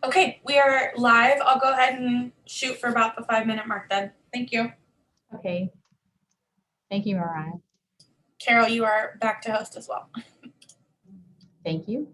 Okay, we are live. I'll go ahead and shoot for about the 5-minute mark then. Thank you. Okay. Thank you, Mariah. Carol, you are back to host as well. Thank you.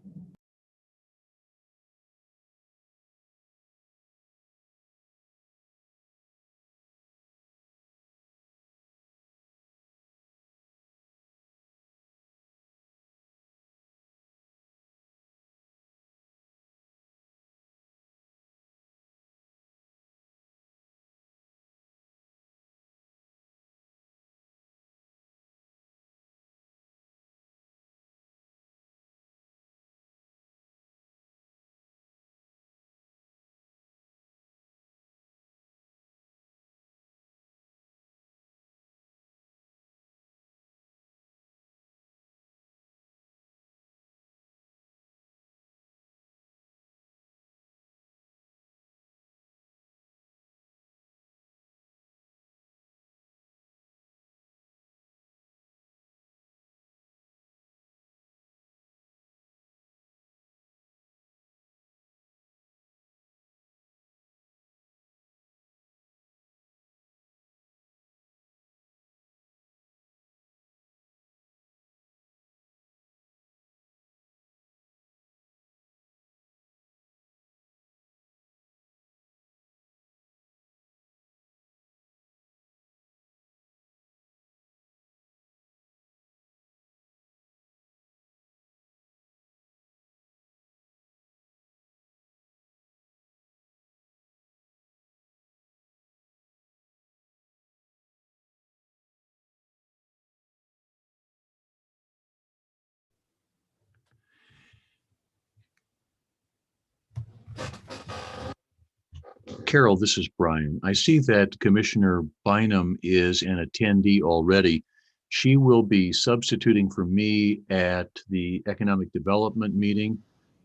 Carol, this is Brian. I see that Commissioner Bynum is an attendee already. She will be substituting for me at the Economic Development meeting.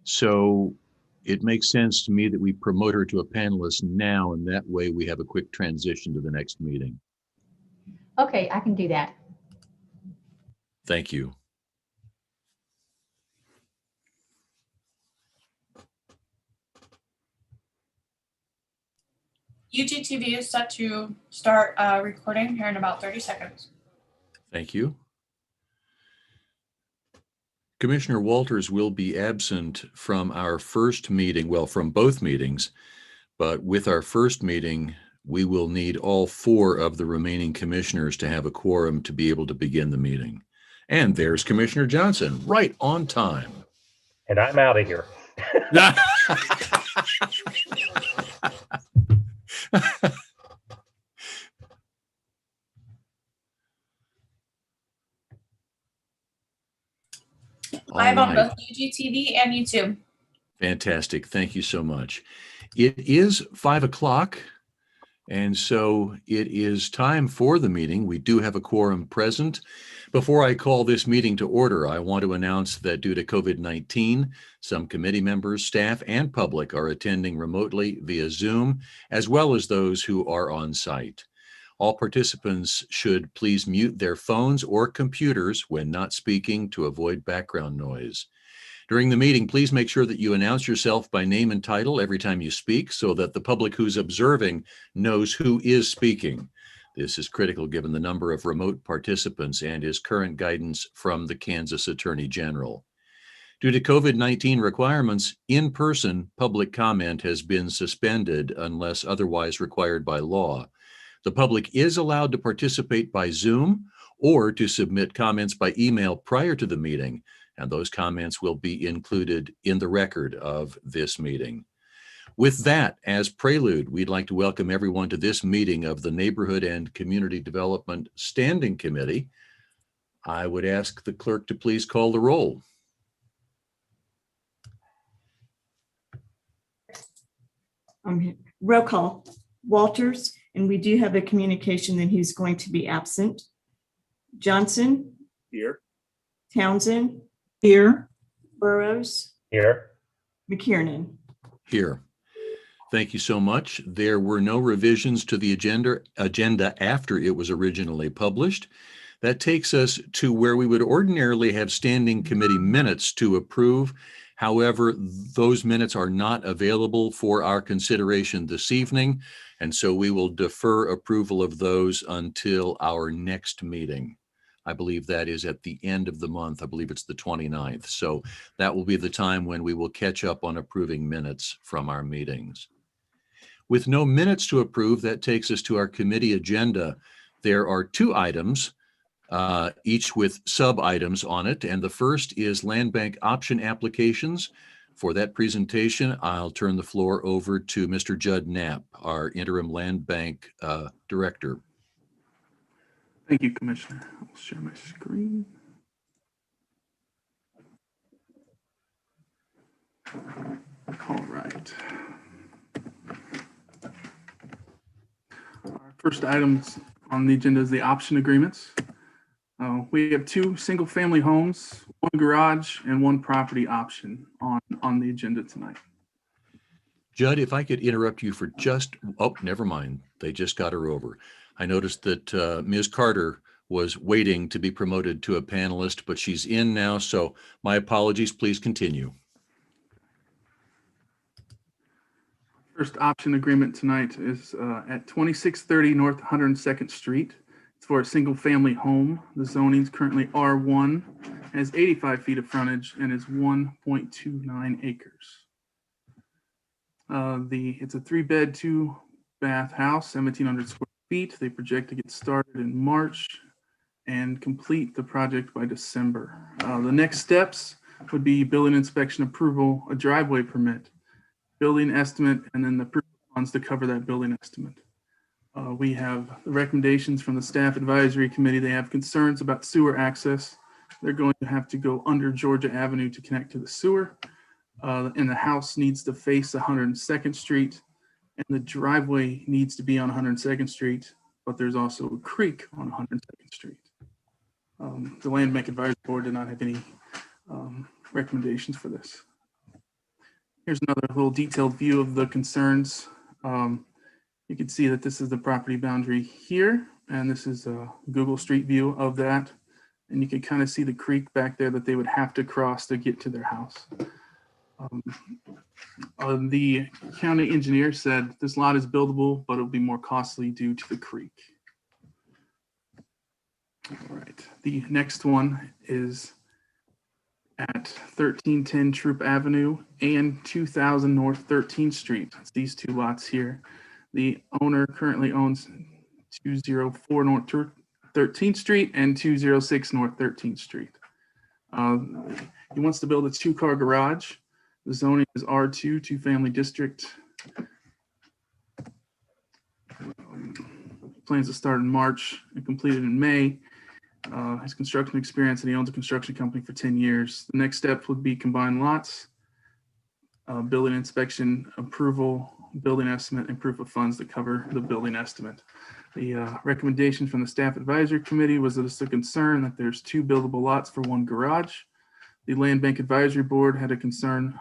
So it makes sense to me that we promote her to a panelist now, and that way we have a quick transition to the next meeting. Okay, I can do that. Thank you. UGTV is set to start recording here in about 30 seconds. Thank you. Commissioner Walters will be absent from our first meeting, well, from both meetings, but with our first meeting, we will need all 4 of the remaining commissioners to have a quorum to be able to begin the meeting. And there's Commissioner Johnson, right on time. And I'm out of here. Live on both UGTV and YouTube. Fantastic. Thank you so much. It is 5 o'clock, and so it is time for the meeting. We do have a quorum present. Before I call this meeting to order, I want to announce that due to COVID-19, some committee members, staff, and public are attending remotely via Zoom, as well as those who are on site. All participants should please mute their phones or computers when not speaking to avoid background noise. During the meeting, please make sure that you announce yourself by name and title every time you speak so that the public who's observing knows who is speaking. This is critical given the number of remote participants and is current guidance from the Kansas Attorney General. Due to COVID-19 requirements, in-person public comment has been suspended unless otherwise required by law. The public is allowed to participate by Zoom or to submit comments by email prior to the meeting, and those comments will be included in the record of this meeting. With that as prelude, we'd like to welcome everyone to this meeting of the Neighborhood and Community Development Standing Committee. I would ask the clerk to please call the roll. Roll call. Walters, and we do have a communication that he's going to be absent. Johnson. Here. Townsend. Here. Burrows. Here. McKiernan. Here. Thank you so much. There were no revisions to the agenda after it was originally published. That takes us to where we would ordinarily have standing committee minutes to approve. However, those minutes are not available for our consideration this evening, and so we will defer approval of those until our next meeting. I believe that is at the end of the month. I believe it's the 29th. So that will be the time when we will catch up on approving minutes from our meetings. With no minutes to approve, that takes us to our committee agenda. There are 2 items, each with sub-items on it. And the first is land bank option applications. For that presentation, I'll turn the floor over to Mr. Judd Knapp, our interim land bank director. Thank you, Commissioner. I'll share my screen. All right. Our first items on the agenda is the option agreements. We have 2 single-family homes, 1 garage, and 1 property option on the agenda tonight. Judd, if I could interrupt you for just, oh, never mind. They just got her over. I noticed that Ms. Carter was waiting to be promoted to a panelist, but she's in now, so my apologies. Please continue. First option agreement tonight is at 2630 North 102nd Street. It's for a single-family home. The zoning is currently R1, has 85 feet of frontage, and is 1.29 acres. It's a 3-bed, 2-bath house, 1,700 square feet. They project to get started in March and complete the project by December. The next steps would be building inspection approval, a driveway permit, building estimate, and then the funds to cover that building estimate. We have the recommendations from the staff advisory committee. They have concerns about sewer access. They're going to have to go under Georgia Avenue to connect to the sewer. And the house needs to face 102nd Street, and the driveway needs to be on 102nd Street, but there's also a creek on 102nd Street. The Land Bank Advisory Board did not have any recommendations for this. Here's another little detailed view of the concerns. You can see that this is the property boundary here, and this is a Google Street View of that. And you can kind of see the creek back there that they would have to cross to get to their house. The county engineer said this lot is buildable, but it'll be more costly due to the creek. All right, the next one is at 1310 Troop Avenue and 2000 North 13th Street. It's these 2 lots here. The owner currently owns 204 North 13th Street and 206 North 13th Street. He wants to build a 2-car garage. The zoning is R2, 2-family district. Plans to start in March and completed in May. Has construction experience, and he owns a construction company for 10 years. The next step would be combined lots, building inspection approval, building estimate, and proof of funds to cover the building estimate. The recommendation from the staff advisory committee was that it's a concern that there's 2 buildable lots for 1 garage. The Land Bank Advisory Board had a concern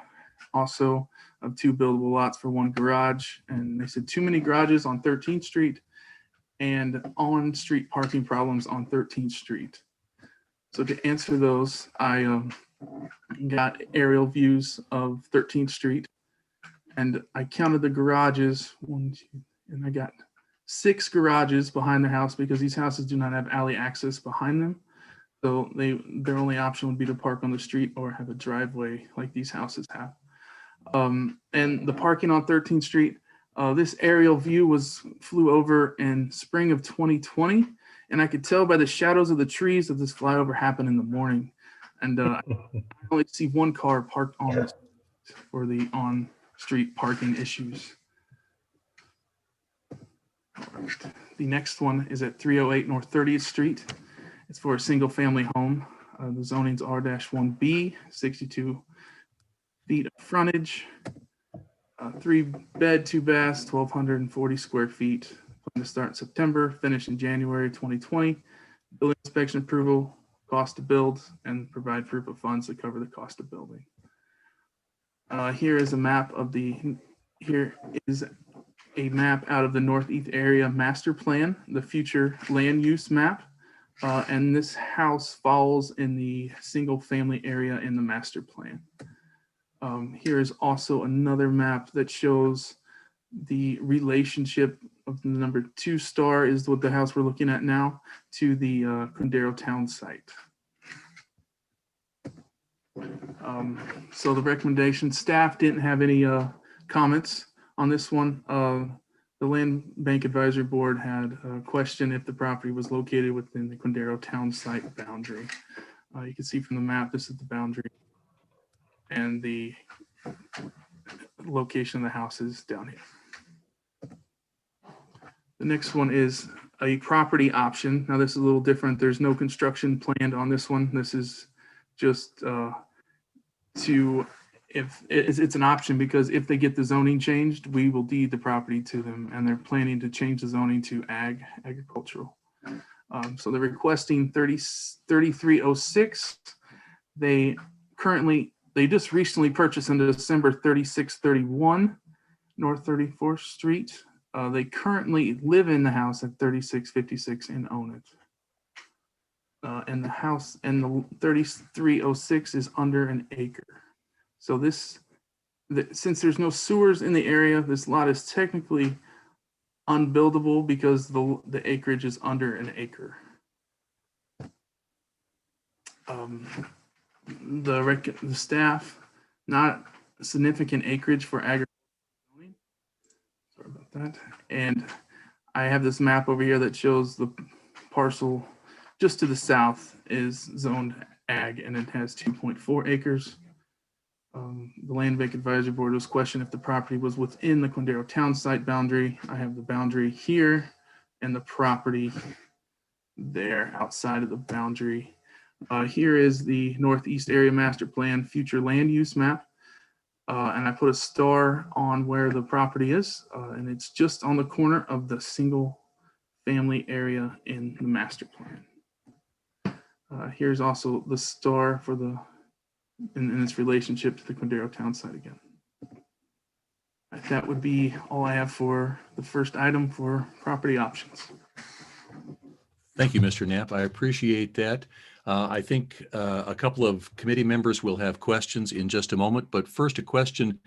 also of 2 buildable lots for 1 garage, and they said too many garages on 13th Street and on-street parking problems on 13th Street. So to answer those, I got aerial views of 13th Street, and I counted the garages, 1, 2, and I got 6 garages behind the house because these houses do not have alley access behind them. So their only option would be to park on the street or have a driveway like these houses have. And the parking on 13th Street, this aerial view flew over in spring of 2020, and I could tell by the shadows of the trees that this flyover happened in the morning. And I only see 1 car parked on the street for the on-street parking issues. All right. The next one is at 308 North 30th Street. It's for a single-family home. The zoning's R-1B, 62 feet of frontage. 3-bed, 2 baths, 1,240 square feet. Plan to start in September, finish in January 2020. Building inspection approval, cost to build, and provide proof of funds to cover the cost of building. Here is a map of here is a map out of the Northeast Area Master Plan, the future land use map. And this house falls in the single family area in the master plan. Here is also another map that shows the relationship of the number 2 star is what the house we're looking at now to the Condero town site. So the recommendation, staff didn't have any comments on this one. The Land Bank Advisory Board had a question if the property was located within the Condero town site boundary. You can see from the map, this is the boundary, and the location of the house is down here. The next one is a property option. Now this is a little different. There's no construction planned on this one. This is just if it's an option, because if they get the zoning changed, we will deed the property to them, and they're planning to change the zoning to agricultural. So they're requesting 3306. They just recently purchased in December 3631 North 34th Street. They currently live in the house at 3656 and own it. And the house and the 3306 is under an acre. So since there's no sewers in the area, this lot is technically unbuildable because the acreage is under an acre. The staff, not significant acreage for agriculture. Sorry about that. And I have this map over here that shows the parcel just to the south is zoned ag, and it has 2.4 acres. The Land Bank Advisory Board was questioned if the property was within the Condero town site boundary. I have the boundary here and the property there outside of the boundary. Here is the Northeast Area Master Plan future land use map. And I put a star on where the property is, and it's just on the corner of the single family area in the master plan. Here's also the star for in its relationship to the Condero town site again. That would be all I have for the first item for property options. Thank you, Mr. Knapp. I appreciate that. I think a couple of committee members will have questions in just a moment, but first a question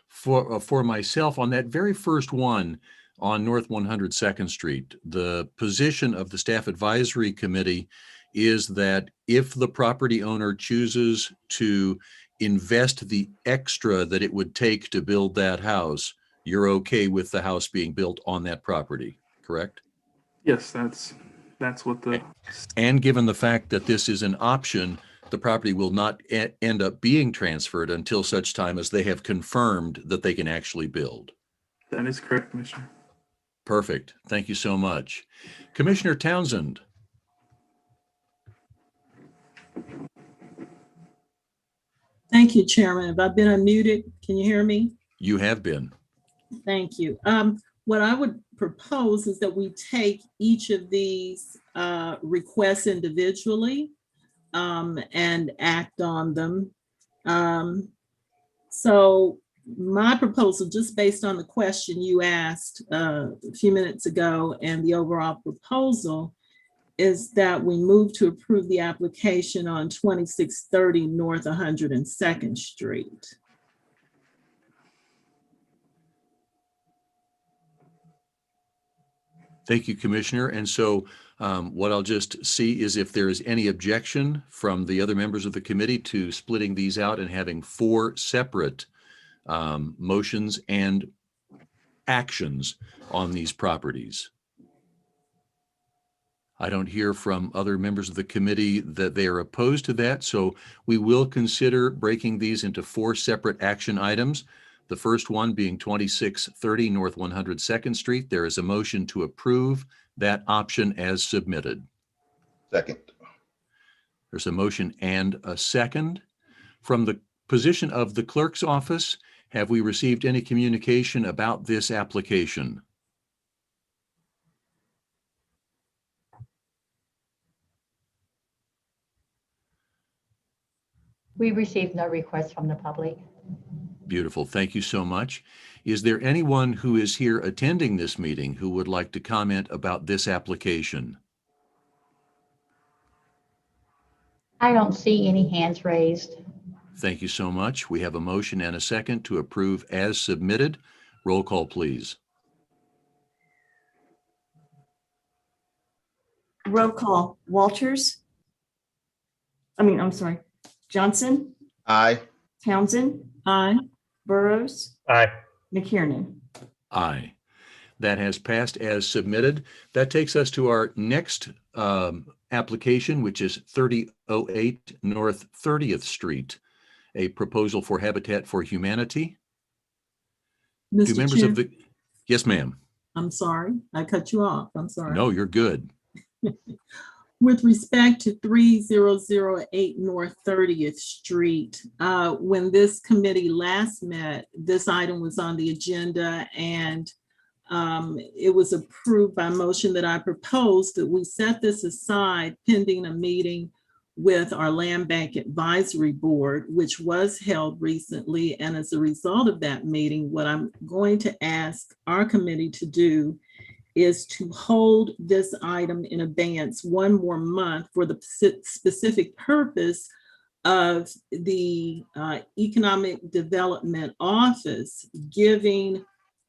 for myself on that very first one on North 102nd Street. The position of the Staff Advisory Committee is that if the property owner chooses to invest the extra that it would take to build that house, you're okay with the house being built on that property, correct? Yes, that's what the... And given the fact that this is an option, the property will not end up being transferred until such time as they have confirmed that they can actually build. That is correct, Commissioner. Perfect. Thank you so much. Commissioner Townsend. Thank you, Chairman. Have I been unmuted? Can you hear me? You have been. Thank you. What I would propose is that we take each of these requests individually and act on them. So my proposal, just based on the question you asked a few minutes ago and the overall proposal, is that we move to approve the application on 2630 North 102nd Street. Thank you, Commissioner. And so what I'll just see is if there is any objection from the other members of the committee to splitting these out and having 4 separate motions and actions on these properties. I don't hear from other members of the committee that they are opposed to that, so we will consider breaking these into 4 separate action items. The first one being 2630 North 102nd Street. There is a motion to approve that option as submitted. Second. There's a motion and a second. From the position of the clerk's office, have we received any communication about this application? We received no requests from the public. Beautiful. Thank you so much. Is there anyone who is here attending this meeting who would like to comment about this application? I don't see any hands raised. Thank you so much. We have a motion and a second to approve as submitted. Roll call, please. Roll call, I'm sorry, Johnson, Aye. Townsend, Aye. Burrows, Aye. McKiernan. Aye. That has passed as submitted. That takes us to our next application, which is 3008 North 30th Street, a proposal for Habitat for Humanity. Do Mr. members Chair, of the, yes, ma'am. I'm sorry, I cut you off. I'm sorry. No, you're good. With respect to 3008 North 30th Street, when this committee last met, this item was on the agenda and it was approved by motion that I proposed that we set this aside pending a meeting with our Land Bank Advisory Board, which was held recently. And as a result of that meeting, what I'm going to ask our committee to do is to hold this item in abeyance one more month for the specific purpose of the Economic Development Office giving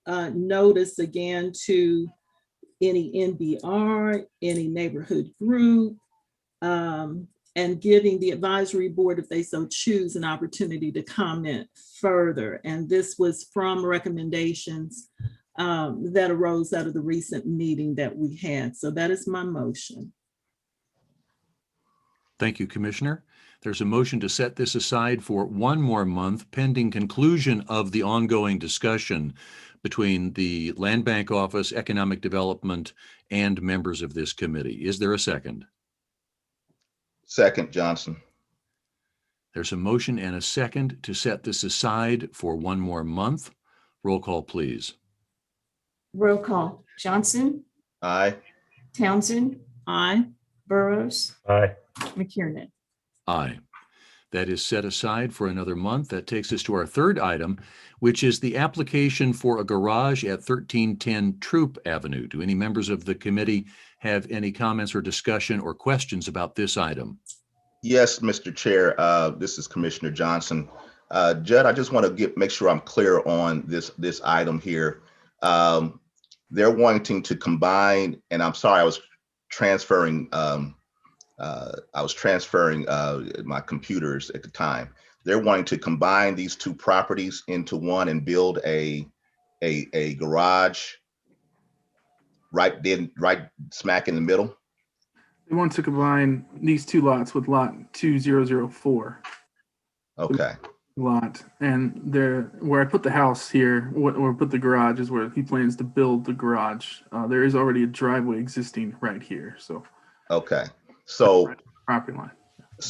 notice again to any NBR, any neighborhood group, and giving the advisory board, if they so choose, an opportunity to comment further. And this was from recommendations that arose out of the recent meeting that we had. So that is my motion. Thank you, Commissioner. There's a motion to set this aside for one more month pending conclusion of the ongoing discussion between the Land Bank Office, Economic Development, and members of this committee. Is there a second? Second, Johnson. There's a motion and a second to set this aside for one more month. Roll call, please. Roll call, Johnson, Aye. Townsend, Aye. Burrows, Aye. McKiernan. Aye. That is set aside for another month. That takes us to our third item, which is the application for a garage at 1310 Troop Avenue. Do any members of the committee have any comments or discussion or questions about this item? Yes, Mr. Chair. This is Commissioner Johnson. Judd, I just want to make sure I'm clear on this item here. They're wanting to combine, and I'm sorry, I was transferring my computers at the time. They're wanting to combine these two properties into one and build a garage right smack in the middle. They want to combine these two lots with lot 2004 Okay. lot. And there, where I put the house here, where I put the garage is where he plans to build the garage. There is already a driveway existing right here. So, Okay. So, property line.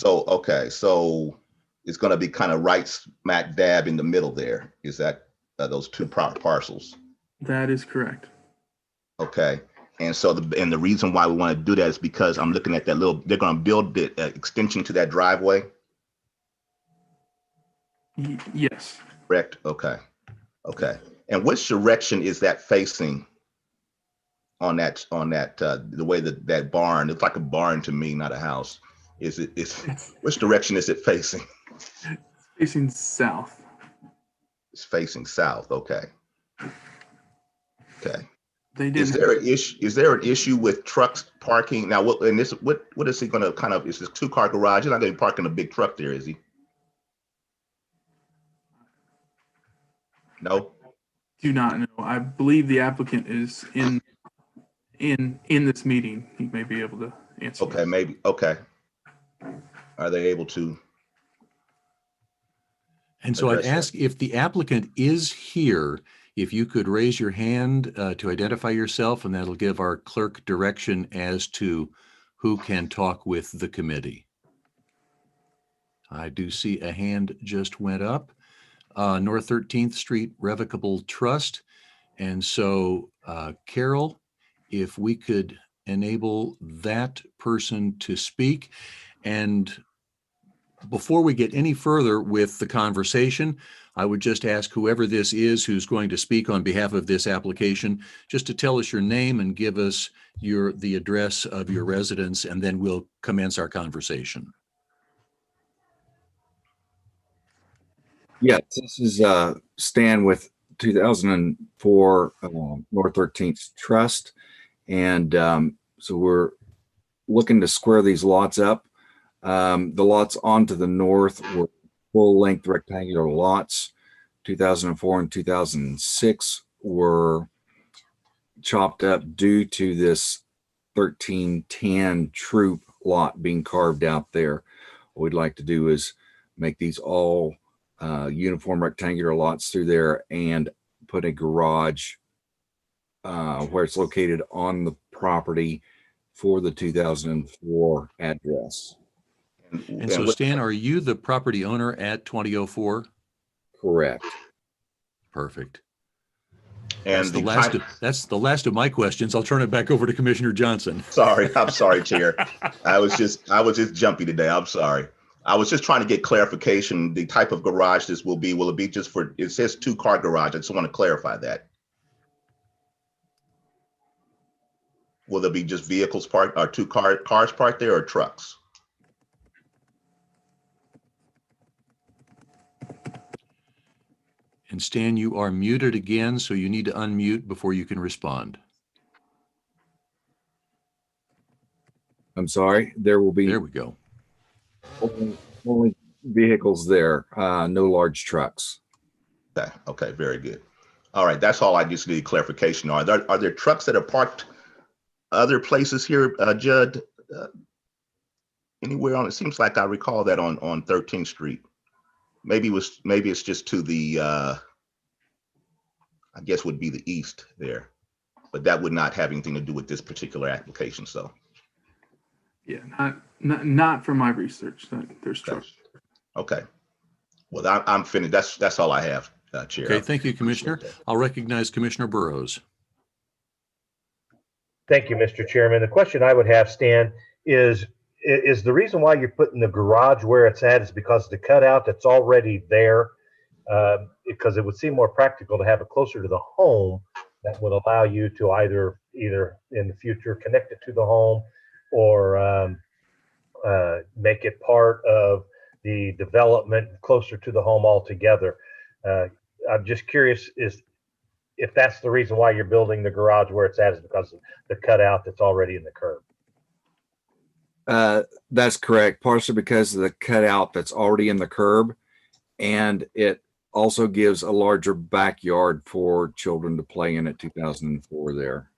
okay. So it's going to be kind of right smack dab in the middle there. Is that those two parcels? That is correct. Okay. And so the reason why we want to do that is because I'm looking at that they're going to build the extension to that driveway. Yes. Correct. Okay. Okay. And which direction is that facing on that the way that barn? It's like a barn to me, not a house. Which direction is it facing? It's facing south. It's facing south. Okay. Okay. They did. Is there an issue with trucks parking now? What is he going to kind of? Is this 2-car garage? He's not going to be parking a big truck there, is he? No. Do not know. I believe the applicant is in this meeting. He may be able to answer. Okay, maybe. Okay. Are they able to? And so I'd ask if the applicant is here, if you could raise your hand to identify yourself, and that'll give our clerk direction as to who can talk with the committee. I do see a hand just went up. North 13th Street Revocable Trust. And so, Carol, if we could enable that person to speak. And before we get any further with the conversation, I would just ask whoever this is who's going to speak on behalf of this application, just to tell us your name and give us the address of your residence, and then we'll commence our conversation. Yes, this is Stan with 2004 North 13th Trust. And so we're looking to square these lots up. The lots onto the north were full-length rectangular lots. 2004 and 2006 were chopped up due to this 1310 troop lot being carved out there. What we'd like to do is make these all uniform rectangular lots through there and put a garage where it's located on the property for the 2004 address. And so Stan, are you the property owner at 2004? Correct. Perfect. And that's the last of my questions. I'll turn it back over to Commissioner Johnson. I'm sorry, Chair. I was just jumpy today. I'm sorry. I was just trying to get clarification. The type of garage this will it be just for, it says 2-car garage. I just want to clarify that. Will there be just vehicles parked or cars parked there or trucks? And Stan, you are muted again, so you need to unmute before you can respond. I'm sorry. There will be. There we go. Only vehicles there, no large trucks. Okay, very good. All right, that's all I just need clarification on. Are there trucks that are parked other places here, Judd? Anywhere on it? Seems like I recall that on 13th Street. Maybe it's just to the I guess would be the east there, but that would not have anything to do with this particular application. So Yeah, not from my research. There's trucks. Okay. Well, I'm finished. That's all I have, Chair. Okay, thank you, Commissioner. I'll recognize Commissioner Burrows. Thank you, Mr. Chairman. The question I would have, Stan, is the reason why you're putting the garage where it's at is because the cutout that's already there, because it would seem more practical to have it closer to the home. That would allow you to either in the future connect it to the home or make it part of the development closer to the home altogether. I'm just curious if that's the reason why you're building the garage where it's at is because of the cutout that's already in the curb. That's correct. Partially because of the cutout that's already in the curb, and it also gives a larger backyard for children to play in at 2004 there.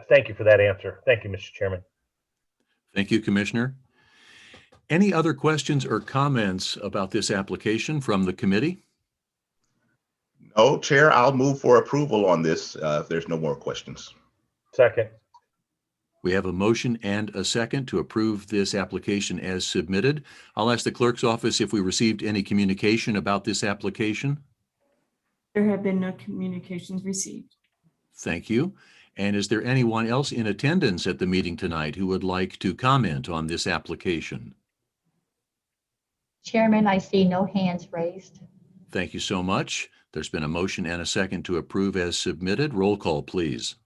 Thank you for that answer. Thank you, Mr. Chairman. Thank you, Commissioner. Any other questions or comments about this application from the committee? No, Chair, I'll move for approval on this if there's no more questions. Second. We have a motion and a second to approve this application as submitted. I'll ask the clerk's office if we received any communication about this application. There have been no communications received. Thank you. And is there anyone else in attendance at the meeting tonight who would like to comment on this application? Chairman, I see no hands raised. Thank you so much. There's been a motion and a second to approve as submitted. Roll call, please.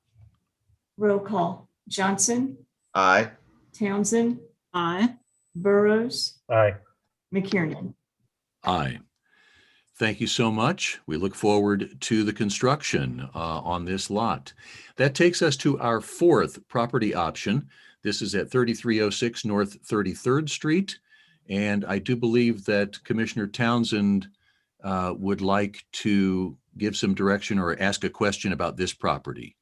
Roll call. Johnson. Aye. Townsend. Aye. Burrows. Aye. McKiernan. Aye. Thank you so much. We look forward to the construction on this lot. That takes us to our fourth property option. This is at 3306 North 33rd Street. And I do believe that Commissioner Townsend would like to give some direction or ask a question about this property.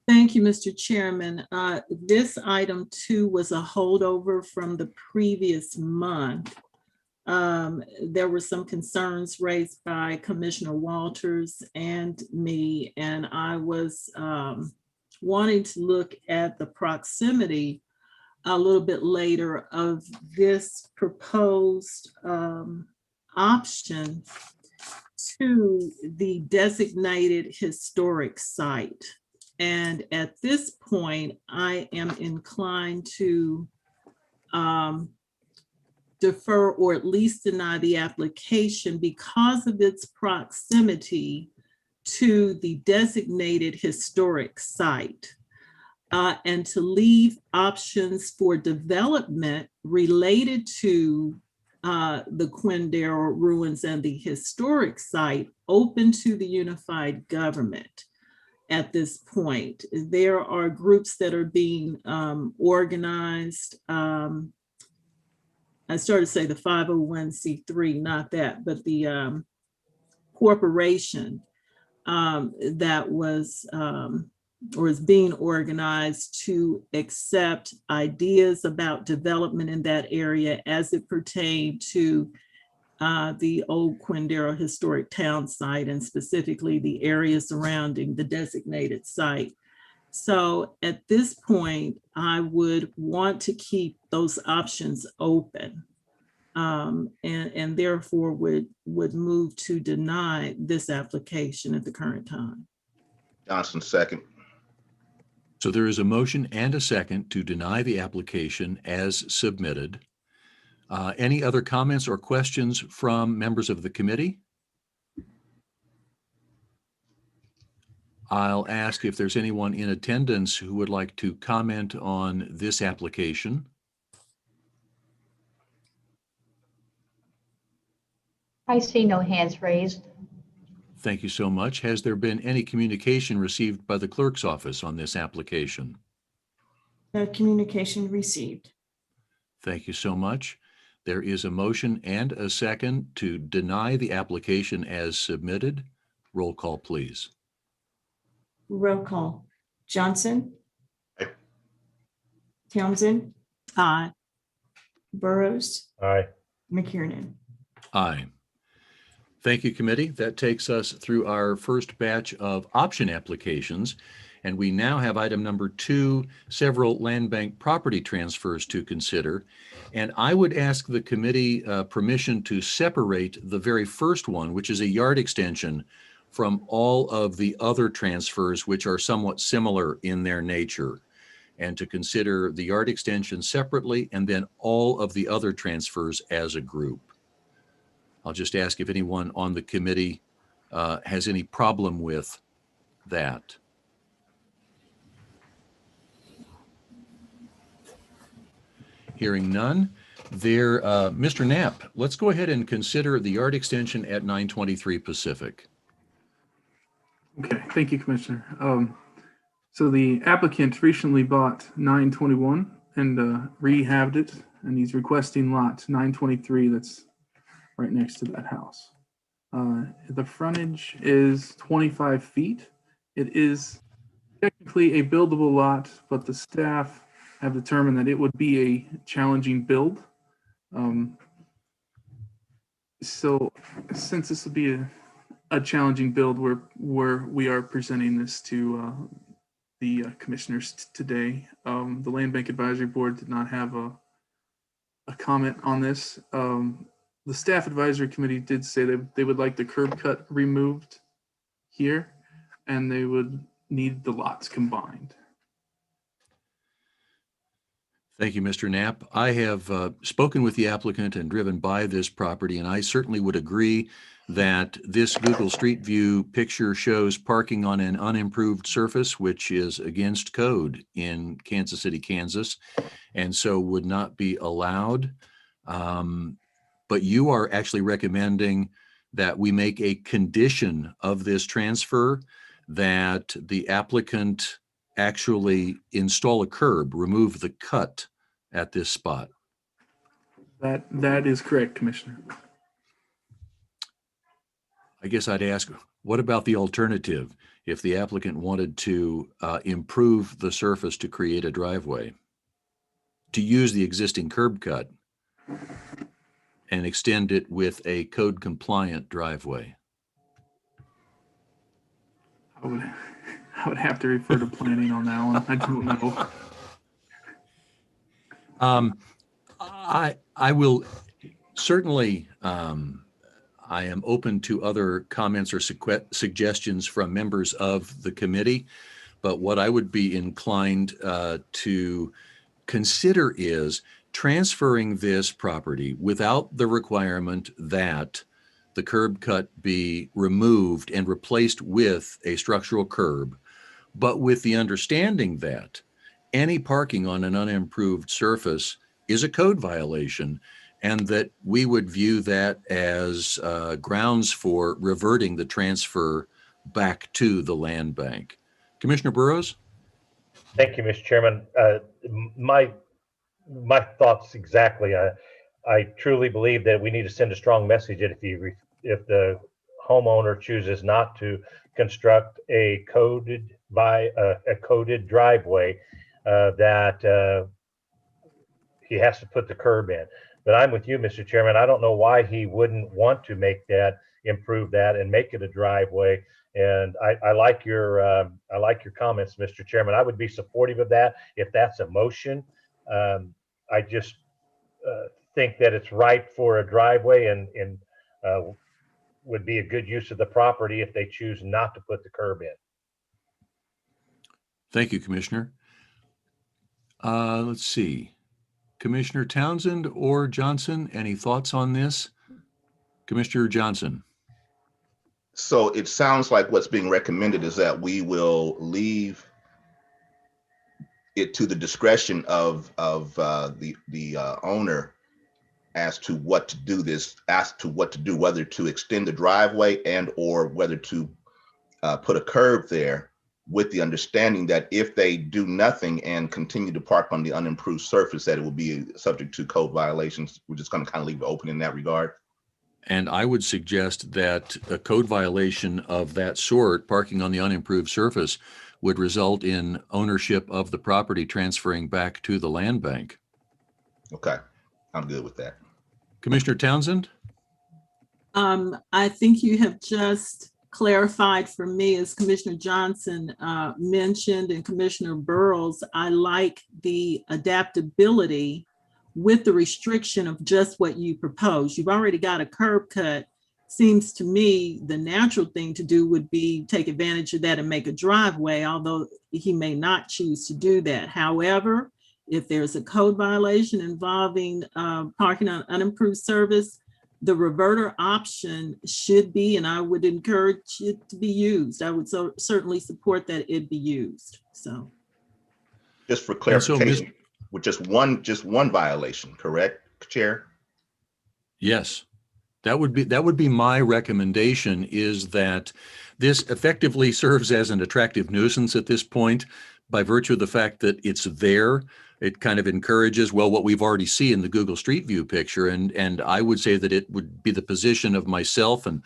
Thank you, Mr. Chairman. This item too was a holdover from the previous month. There were some concerns raised by Commissioner Walters and me, and I was wanting to look at the proximity a little bit later of this proposed option to the designated historic site. And at this point, I am inclined to defer or at least deny the application because of its proximity to the designated historic site. and to leave options for development related to the Quindaro ruins and the historic site open to the unified government. At this point, there are groups that are being organized. I started to say the 501c3, not that, but the corporation that was or is being organized to accept ideas about development in that area as it pertained to the old Quindaro historic town site, and specifically the area surrounding the designated site. So at this point, I would want to keep those options open, and therefore would move to deny this application at the current time. Johnson, second. So there is a motion and a second to deny the application as submitted. Any other comments or questions from members of the committee? I'll ask if there's anyone in attendance who would like to comment on this application. I see no hands raised. Thank you so much. Has there been any communication received by the clerk's office on this application? No communication received. Thank you so much. There is a motion and a second to deny the application as submitted. Roll call, please. Roll call. Johnson. Aye. Townsend. Aye. Burrows. Aye. McKiernan. Aye. Thank you, committee. That takes us through our first batch of option applications. And we now have item number 2, several land bank property transfers to consider. And I would ask the committee permission to separate the very first one, which is a yard extension, from all of the other transfers, which are somewhat similar in their nature, and to consider the yard extension separately and then all of the other transfers as a group. I'll just ask if anyone on the committee has any problem with that. Hearing none, Mr. Knapp, let's go ahead and consider the yard extension at 923 Pacific. Okay, thank you, Commissioner. So the applicant recently bought 921 and rehabbed it, and he's requesting lot 923 that's right next to that house. The frontage is 25 feet. It is technically a buildable lot, but the staff have determined that it would be a challenging build. So since this would be a challenging build, we are presenting this to the commissioners today. The Land Bank Advisory Board did not have a comment on this. The Staff Advisory Committee did say that they would like the curb cut removed here, and they would need the lots combined. Thank you, Mr. Knapp. I have spoken with the applicant and driven by this property, and I certainly would agree that this Google Street View picture shows parking on an unimproved surface, which is against code in Kansas City, Kansas, and so would not be allowed. But you are actually recommending that we make a condition of this transfer that the applicant actually install a curb, remove the cut at this spot. That is correct, Commissioner. I guess I'd ask, what about the alternative? If the applicant wanted to improve the surface to create a driveway, to use the existing curb cut and extend it with a code compliant driveway? I would have to refer to planning on that one. I don't know. I will certainly, I am open to other comments or suggestions from members of the committee, but what I would be inclined to consider is transferring this property without the requirement that the curb cut be removed and replaced with a structural curb, but with the understanding that any parking on an unimproved surface is a code violation, and that we would view that as grounds for reverting the transfer back to the land bank. Commissioner Burrows? Thank you, Mr. Chairman. My thoughts exactly. I truly believe that we need to send a strong message that if the homeowner chooses not to construct a coded driveway, that he has to put the curb in. But I'm with you, Mr. Chairman. I don't know why he wouldn't want to improve that and make it a driveway. And I like your comments, Mr. Chairman. I would be supportive of that if that's a motion. I just think that it's right for a driveway and would be a good use of the property if they choose not to put the curb in. Thank you, Commissioner. Let's see. Commissioner Townsend or Johnson, any thoughts on this? Commissioner Johnson. So it sounds like what's being recommended is that we will leave it to the discretion of the owner as to what to do, whether to extend the driveway and or whether to put a curb there, with the understanding that if they do nothing and continue to park on the unimproved surface, that it will be subject to code violations. We're just going to kind of leave it open in that regard. And I would suggest that a code violation of that sort, parking on the unimproved surface, would result in ownership of the property transferring back to the land bank. Okay, I'm good with that. Commissioner Townsend? I think you have just clarified for me, as Commissioner Johnson mentioned and Commissioner Burrows, I like the adaptability with the restriction of just what you propose. You've already got a curb cut. Seems to me the natural thing to do would be take advantage of that and make a driveway, although he may not choose to do that. However, if there's a code violation involving parking on unimproved surface, the reverter option should be, and I would encourage it to be used. I would certainly support that it be used. So, just for clarification, with just one violation, correct, Chair? Yes, that would be my recommendation, is that this effectively serves as an attractive nuisance at this point by virtue of the fact that it's there. It kind of encourages, well, what we've already seen in the Google Street View picture. And I would say that it would be the position of myself, and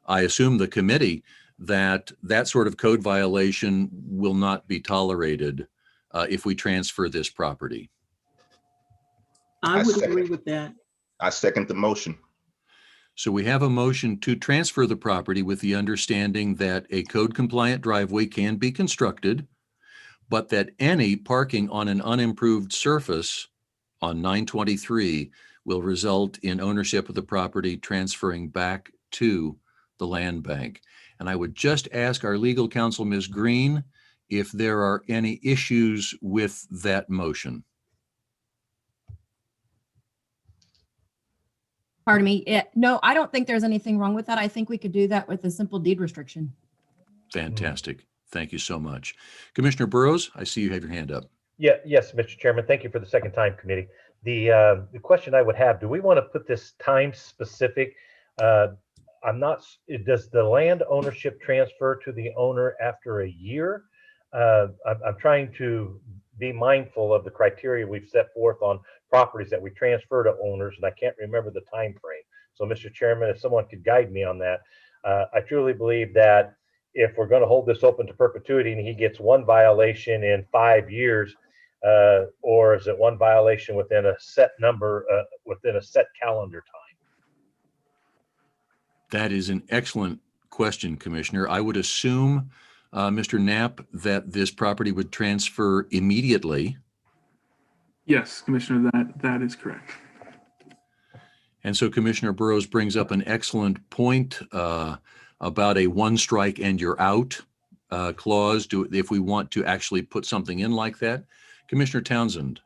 I assume the committee, that that sort of code violation will not be tolerated if we transfer this property. I would agree with that. I second the motion. So we have a motion to transfer the property with the understanding that a code compliant driveway can be constructed, but that any parking on an unimproved surface on 923 will result in ownership of the property transferring back to the land bank. And I would just ask our legal counsel, Ms. Green, if there are any issues with that motion. Pardon me. No, I don't think there's anything wrong with that. I think we could do that with a simple deed restriction. Fantastic. Thank you so much. Commissioner Burrows, I see you have your hand up. Yeah, yes, Mr. Chairman. Thank you for the second time, committee. The question I would have, do we want to put this time specific? Does the land ownership transfer to the owner after a year? I'm trying to be mindful of the criteria we've set forth on properties that we transfer to owners, and I can't remember the time frame. So, Mr. Chairman, if someone could guide me on that. I truly believe that if we're going to hold this open to perpetuity and he gets one violation in 5 years, or is it one violation within a set number, within a set calendar time? That is an excellent question, Commissioner. I would assume, Mr. Knapp, that this property would transfer immediately. Yes, Commissioner, that is correct. And so Commissioner Burrows brings up an excellent point about a one strike and you're out clause. If we want to actually put something in like that. Commissioner Townsend.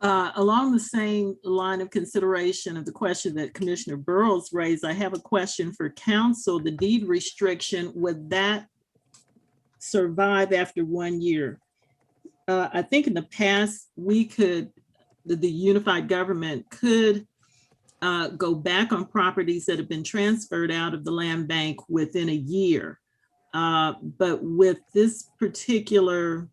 Along the same line of consideration of the question that Commissioner Burrows raised, I have a question for council. The deed restriction, would that survive after 1 year? I think in the past, we could, the unified government could go back on properties that have been transferred out of the land bank within a year. But with this particular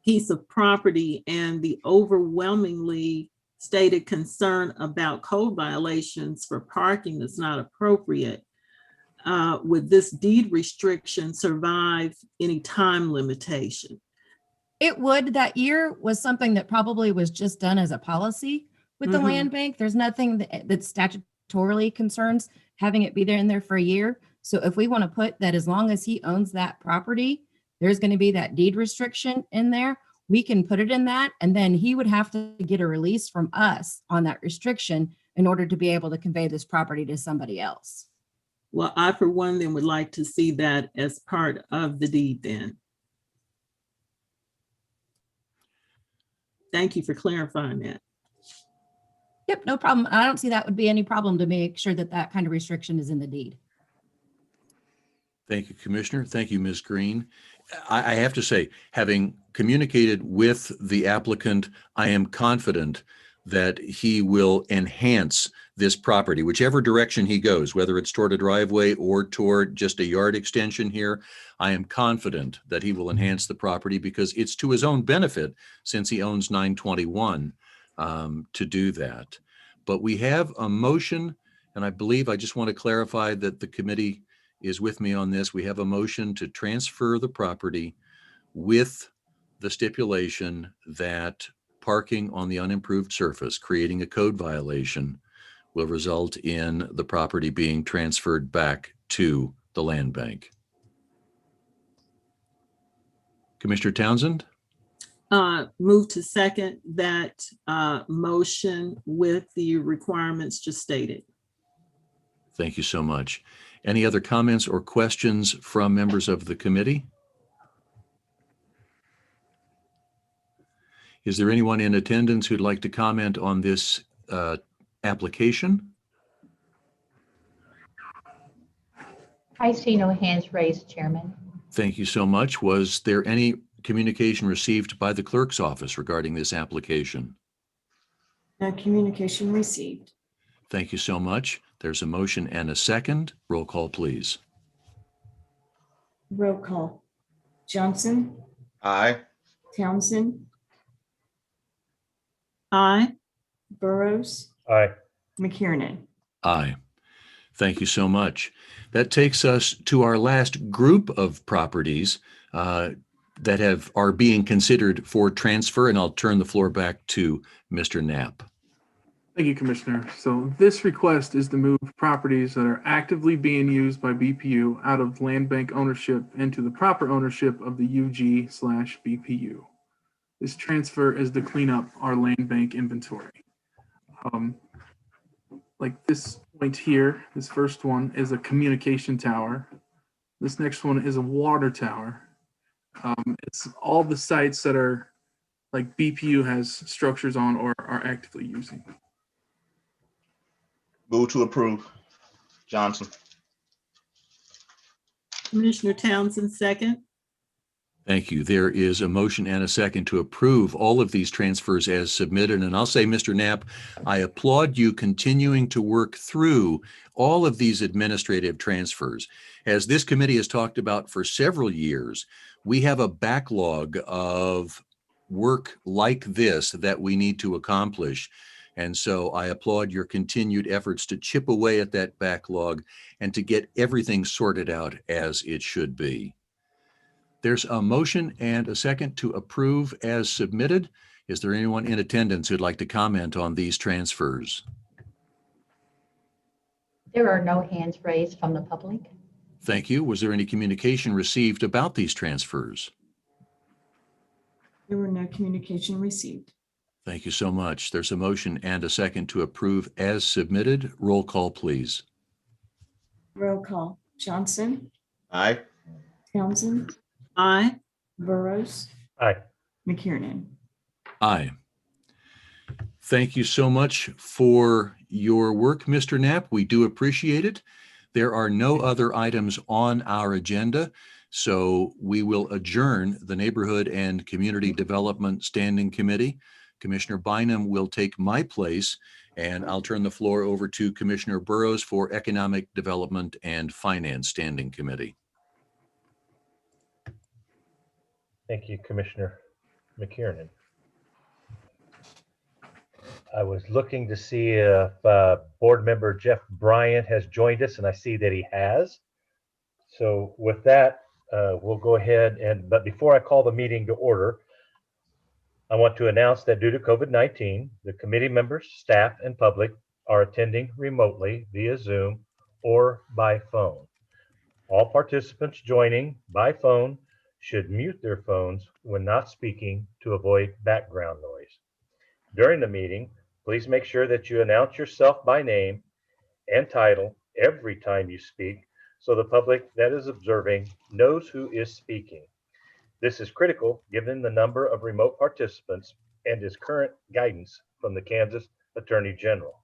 piece of property and the overwhelmingly stated concern about code violations for parking that's not appropriate, would this deed restriction survive any time limitation? It would. That year was something that probably was just done as a policy with the Mhm. land bank. There's nothing that statutorily concerns having it be there in there for a year. So if we want to put that, as long as he owns that property, there's going to be that deed restriction in there. We can put it in that, and then he would have to get a release from us on that restriction in order to be able to convey this property to somebody else. Well, I, for one, then would like to see that as part of the deed then. Thank you for clarifying that. Yep, no problem. I don't see that would be any problem to make sure that that kind of restriction is in the deed. Thank you, Commissioner. Thank you, Ms. Green. I have to say, having communicated with the applicant, I am confident that he will enhance this property, whichever direction he goes, whether it's toward a driveway or toward just a yard extension here. I am confident that he will enhance the property because it's to his own benefit since he owns 921 to do that. But we have a motion, and I believe I just want to clarify that the committee is with me on this. We have a motion to transfer the property with the stipulation that parking on the unimproved surface, creating a code violation, will result in the property being transferred back to the land bank. Commissioner Townsend? Move to second that motion with the requirements just stated. Thank you so much. Any other comments or questions from members of the committee? Is there anyone in attendance who'd like to comment on this application? I see no hands raised, Chairman. Thank you so much. Was there any communication received by the clerk's office regarding this application? No communication received. Thank you so much. There's a motion and a second. Roll call, please. Roll call. Johnson, Aye. Townsend, Aye. Burrows, Aye. McKiernan. Aye. Thank you so much. That takes us to our last group of properties that are being considered for transfer, and I'll turn the floor back to Mr. Knapp. Thank you, Commissioner. So this request is to move properties that are actively being used by BPU out of land bank ownership into the proper ownership of the UG/BPU. This transfer is to clean up our land bank inventory. Like this point here, this first one is a communication tower. This next one is a water tower. It's all the sites that are like BPU has structures on or are actively using. Move to approve. Johnson. Commissioner Townsend, second. Thank you. There is a motion and a second to approve all of these transfers as submitted. And I'll say, Mr. Knapp, I applaud you continuing to work through all of these administrative transfers. As this committee has talked about for several years, we have a backlog of work like this that we need to accomplish. And so I applaud your continued efforts to chip away at that backlog and to get everything sorted out as it should be. There's a motion and a second to approve as submitted. Is there anyone in attendance who'd like to comment on these transfers? There are no hands raised from the public. Thank you. Was there any communication received about these transfers? There were no communication received. Thank you so much. There's a motion and a second to approve as submitted. Roll call, please. Roll call. Johnson, Aye. Townsend, Aye. Burrows, Aye. McKiernan. Aye. Thank you so much for your work, Mr. Knapp. We do appreciate it. There are no other items on our agenda. So we will adjourn the Neighborhood and Community Development Standing Committee. Commissioner Bynum will take my place, and I'll turn the floor over to Commissioner Burrows for Economic Development and Finance Standing Committee. Thank you, Commissioner McKiernan. I was looking to see if board member Jeff Bryant has joined us, and I see that he has. So with that, we'll go ahead but before I call the meeting to order, I want to announce that due to COVID-19, the committee members, staff, and public are attending remotely via Zoom or by phone. All participants joining by phone should mute their phones when not speaking to avoid background noise. During the meeting, please make sure that you announce yourself by name and title every time you speak so the public that is observing knows who is speaking. This is critical given the number of remote participants and is current guidance from the Kansas Attorney General.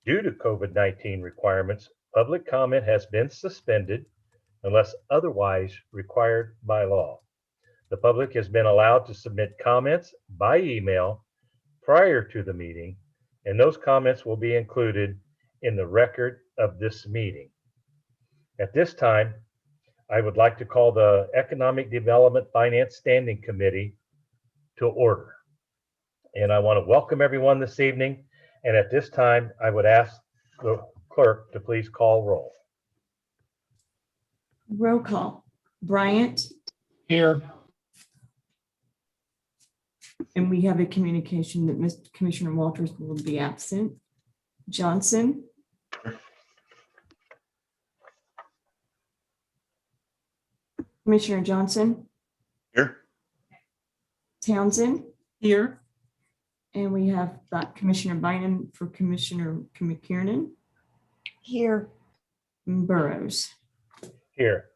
Due to COVID-19 requirements, public comment has been suspended unless otherwise required by law. The public has been allowed to submit comments by email prior to the meeting, and those comments will be included in the record of this meeting. At this time, I would like to call the Economic Development Finance Standing Committee to order. And I want to welcome everyone this evening. And at this time, I would ask the clerk to please call roll. Roll call. Bryant. Here. And we have a communication that Mr. Commissioner Walters will be absent. Johnson. Commissioner Johnson. Here. Townsend. Here. And we have Commissioner Bynum for Commissioner McKiernan. Here. And Burrows. Here.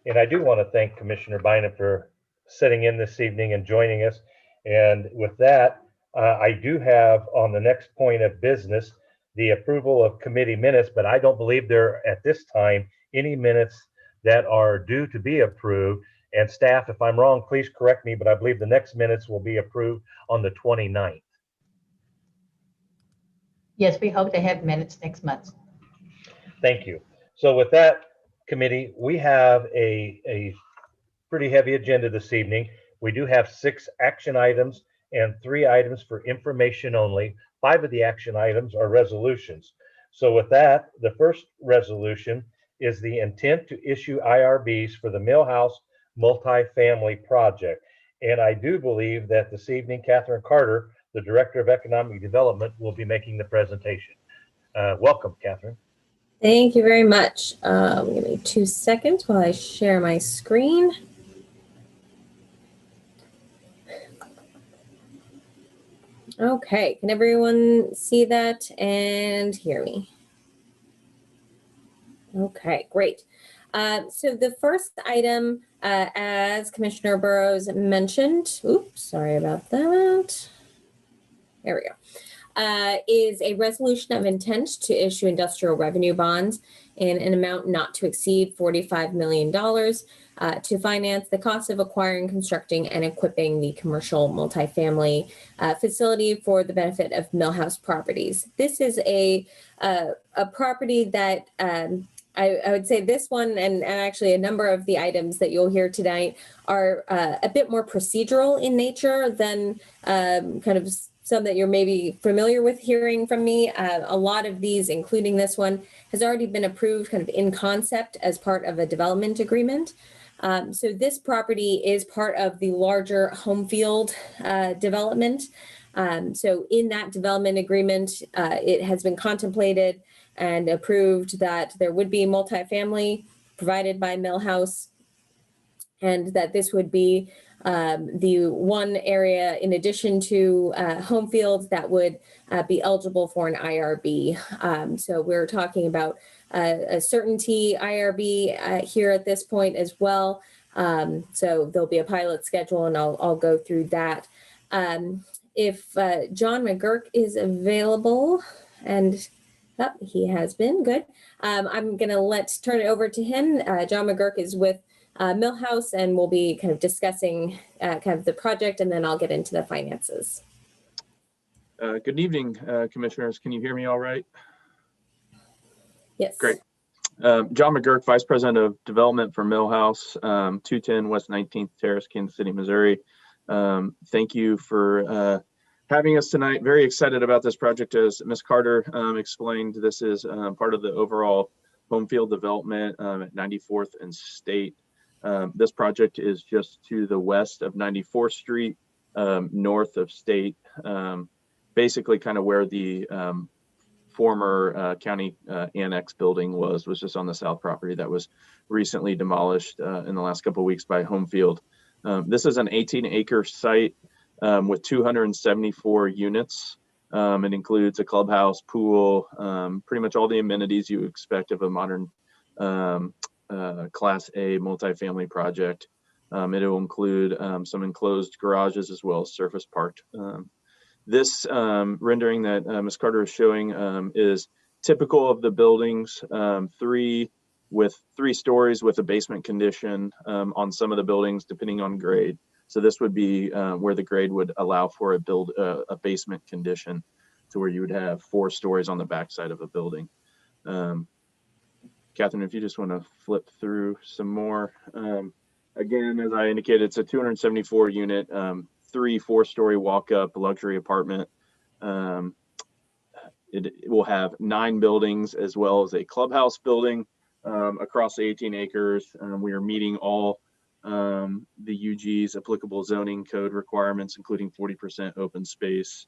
And I do want to thank Commissioner Bynum for sitting in this evening and joining us. And with that, I do have on the next point of business, the approval of committee minutes, but I don't believe there are at this time any minutes that are due to be approved. And staff, if I'm wrong, please correct me, but I believe the next minutes will be approved on the 29th. Yes, we hope to have minutes next month. Thank you. So with that, committee, we have a pretty heavy agenda this evening. We do have 6 action items and 3 items for information only. 5 of the action items are resolutions. So with that, the first resolution is the intent to issue IRBs for the Millhouse multifamily project. And I do believe that this evening, Catherine Carter, the Director of Economic Development, will be making the presentation. Welcome, Catherine. Thank you very much. Give me 2 seconds while I share my screen. Okay, can everyone see that and hear me? Okay, great. So the first item, as Commissioner Burrows mentioned, oops, sorry about that. There we go. Is a resolution of intent to issue industrial revenue bonds in an amount not to exceed $45 million to finance the cost of acquiring, constructing, and equipping the commercial multifamily facility for the benefit of Millhouse Properties. This is a property that I would say this one and actually a number of the items that you'll hear tonight are a bit more procedural in nature than kind of some that you're maybe familiar with hearing from me. A lot of these, including this one, has already been approved kind of in concept as part of a development agreement. So this property is part of the larger Homefield development. So in that development agreement, it has been contemplated and approved that there would be multifamily provided by Millhouse, and that this would be the one area in addition to Homefield that would be eligible for an IRB. So we're talking about a certainty IRB here at this point as well. So there'll be a pilot schedule, and I'll go through that. If John McGurk is available, and he has been good. I'm going to turn it over to him. John McGurk is with Millhouse, and we'll be kind of discussing kind of the project, and then I'll get into the finances. Good evening, commissioners. Can you hear me all right? Yes. Great. John McGurk, Vice President of Development for Millhouse, 210 West 19th Terrace, Kansas City, Missouri. Thank you for having us tonight. Very excited about this project. As Ms. Carter explained, this is part of the overall home field development at 94th and State. This project is just to the west of 94th Street, north of State, basically kind of where the former county annex building was just on the south property that was recently demolished in the last couple of weeks by Homefield. This is an 18-acre site with 274 units. It includes a clubhouse, pool, pretty much all the amenities you expect of a modern Class A multifamily project. It will include some enclosed garages as well as surface parked. This rendering that Ms. Carter is showing is typical of the buildings, three stories with a basement condition on some of the buildings, depending on grade. So this would be where the grade would allow for a basement condition, to where you would have 4 stories on the backside of a building. Catherine, if you just want to flip through some more. Again, as I indicated, it's a 274 unit, 3 4-story walk-up luxury apartment. It will have 9 buildings as well as a clubhouse building across the 18 acres. We are meeting all the UG's applicable zoning code requirements, including 40% open space.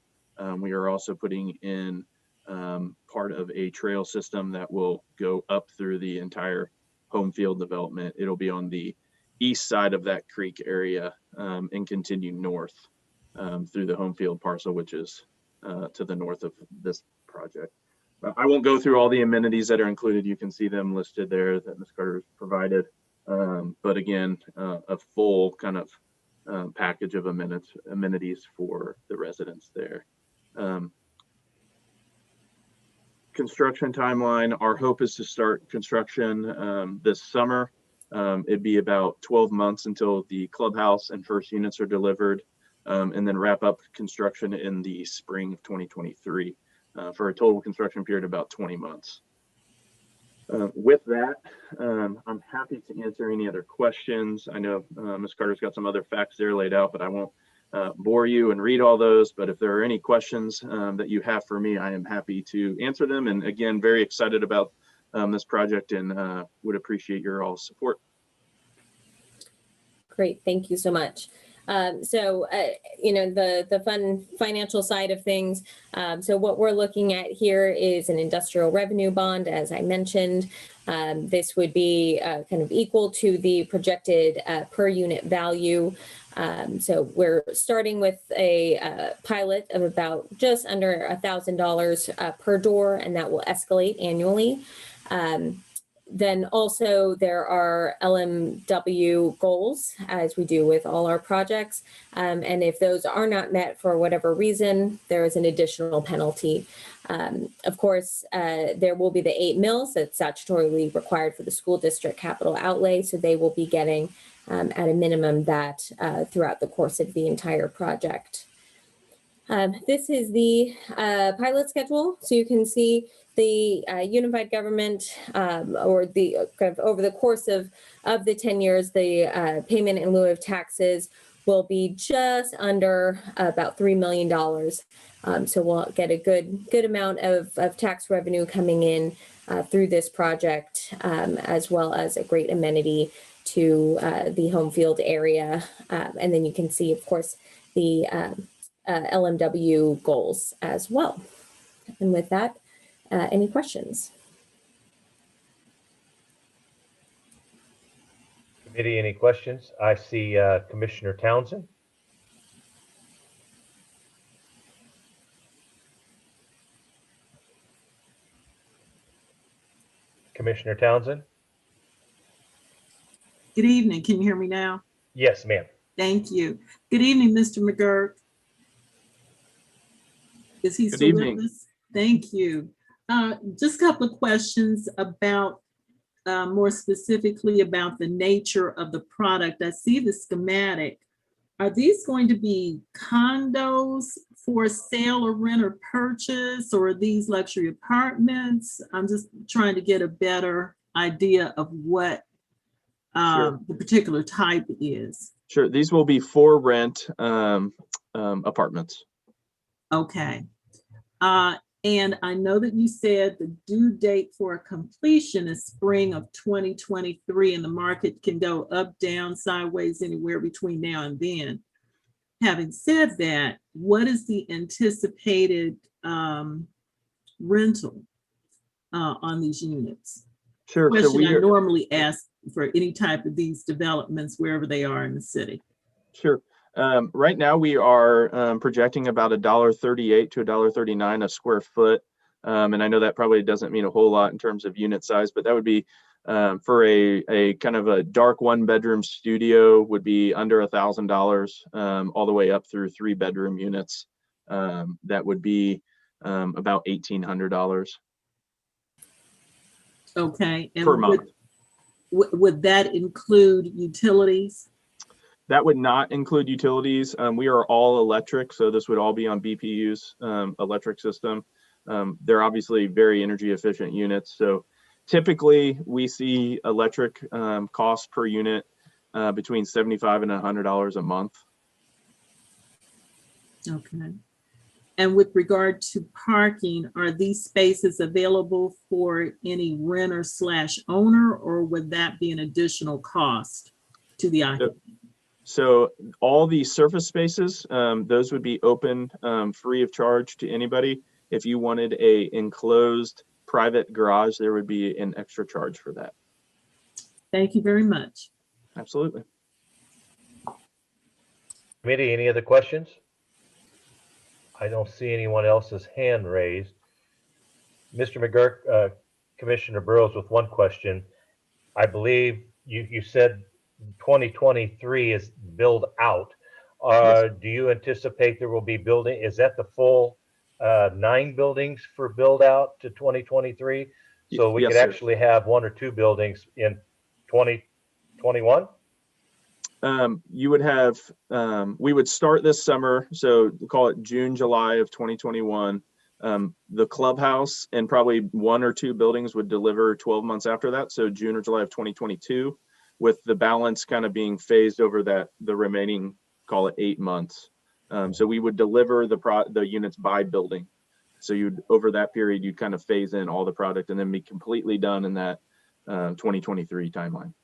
We are also putting in part of a trail system that will go up through the entire home field development. It'll be on the east side of that creek area and continue north through the home field parcel, which is to the north of this project. I won't go through all the amenities that are included. You can see them listed there that Ms. Carter provided. But again, a full kind of package of amenities for the residents there. Construction timeline, our hope is to start construction this summer. It'd be about 12 months until the clubhouse and first units are delivered, and then wrap up construction in the spring of 2023 for a total construction period of about 20 months. With that, I'm happy to answer any other questions. I know Ms. Carter's got some other facts there laid out, but I won't bore you and read all those. But if there are any questions that you have for me, I am happy to answer them. And again, very excited about this project and would appreciate your all support. Great, thank you so much. You know, the fun financial side of things. So what we're looking at here is an industrial revenue bond, as I mentioned. This would be kind of equal to the projected per unit value. So we're starting with a pilot of about just under $1,000 per door, and that will escalate annually. Then also there are LMW goals, as we do with all our projects. And if those are not met for whatever reason, there is an additional penalty. Of course, there will be the 8 mills that's statutorily required for the school district capital outlay. So they will be getting at a minimum that throughout the course of the entire project. This is the pilot schedule. So you can see the unified government or the kind of over the course of the 10 years, the payment in lieu of taxes will be just under about $3 million. So we'll get a good amount of tax revenue coming in through this project, as well as a great amenity to the home field area. And then you can see, of course, the LMW goals as well. And with that, any questions? Committee, any questions? I see Commissioner Townsend. Commissioner Townsend? Good evening. Can you hear me now? Yes, ma'am. Thank you. Good evening, Mr. McGurk. Is he still with us? Thank you. Just a couple of questions about more specifically about the nature of the product. I see the schematic. Are these going to be condos for sale or rent or purchase, or are these luxury apartments? I'm just trying to get a better idea of what Sure. the particular type is. Sure. These will be for rent apartments. Okay. And I know that you said the due date for completion is spring of 2023, and the market can go up, down, sideways, anywhere between now and then. Having said that, what is the anticipated rental on these units? Sure. So Question we I are, normally ask for any type of these developments, wherever they are in the city. sure. Right now we are projecting about $1.38 to $1.39 a square foot. And I know that probably doesn't mean a whole lot in terms of unit size, but that would be for a kind of a dark 1-bedroom studio would be under $1,000 all the way up through 3-bedroom units. That would be about $1,800 Okay. And per month. would that include utilities? That would not include utilities. We are all electric, so this would all be on BPU's electric system. They're obviously very energy efficient units. So typically we see electric costs per unit between $75 and $100 a month. Okay. And with regard to parking, are these spaces available for any renter/owner, or would that be an additional cost to the occupant? So all the surface spaces, those would be open free of charge to anybody. If you wanted a enclosed private garage, there would be an extra charge for that. Thank you very much. Absolutely. Committee, any other questions? I don't see anyone else's hand raised. Mr. McGurk, Commissioner Burrows with one question. I believe you said 2023 is build out. Yes. Do you anticipate there will be building? Is that the full 9 buildings for build out to 2023? So we Yes, could sir. actually have 1 or 2 buildings in 2021? You would have, we would start this summer, so call it June, July of 2021. The clubhouse and probably 1 or 2 buildings would deliver 12 months after that, so June or July of 2022, with the balance kind of being phased over the remaining, call it 8 months. So we would deliver the units by building. So over that period, you'd kind of phase in all the product and then be completely done in that 2023 timeline.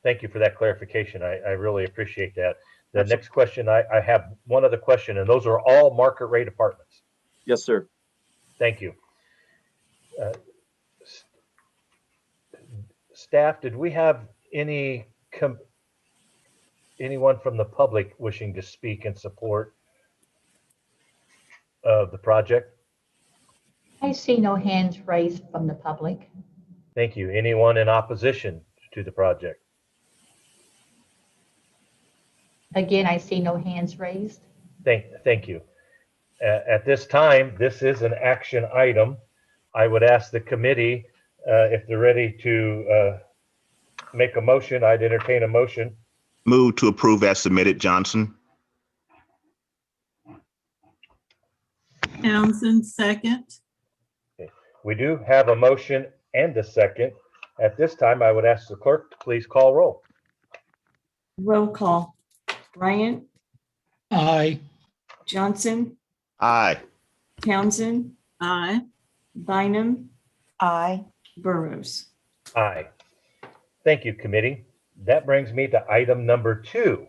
Thank you for that clarification. I really appreciate that. The next question, I have one other question, and those are all market rate apartments. Yes, sir. Thank you. Staff, did we have anyone from the public wishing to speak in support of the project? I see no hands raised from the public. Thank you. Anyone in opposition to the project? Again, I see no hands raised. Thank you. At this time, this is an action item. I would ask the committee if they're ready to make a motion. I'd entertain a motion. Move to approve as submitted, Johnson. Townsend, second. Okay. We do have a motion and a second. At this time, I would ask the clerk to please call roll. Roll call. Bryant, Aye. Johnson, Aye. Townsend, Aye. Bynum, Aye. Burrows. Aye. Thank you, committee. That brings me to item number 2,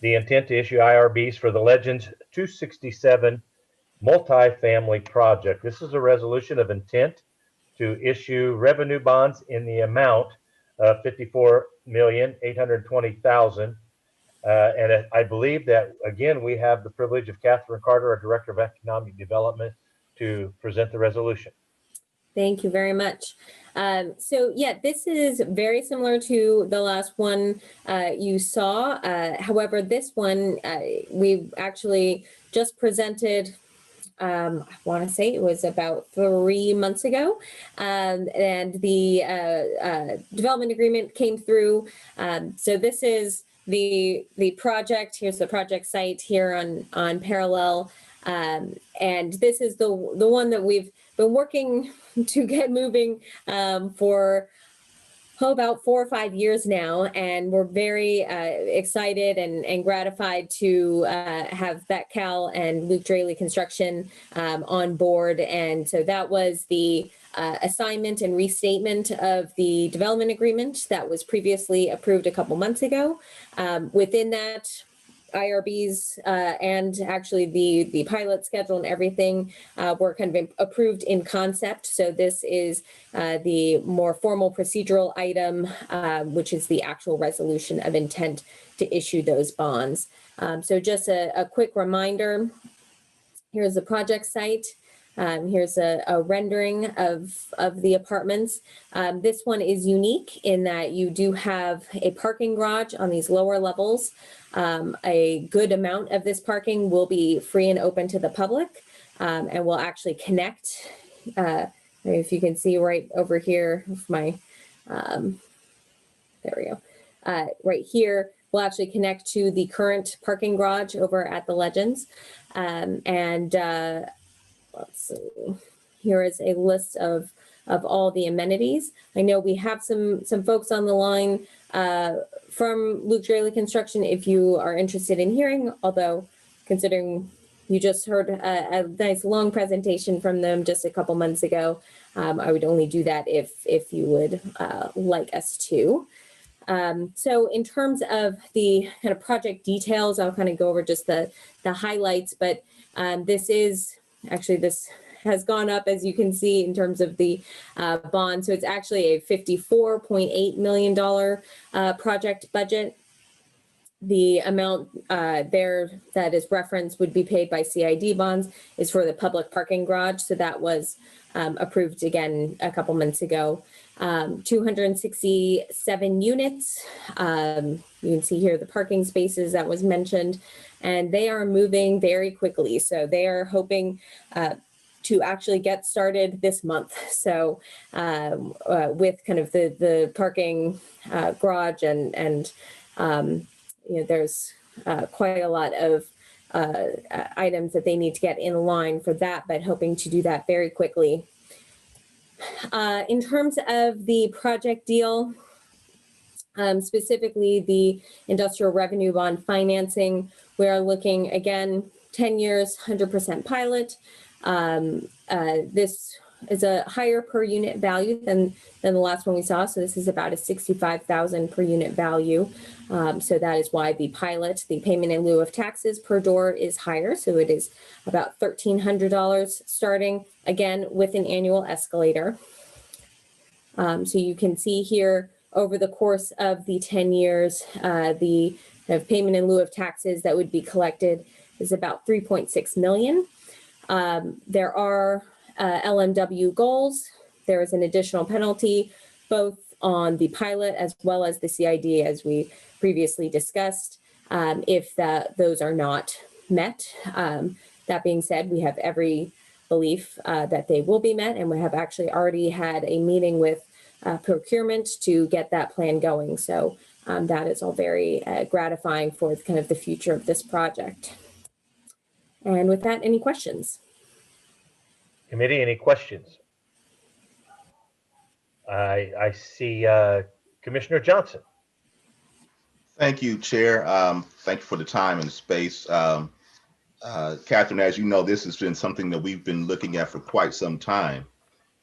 the intent to issue IRBs for the Legends 267 multifamily project. This is a resolution of intent to issue revenue bonds in the amount of $54,820,000. And I believe that, again, we have the privilege of Catherine Carter, our Director of Economic Development, to present the resolution. Thank you very much. So yeah, this is very similar to the last one you saw. However, this one we've actually just presented I want to say it was about 3 months ago, and the development agreement came through. So this is the project. Here's the project site here on Parallel, and this is the one that we've been working to get moving for about 4 or 5 years now, and we're very excited and gratified to have Betcal and Luke Draley Construction on board. And so that was the assignment and restatement of the development agreement that was previously approved a couple months ago. Within that, IRBs and actually the pilot schedule and everything were kind of approved in concept. So this is the more formal procedural item, which is the actual resolution of intent to issue those bonds. So just a quick reminder, here's the project site. Here's a rendering of the apartments. This one is unique in that you do have a parking garage on these lower levels. A good amount of this parking will be free and open to the public, and will actually connect. If you can see right over here, there we go. Right here, will actually connect to the current parking garage over at the Legends. Let's see. Here is a list of all the amenities. I know we have some folks on the line from Luke Draley Construction if you are interested in hearing, although considering you just heard a nice long presentation from them just a couple months ago, I would only do that if you would like us to. So in terms of the kind of project details, I'll kind of go over just the highlights, but this has gone up, as you can see, in terms of the bond. So it's actually a $54.8 million project budget. The amount there that is referenced would be paid by CID bonds is for the public parking garage. So that was approved again a couple months ago. 267 units. You can see here the parking spaces that was mentioned, and they are moving very quickly. So they are hoping to actually get started this month. So with kind of the parking garage and there's quite a lot of items that they need to get in line for that, but hoping to do that very quickly. In terms of the project deal, specifically the industrial revenue bond financing, we are looking again 10 years, 100% pilot. This is a higher per unit value than the last one we saw. So this is about a $65,000 per unit value. So that is why the pilot, the payment in lieu of taxes per door is higher. So it is about $1,300 starting, again, with an annual escalator. So you can see here over the course of the 10 years, the payment in lieu of taxes that would be collected is about $3.6 million. There are LMW goals. There is an additional penalty, both on the pilot as well as the CID, as we previously discussed, if those are not met. That being said, we have every belief that they will be met, and we have actually already had a meeting with procurement to get that plan going. So that is all very gratifying for kind of the future of this project. And with that, any questions? Committee, any questions? I see Commissioner Johnson. Thank you, Chair. Thank you for the time and space. Catherine, as you know, this has been something that we've been looking at for quite some time.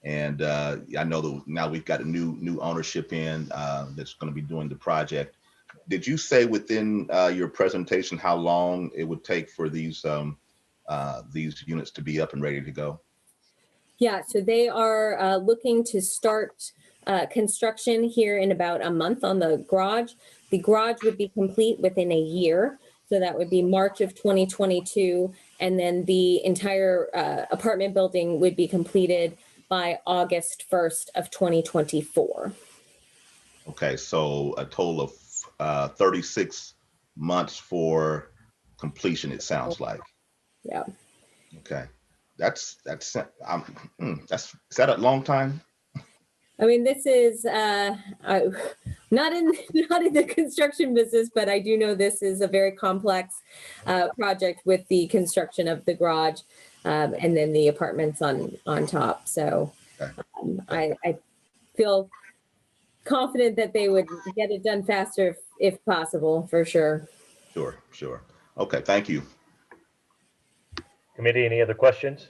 And I know that now we've got a new ownership in that's going to be doing the project. Did you say within your presentation how long it would take for these units to be up and ready to go? Yeah, so they are looking to start construction here in about a month on the garage. The garage would be complete within a year. So that would be March of 2022. And then the entire apartment building would be completed by August 1st of 2024. Okay, so a total of 36 months for completion, it sounds like. Yeah. Okay. Is that a long time? I mean, this is not in the construction business, but I do know this is a very complex project with the construction of the garage and then the apartments on top. So I feel confident that they would get it done faster if possible, for sure. Sure. Okay, thank you. Committee, any other questions?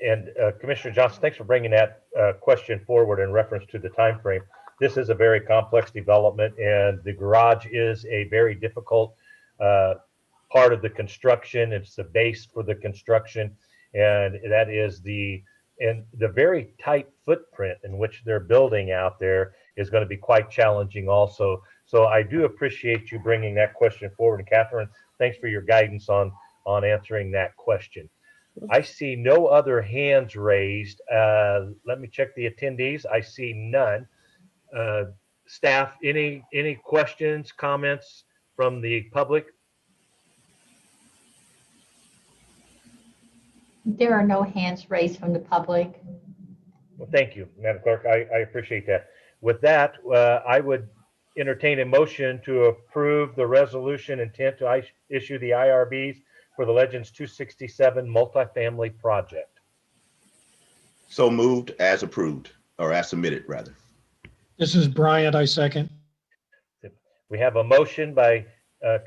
And Commissioner Johnson, thanks for bringing that question forward in reference to the time frame. This is a very complex development, and the garage is a very difficult part of the construction. It's the base for the construction, and that is the very tight footprint in which they're building out there is going to be quite challenging also. So I do appreciate you bringing that question forward. And Catherine, thanks for your guidance on answering that question. I see no other hands raised. Let me check the attendees. I see none. Staff, any questions, comments from the public? There are no hands raised from the public. Well, thank you, Madam Clerk. I appreciate that. With that, I would entertain a motion to approve the resolution intent to issue the IRBs for the Legends 267 multifamily project. So moved, as approved, or as submitted, rather. This is Bryant, I second. We have a motion by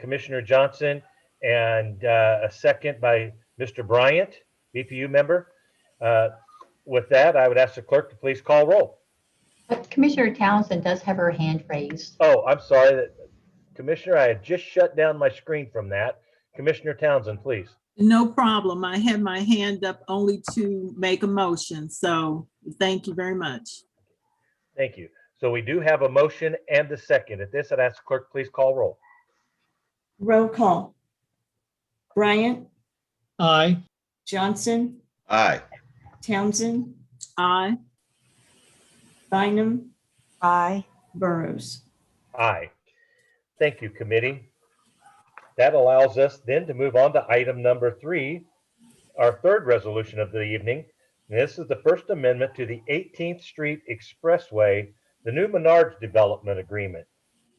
Commissioner Johnson and a second by Mr. Bryant, BPU member. With that, I would ask the clerk to please call roll. But Commissioner Townsend does have her hand raised. Oh, I'm sorry, Commissioner, I had just shut down my screen from that. Commissioner Townsend, please. No problem. I had my hand up only to make a motion. So thank you very much. Thank you. So we do have a motion and a second. At this, I'd ask the clerk, please call roll. Roll call. Bryant, Aye. Johnson, Aye. Townsend, Aye. Bynum, Aye. Burrows. Aye. Thank you, committee. That allows us then to move on to item number 3, our third resolution of the evening. And this is the First Amendment to the 18th Street Expressway, the new Menards Development Agreement.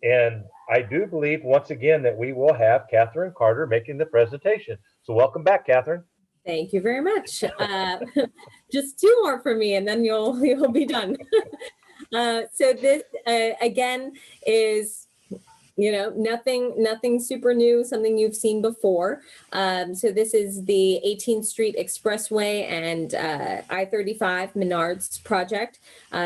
And I do believe once again that we will have Catherine Carter making the presentation. So welcome back, Catherine. Thank you very much. Just 2 more for me, and then you'll be done. So this again is, nothing super new, something you've seen before. So this is the 18th Street Expressway and I-35 Menards project.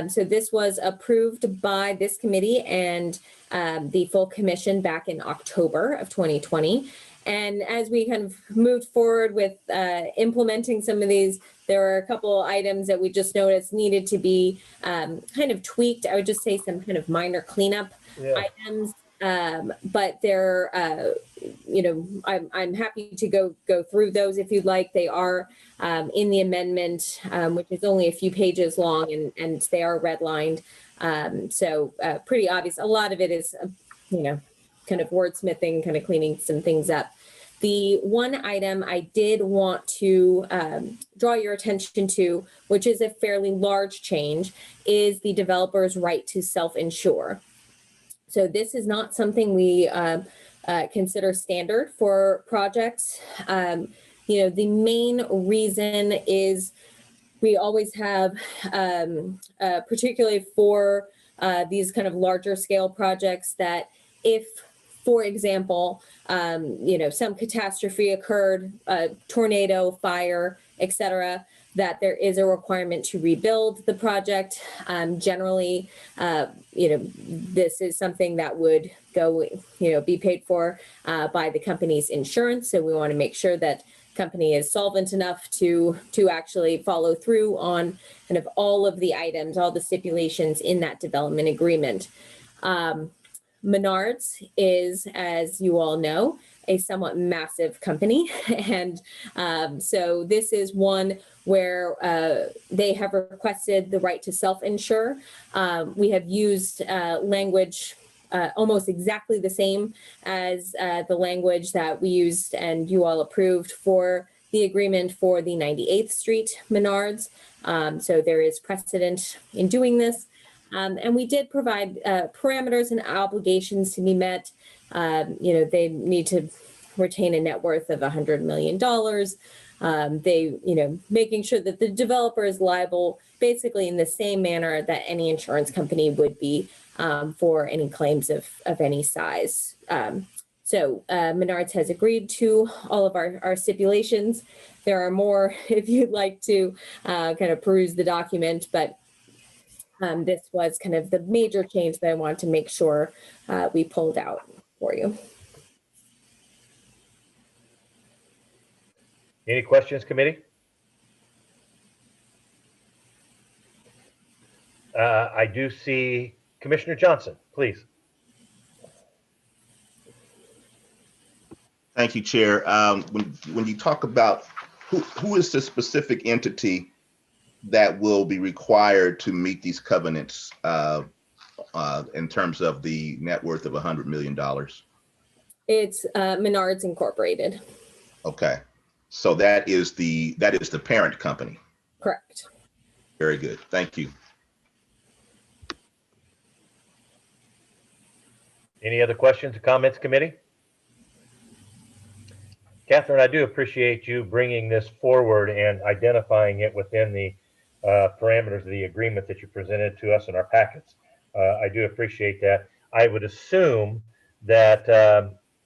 So this was approved by this committee and the full commission back in October of 2020. And as we kind of moved forward with implementing some of these, there were a couple items that we just noticed needed to be kind of tweaked. I would just say some kind of minor cleanup items. But they're, I'm happy to go through those if you'd like. They are in the amendment, which is only a few pages long, and they are redlined. So pretty obvious. A lot of it is, kind of wordsmithing, kind of cleaning some things up. The one item I did want to draw your attention to, which is a fairly large change, is the developer's right to self-insure. So this is not something we consider standard for projects. The main reason is we always have, particularly for these kind of larger scale projects, that if, for example, some catastrophe occurred, tornado, fire, etc., that there is a requirement to rebuild the project. Generally, this is something that would go, be paid for by the company's insurance. So we want to make sure that company is solvent enough to actually follow through on kind of all of the items, all the stipulations in that development agreement. Menards is, as you all know, a somewhat massive company. And so this is one where they have requested the right to self-insure. We have used language almost exactly the same as the language that we used and you all approved for the agreement for the 98th Street Menards. So there is precedent in doing this. And we did provide parameters and obligations to be met. They need to retain a net worth of $100 million. Making sure that the developer is liable basically in the same manner that any insurance company would be for any claims of any size. So Menards has agreed to all of our stipulations. There are more if you'd like to kind of peruse the document, but this was kind of the major change that I wanted to make sure we pulled out for you. Any questions, committee? I do see Commissioner Johnson, please. Thank you, Chair. When you talk about who is the specific entity that will be required to meet these covenants in terms of the net worth of $100 million? It's Menards Incorporated. Okay, so that is the parent company. Correct. Very good. Thank you. Any other questions or comments, committee? Catherine, I do appreciate you bringing this forward and identifying it within the parameters of the agreement that you presented to us in our packets. I do appreciate that. I would assume that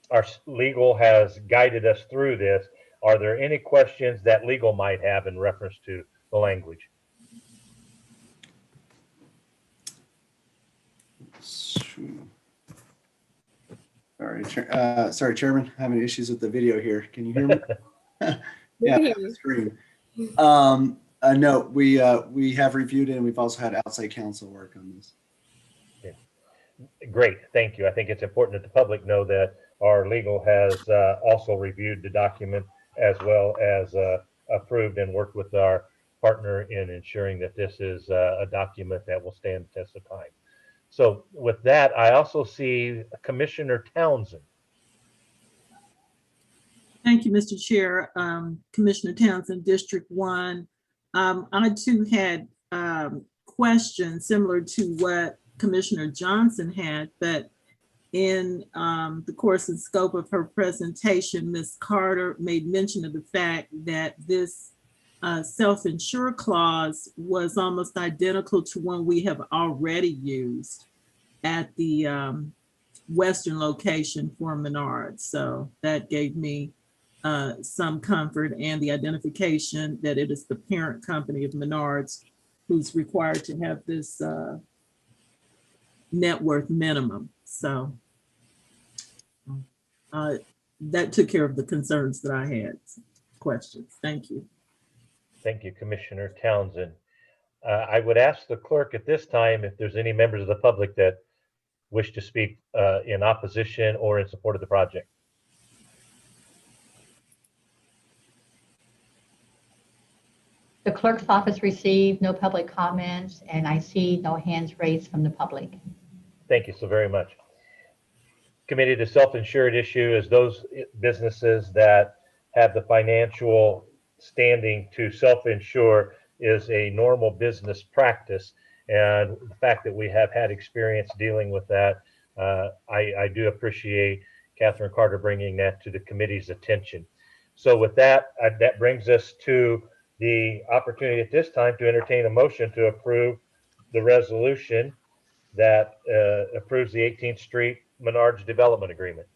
our legal has guided us through this. Are there any questions that legal might have in reference to the language? Sorry, Chairman, having issues with the video here. Can you hear me? Yeah, the screen. No, we have reviewed it, and we've also had outside counsel work on this. Great, thank you. I think it's important that the public know that our legal has also reviewed the document as well as approved and worked with our partner in ensuring that this is a document that will stand the test of time. So with that, I also see Commissioner Townsend. Thank you, Mr. Chair. Commissioner Townsend, District 1. I too had questions similar to what Commissioner Johnson had, but in the course and scope of her presentation, Ms. Carter made mention of the fact that this self-insure clause was almost identical to one we have already used at the western location for Menards. So that gave me some comfort, and the identification that it is the parent company of Menards who's required to have this net worth minimum. So that took care of the concerns that I had. Questions. Thank you. Thank you, Commissioner Townsend. I would ask the clerk at this time if there's any members of the public that wish to speak in opposition or in support of the project. The clerk's office received no public comments, and I see no hands raised from the public. Thank you so very much. Committee, the self-insured issue is those businesses that have the financial standing to self-insure is a normal business practice. And the fact that we have had experience dealing with that, I do appreciate Catherine Carter bringing that to the committee's attention. So with that, that brings us to the opportunity at this time to entertain a motion to approve the resolution that approves the 18th Street Menards Development Agreement.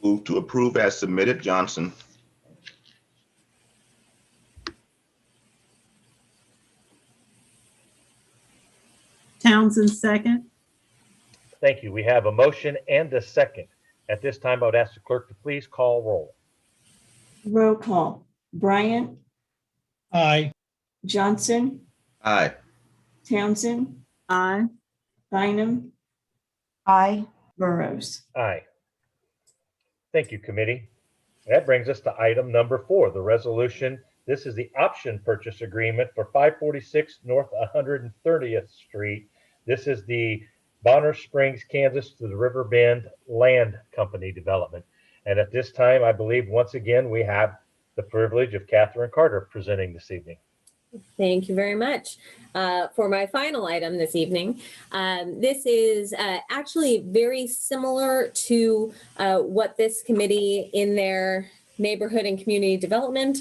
Move to approve as submitted, Johnson. Townsend, second. Thank you. We have a motion and a second. At this time, I would ask the clerk to please call roll. Roll call. Bryant, Aye. Johnson, Aye. Townsend, Aye. Bynum, Aye. Burrows. Aye. Thank you, committee. That brings us to item number 4, the resolution. This is the option purchase agreement for 546 North 130th Street. This is the Bonner Springs, Kansas to the Riverbend Land Company development. And at this time, I believe once again, we have the privilege of Catherine Carter presenting this evening. Thank you very much. For my final item this evening, this is actually very similar to what this committee in their neighborhood and community development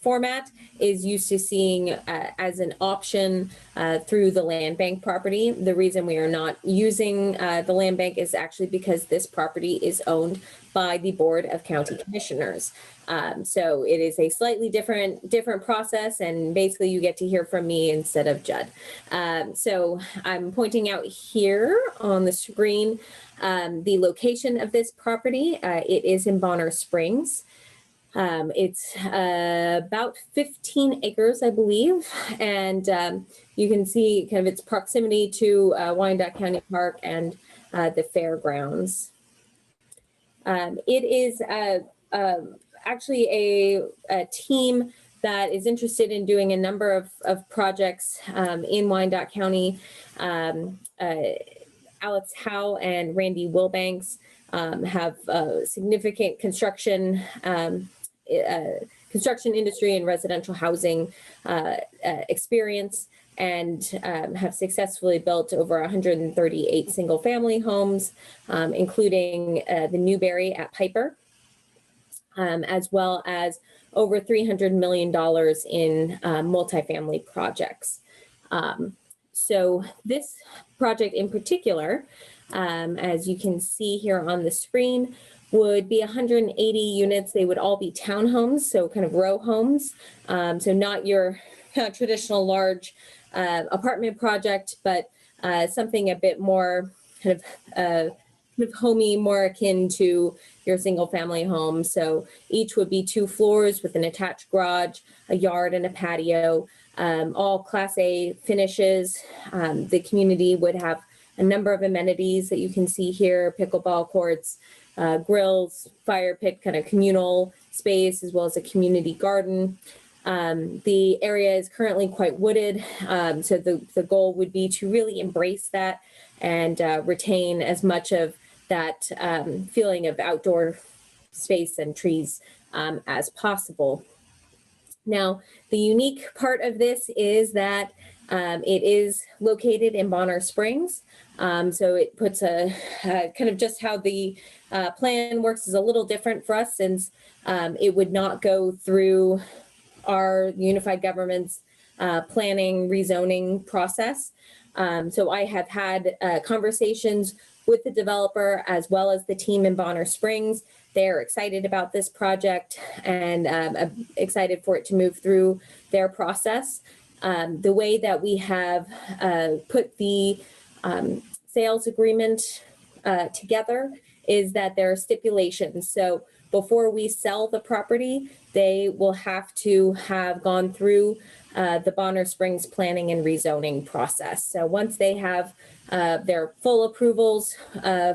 format is used to seeing as an option through the land bank property. The reason we are not using the land bank is actually because this property is owned by the Board of County Commissioners. So it is a slightly different process, and basically you get to hear from me instead of Judd. So I'm pointing out here on the screen the location of this property. It is in Bonner Springs. It's about 15 acres, I believe, and you can see kind of its proximity to Wyandotte County Park and the fairgrounds. It is actually a team that is interested in doing a number of projects in Wyandotte County. Alex Howe and Randy Wilbanks have significant construction industry and residential housing experience, and have successfully built over 138 single family homes, including the Newberry at Piper, as well as over $300 million in multifamily projects. So this project in particular, as you can see here on the screen, would be 180 units. They would all be townhomes, so kind of row homes. So not your traditional large apartment project, but something a bit more kind of homey, more akin to your single family home. So each would be 2 floors with an attached garage, a yard, and a patio, all Class A finishes. The community would have a number of amenities that you can see here: pickleball courts, grills, fire pit, kind of communal space, as well as a community garden. The area is currently quite wooded, so the goal would be to really embrace that and retain as much of that feeling of outdoor space and trees as possible. Now, the unique part of this is that it is located in Bonner Springs. So it puts a kind of just how the plan works is a little different for us, since it would not go through our unified government's planning rezoning process. So I have had conversations with the developer as well as the team in Bonner Springs. They're excited about this project and excited for it to move through their process. The way that we have put the sales agreement together is that there are stipulations. So before we sell the property, they will have to have gone through the Bonner Springs planning and rezoning process. So once they have their full approvals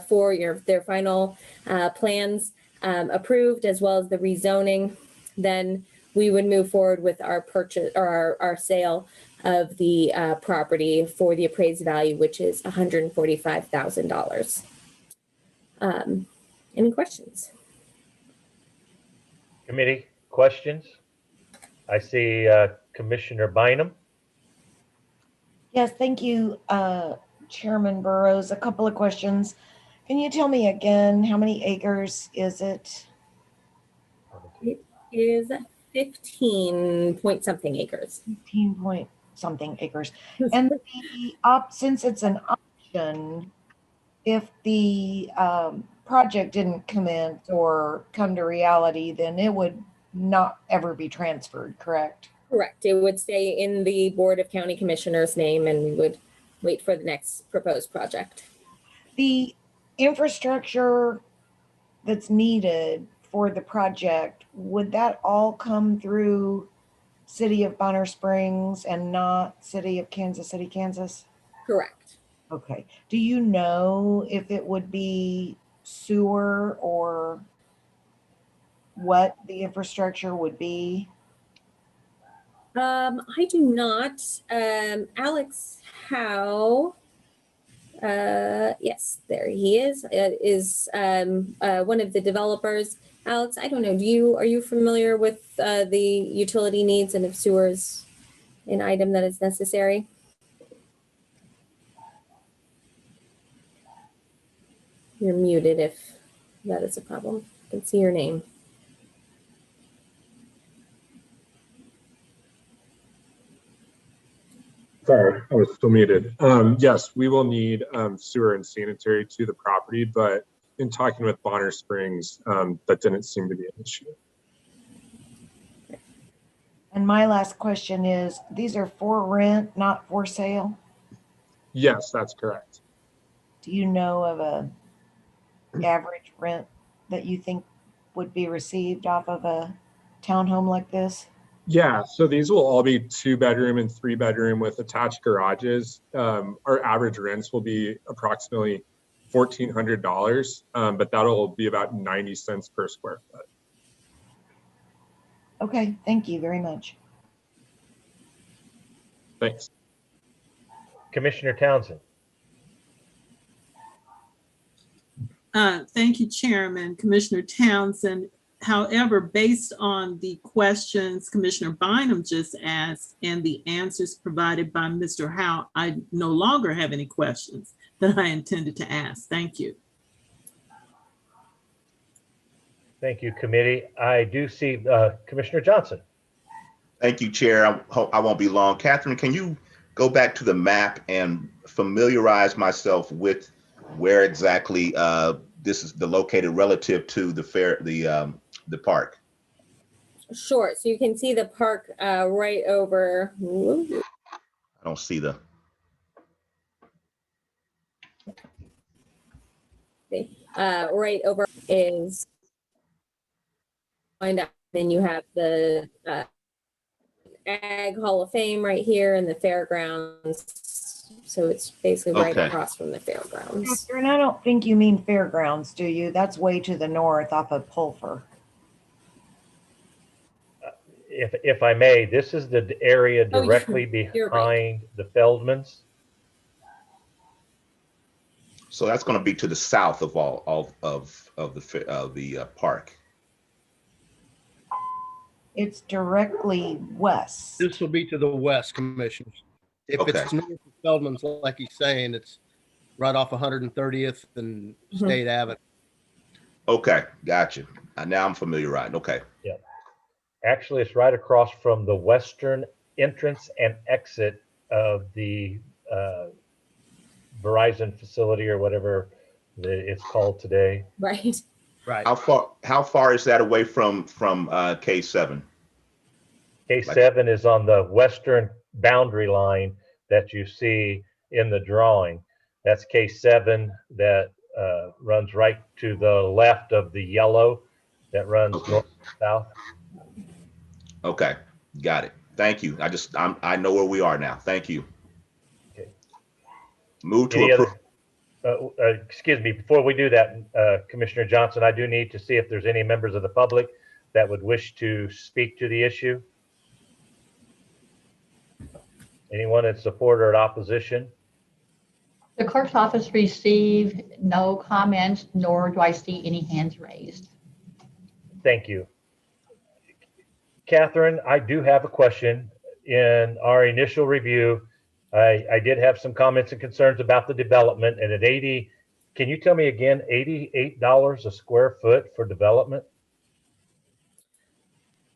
for their final plans approved, as well as the rezoning, then we would move forward with our purchase or our sale of the property for the appraised value, which is $145,000. Any questions? Committee questions? I see Commissioner Bynum. Yes, thank you, Chairman Burrows. A couple of questions. Can you tell me again, how many acres is it? It is 15 point something acres. 15 point something acres. And since it's an option, if the project didn't commence or come to reality, then it would not ever be transferred, correct? Correct. It would stay in the Board of County Commissioners' name, and we would wait for the next proposed project. The infrastructure that's needed for the project, would that all come through City of Bonner Springs and not City of Kansas City, Kansas? Correct. Okay. Do you know if it would be sewer or what the infrastructure would be? I do not. Alex Howe, yes, there he is one of the developers. Alex, I don't know. Are you familiar with the utility needs and if sewer is an item that is necessary? You're muted if that is a problem. I can see your name. Sorry, I was still muted. Yes, we will need sewer and sanitary to the property, but in talking with Bonner Springs, that didn't seem to be an issue. And my last question is, these are for rent, not for sale? Yes, that's correct. Do you know of a average rent that you think would be received off of a townhome like this? Yeah, so these will all be 2-bedroom and 3-bedroom with attached garages. Our average rents will be approximately $1,400, but that'll be about 90 cents per square foot. Okay, thank you very much. Thanks. Commissioner Townsend. Thank you, Chairman. Commissioner Townsend. However, based on the questions Commissioner Bynum just asked and the answers provided by Mr. Howe, I no longer have any questions that I intended to ask. Thank you. Thank you, committee. I do see Commissioner Johnson. Thank you, Chair. I hope I won't be long. Catherine, can you go back to the map and familiarize myself with where exactly this is located relative to the park? Sure. So you can see the park right over. I don't see the. Right over is. Find out. Then you have the Ag Hall of Fame right here and the fairgrounds. So it's basically right across from the fairgrounds. And I don't think you mean fairgrounds, do you? That's way to the north off of Pulver. If I may, this is the area directly behind the Feldmans. So that's going to be to the south of all of the park. It's directly west. This will be to the west, Commissioners. If it's north of Feldman's, like he's saying, it's right off 130th and State Avenue. Okay, gotcha. Now I'm familiarized. Okay. Yeah. Actually, it's right across from the western entrance and exit of the Verizon facility or whatever it's called today. Right. Right. How far is that away from K7? K7 is on the western boundary line that you see in the drawing. That's K7 that runs right to the left of the yellow that runs north and south. Okay, got it. Thank you. I know where we are now. Thank you. Okay. Move to approve. Excuse me, before we do that, Commissioner Johnson, I do need to see if there's any members of the public that would wish to speak to the issue. Anyone in support or in opposition? The clerk's office received no comments, nor do I see any hands raised. Thank you. Catherine, I do have a question. In our initial review, I did have some comments and concerns about the development, and at 80, can you tell me again, $88 a square foot for development?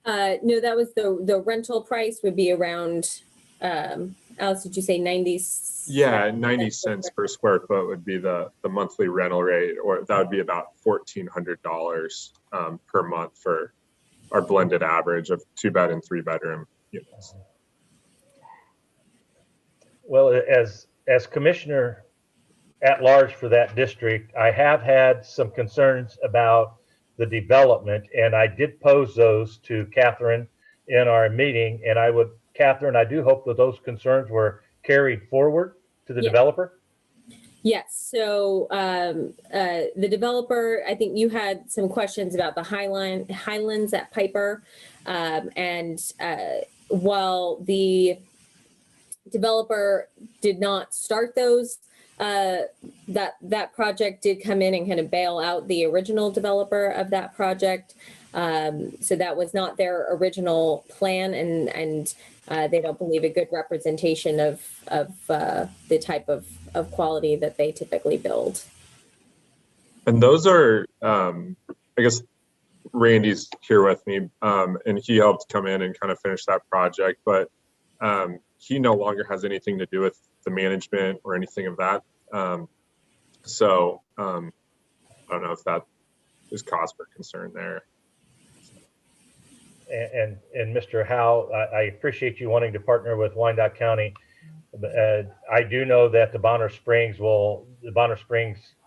No, that was the rental price would be around, Alice, did you say 90? Yeah, 90 cents per square foot would be the monthly rental rate, or that would be about $1,400 per month for our blended average of 2-bed and 3-bedroom units. Well, as commissioner at large for that district, I have had some concerns about the development, and I did pose those to Catherine in our meeting. And Catherine, I do hope that those concerns were carried forward to the developer. Yes. So the developer, I think you had some questions about the Highlands at Piper, and while the developer did not start those, that project did come in and kind of bail out the original developer of that project. So that was not their original plan, and they don't believe a good representation of the type of quality that they typically build. And those are, I guess, Randy's here with me, and he helped come in and kind of finish that project, but he no longer has anything to do with the management or anything of that. So I don't know if that is cause for concern there. And Mr. Howe, I appreciate you wanting to partner with Wyandotte County. I do know that the Bonner Springs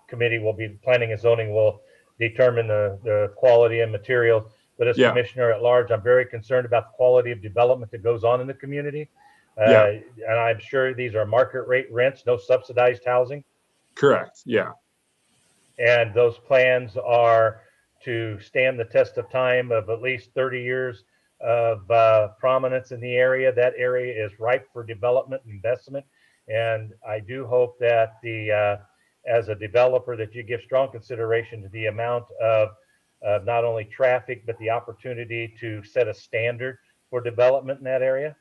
Committee will be, planning and zoning will determine the quality and materials. But as commissioner at large, I'm very concerned about the quality of development that goes on in the community. And I'm sure these are market rate rents, no subsidized housing. Correct. Yeah. And those plans are to stand the test of time of at least 30 years of prominence in the area. That area is ripe for development and investment. And I do hope that as a developer, that you give strong consideration to the amount of not only traffic, but the opportunity to set a standard for development in that area.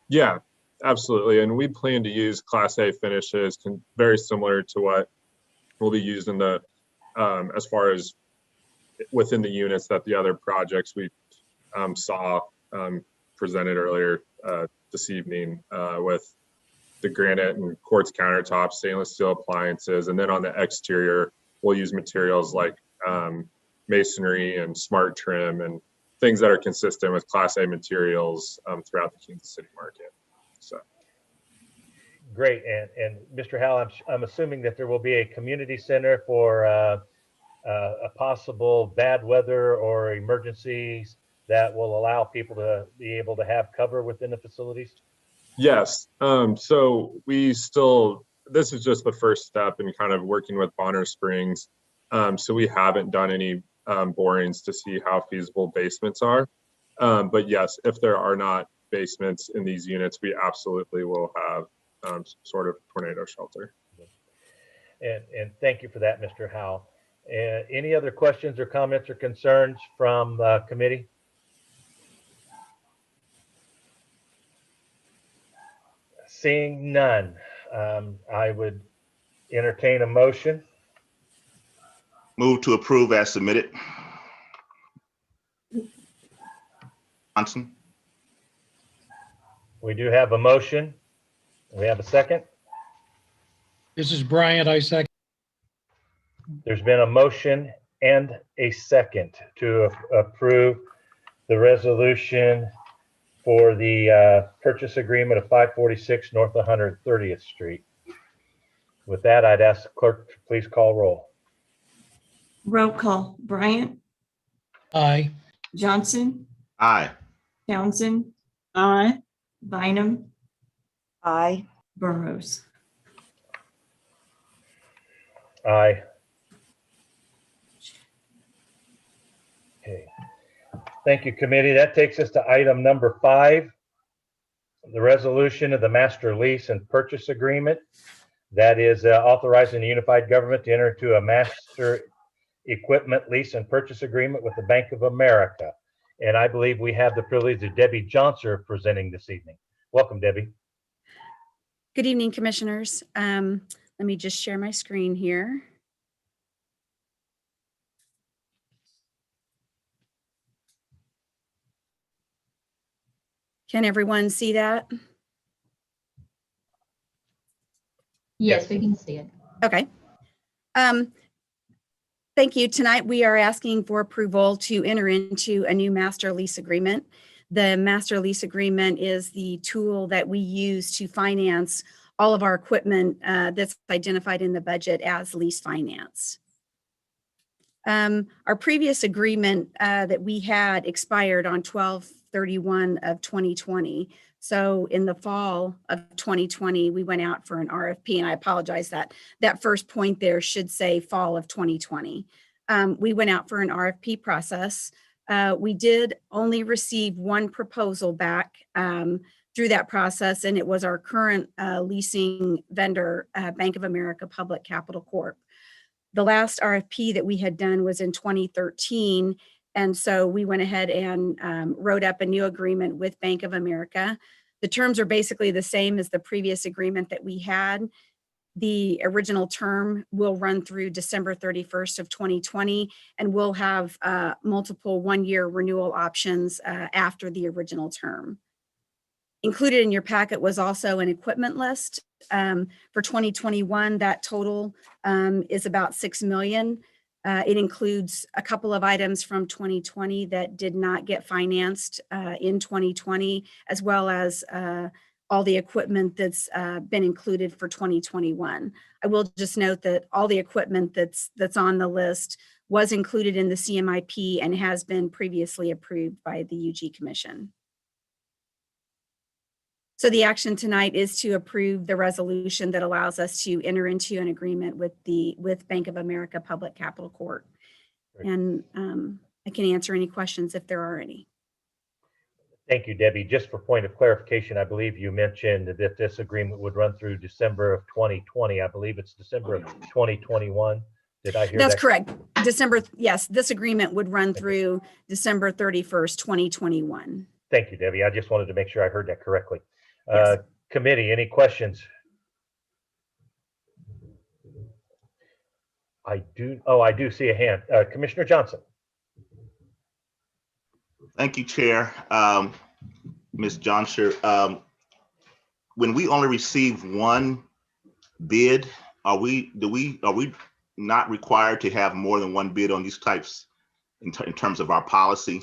Yeah, absolutely. And we plan to use Class A finishes, very similar to what will be used in the, as far as within the units that the other projects we saw presented earlier this evening with the granite and quartz countertops, stainless steel appliances, and then on the exterior, we'll use materials like masonry and smart trim and things that are consistent with Class A materials throughout the Kansas City market. So. Great, and Mr. Howell, I'm assuming that there will be a community center for a possible bad weather or emergencies that will allow people to be able to have cover within the facilities? Yes. So this is just the first step in kind of working with Bonner Springs. So we haven't done any borings to see how feasible basements are. But yes, if there are not basements in these units, we absolutely will have some sort of tornado shelter. And thank you for that, Mr. Howell. Any other questions or comments or concerns from committee? Seeing none, I would entertain a motion. Move to approve as submitted. Johnson. We do have a motion. We have a second. This is Bryant, I second. There's been a motion and a second to approve the resolution for the purchase agreement of 546 North 130th Street. With that, I'd ask the clerk to please call roll. Roll call. Bryant. Aye. Johnson. Aye. Townsend. Aye. Bynum. Aye. Burrows. Aye. Okay. Thank you, committee. That takes us to item number 5, the resolution of the master lease and purchase agreement. That is authorizing the unified government to enter into a master equipment lease and purchase agreement with the Bank of America. And I believe we have the privilege of Debbie Johnson presenting this evening. Welcome, Debbie. Good evening, commissioners. Let me just share my screen here. Can everyone see that? Yes, we can see it. Okay. Thank you. Tonight we are asking for approval to enter into a new master lease agreement. The master lease agreement is the tool that we use to finance all of our equipment that's identified in the budget as lease finance. Our previous agreement that we had expired on 12/31 of 2020. So in the fall of 2020, we went out for an RFP, and I apologize that that first point there should say fall of 2020. We went out for an RFP process. We did only receive one proposal back through that process, and it was our current leasing vendor, Bank of America Public Capital Corp. The last RFP that we had done was in 2013, and so we went ahead and wrote up a new agreement with Bank of America. The terms are basically the same as the previous agreement that we had. The original term will run through December 31st of 2020, and we'll have multiple one-year renewal options after the original term. Included in your packet was also an equipment list. For 2021, that total is about $6 million. It includes a couple of items from 2020 that did not get financed in 2020, as well as all the equipment that's been included for 2021. I will just note that all the equipment that's on the list was included in the CMIP and has been previously approved by the UG Commission. So the action tonight is to approve the resolution that allows us to enter into an agreement with Bank of America Public Capital Corp. And I can answer any questions if there are any. Thank you, Debbie. Just for point of clarification, I believe you mentioned that this agreement would run through December of 2020. I believe it's December of 2021. Did I hear that? That's correct. Yes, this agreement would run through December 31st, 2021. Thank you, Debbie. I just wanted to make sure I heard that correctly. Yes. Committee, any questions? I do see a hand. Commissioner Johnson. Thank you, Chair. Ms. Johnson, when we only receive one bid, are we not required to have more than one bid on these types in terms of our policy?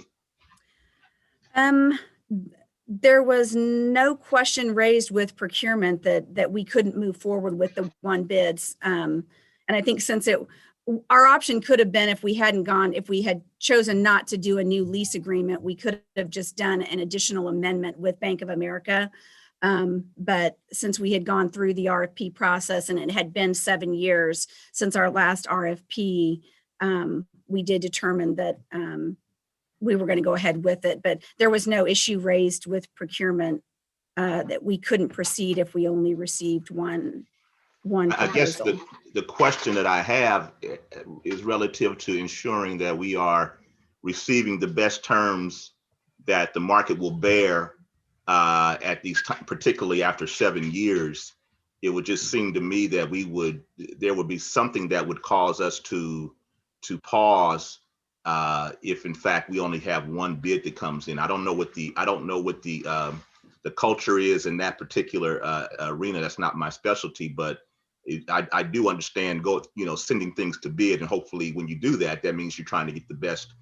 There was no question raised with procurement that we couldn't move forward with the one bids. And I think since our option could have been if we had chosen not to do a new lease agreement, we could have just done an additional amendment with Bank of America. But since we had gone through the RFP process and it had been 7 years since our last RFP, we did determine that we were going to go ahead with it, but there was no issue raised with procurement that we couldn't proceed if we only received one proposal. I guess the question that I have is relative to ensuring that we are receiving the best terms that the market will bear at these times, particularly after 7 years. It would just seem to me that there would be something that would cause us to pause if in fact we only have one bid that comes in. I don't know what the culture is in that particular arena. That's not my specialty, but I do understand sending things to bid, and hopefully when you do that, that means you're trying to get the best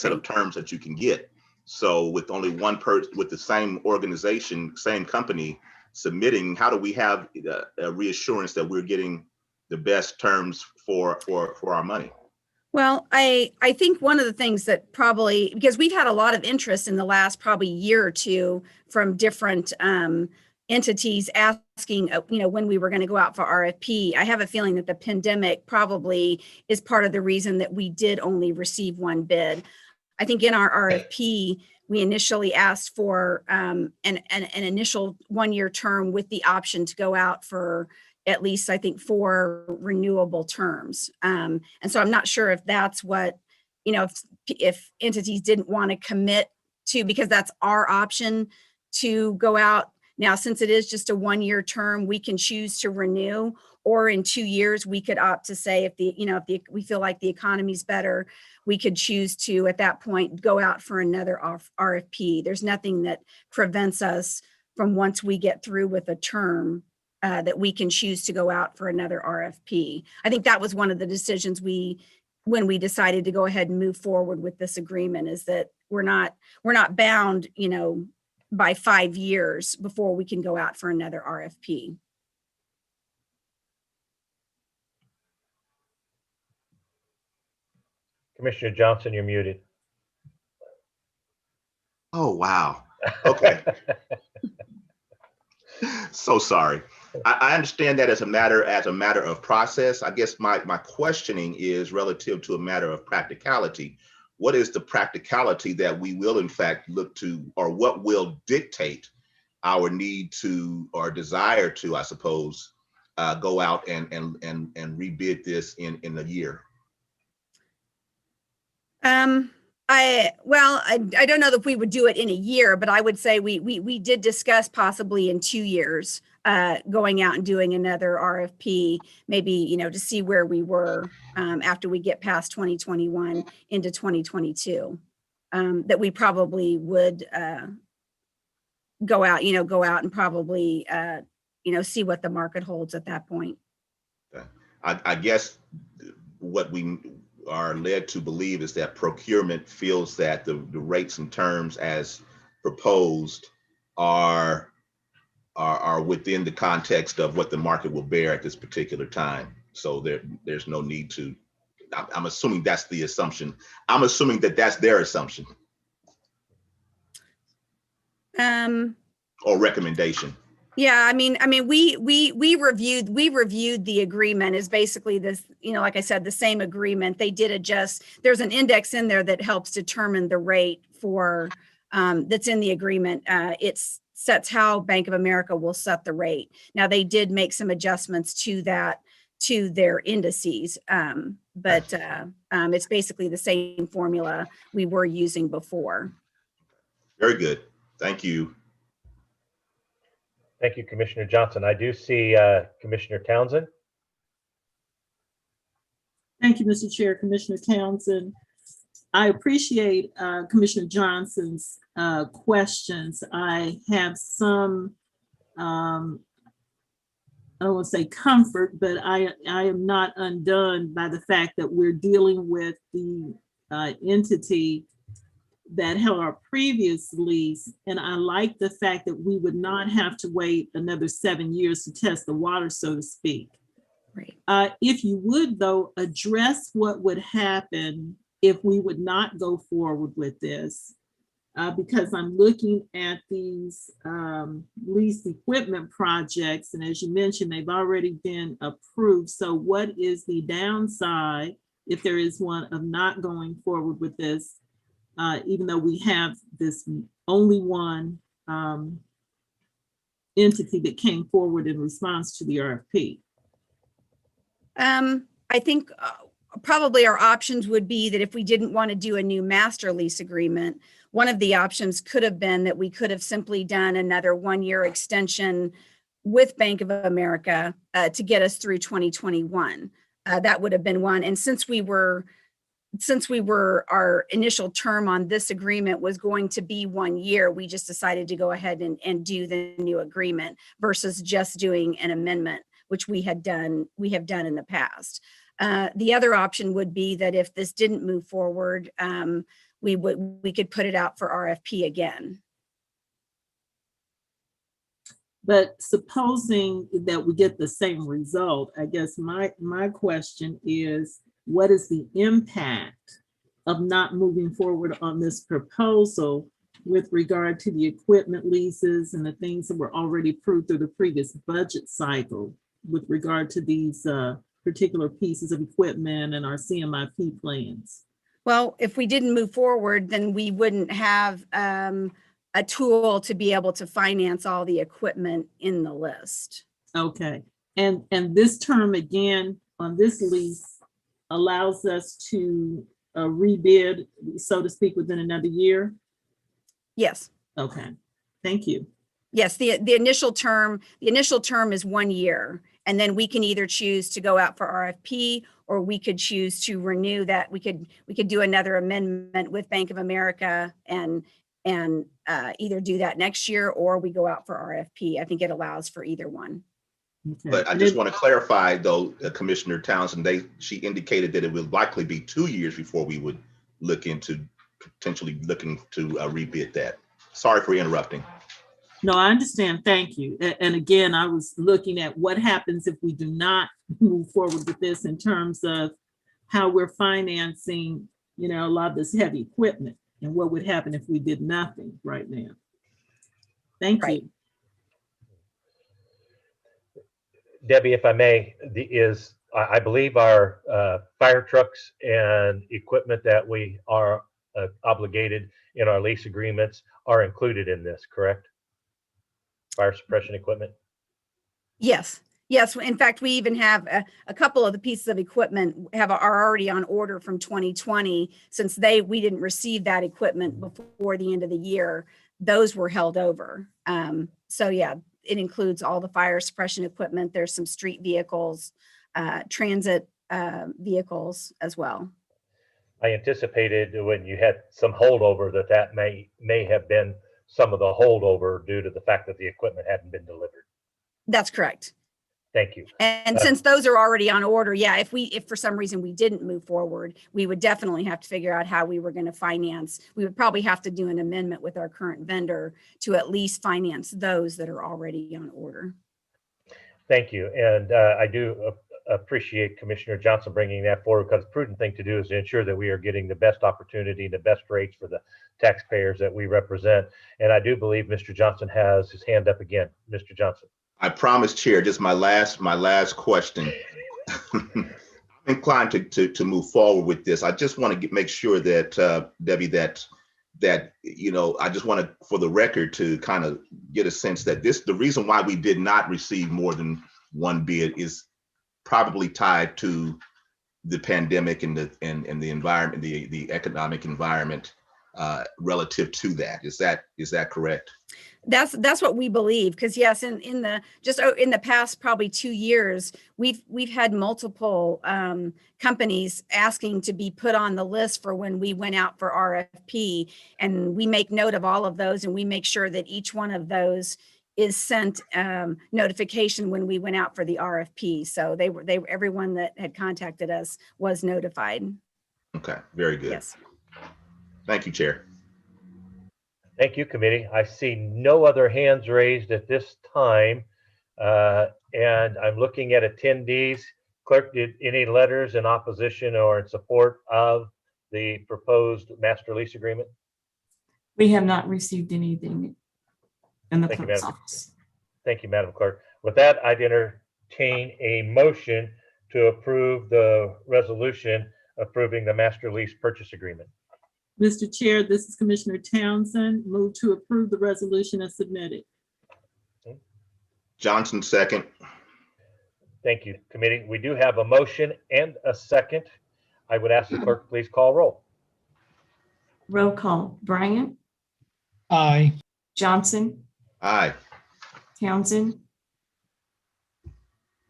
set of terms that you can get. So with only one person with the same organization, same company submitting, how do we have a reassurance that we're getting the best terms for our money? Well, I think one of the things that probably, because we've had a lot of interest in the last probably year or two from different entities asking, when we were going to go out for RFP. I have a feeling that the pandemic probably is part of the reason that we did only receive one bid. I think in our RFP, we initially asked for an initial 1-year term with the option to go out for at least, I think, 4 renewable terms. And so I'm not sure if that's what, if entities didn't want to commit to, because that's our option to go out. Now, since it is just a 1-year term, we can choose to renew, or in 2 years, we could opt to say if we feel like the economy's better, we could choose to, at that point, go out for another RFP. There's nothing that prevents us from, once we get through with a term, that we can choose to go out for another RFP. I think that was one of the decisions when we decided to go ahead and move forward with this agreement, is that we're not bound, by 5 years before we can go out for another RFP. Commissioner Johnson, you're muted. Oh, wow. Okay. So sorry. I understand that as a matter of process. I guess my questioning is relative to a matter of practicality. What is the practicality that we will in fact look to, or what will dictate our need to, or desire to, I suppose, go out and rebid this in a year? I don't know that we would do it in a year, but I would say we did discuss possibly in 2 years, going out and doing another RFP, maybe, to see where we were after we get past 2021 into 2022, that we probably would go out and probably, see what the market holds at that point. I guess what we are led to believe is that procurement feels that the rates and terms as proposed are within the context of what the market will bear at this particular time. So there's no need to, I'm assuming that's the assumption. I'm assuming that that's their assumption. Or recommendation. Yeah, I mean, we reviewed the agreement is basically this, like I said, the same agreement. They did adjust. There's an index in there that helps determine the rate for that's in the agreement. It sets how Bank of America will set the rate. Now they did make some adjustments to that, to their indices, but it's basically the same formula we were using before. Very good. Thank you. Thank you, Commissioner Johnson. I do see Commissioner Townsend. Thank you, Mr. Chair. Commissioner Townsend. I appreciate Commissioner Johnson's questions. I have some, I don't want to say comfort, but I am not undone by the fact that we're dealing with the entity that held our previous lease. And I like the fact that we would not have to wait another 7 years to test the water, so to speak. Right. If you would, though, address what would happen if we would not go forward with this, because I'm looking at these leased equipment projects, and as you mentioned, they've already been approved. So what is the downside, if there is one, of not going forward with this? Even though we have this only one entity that came forward in response to the RFP? I think probably our options would be that if we didn't want to do a new master lease agreement, one of the options could have been that we could have simply done another 1-year extension with Bank of America to get us through 2021. That would have been one. And since our initial term on this agreement was going to be 1 year, we just decided to go ahead and do the new agreement versus just doing an amendment, which we have done in the past. The other option would be that if this didn't move forward, we could put it out for RFP again. But supposing that we get the same result, I guess my question is, what is the impact of not moving forward on this proposal with regard to the equipment leases and the things that were already approved through the previous budget cycle with regard to these particular pieces of equipment and our CMIP plans? Well, if we didn't move forward, then we wouldn't have a tool to be able to finance all the equipment in the list. Okay, and this term again on this lease allows us to rebid, so to speak, within another year? Yes. Okay, thank you. Yes, the initial term is 1 year, and then we can either choose to go out for RFP, or we could choose to renew that. We could do another amendment with Bank of America and either do that next year, or we go out for RFP. I think it allows for either one. Okay. But I just want to clarify, though, Commissioner Townsend, she indicated that it would likely be 2 years before we would look into potentially looking to rebid that. Sorry for interrupting. No, I understand. Thank you. And again, I was looking at what happens if we do not move forward with this in terms of how we're financing, a lot of this heavy equipment, and what would happen if we did nothing right now. Thank you. Debbie, if I may, I believe our fire trucks and equipment that we are obligated in our lease agreements are included in this, correct? fire suppression equipment? Yes, yes. In fact, we even have a couple of the pieces of equipment are already on order from 2020. Since we didn't receive that equipment before the end of the year, those were held over. So yeah, it includes all the fire suppression equipment. There's some street vehicles, transit vehicles as well. I anticipated when you had some holdover that may have been some of the holdover due to the fact that the equipment hadn't been delivered. That's correct. Thank you. And since those are already on order, yeah, if for some reason we didn't move forward, we would definitely have to figure out how we were going to finance. We would probably have to do an amendment with our current vendor to at least finance those that are already on order. Thank you. And I do appreciate Commissioner Johnson bringing that forward, because the prudent thing to do is to ensure that we are getting the best opportunity, the best rates for the taxpayers that we represent. And I do believe Mr. Johnson has his hand up again. Mr. Johnson. I promise, Chair, just my last question. I'm inclined to move forward with this. I just want to make sure that Debbie, that I just want to, for the record, to kind of get a sense that the reason why we did not receive more than one bid is probably tied to the pandemic and the environment, the economic environment relative to that. Is that correct? That's what we believe, because yes, in the past probably 2 years, we've had multiple companies asking to be put on the list for when we went out for RFP, and we make note of all of those, and we make sure that each one of those is sent notification when we went out for the RFP. So everyone that had contacted us was notified. Okay, very good. Yes. Thank you, Chair. Thank you, committee. I see no other hands raised at this time. And I'm looking at attendees. Clerk, did any letters in opposition or in support of the proposed master lease agreement? We have not received anything in the clerk's office. Thank you, Madam Clerk. With that, I'd entertain a motion to approve the resolution approving the master lease purchase agreement. Mr. Chair, this is Commissioner Townsend. Move to approve the resolution as submitted. Johnson, second. Thank you, committee. We do have a motion and a second. I would ask the clerk, please call roll. Roll call. Bryant? Aye. Johnson? Aye. Townsend?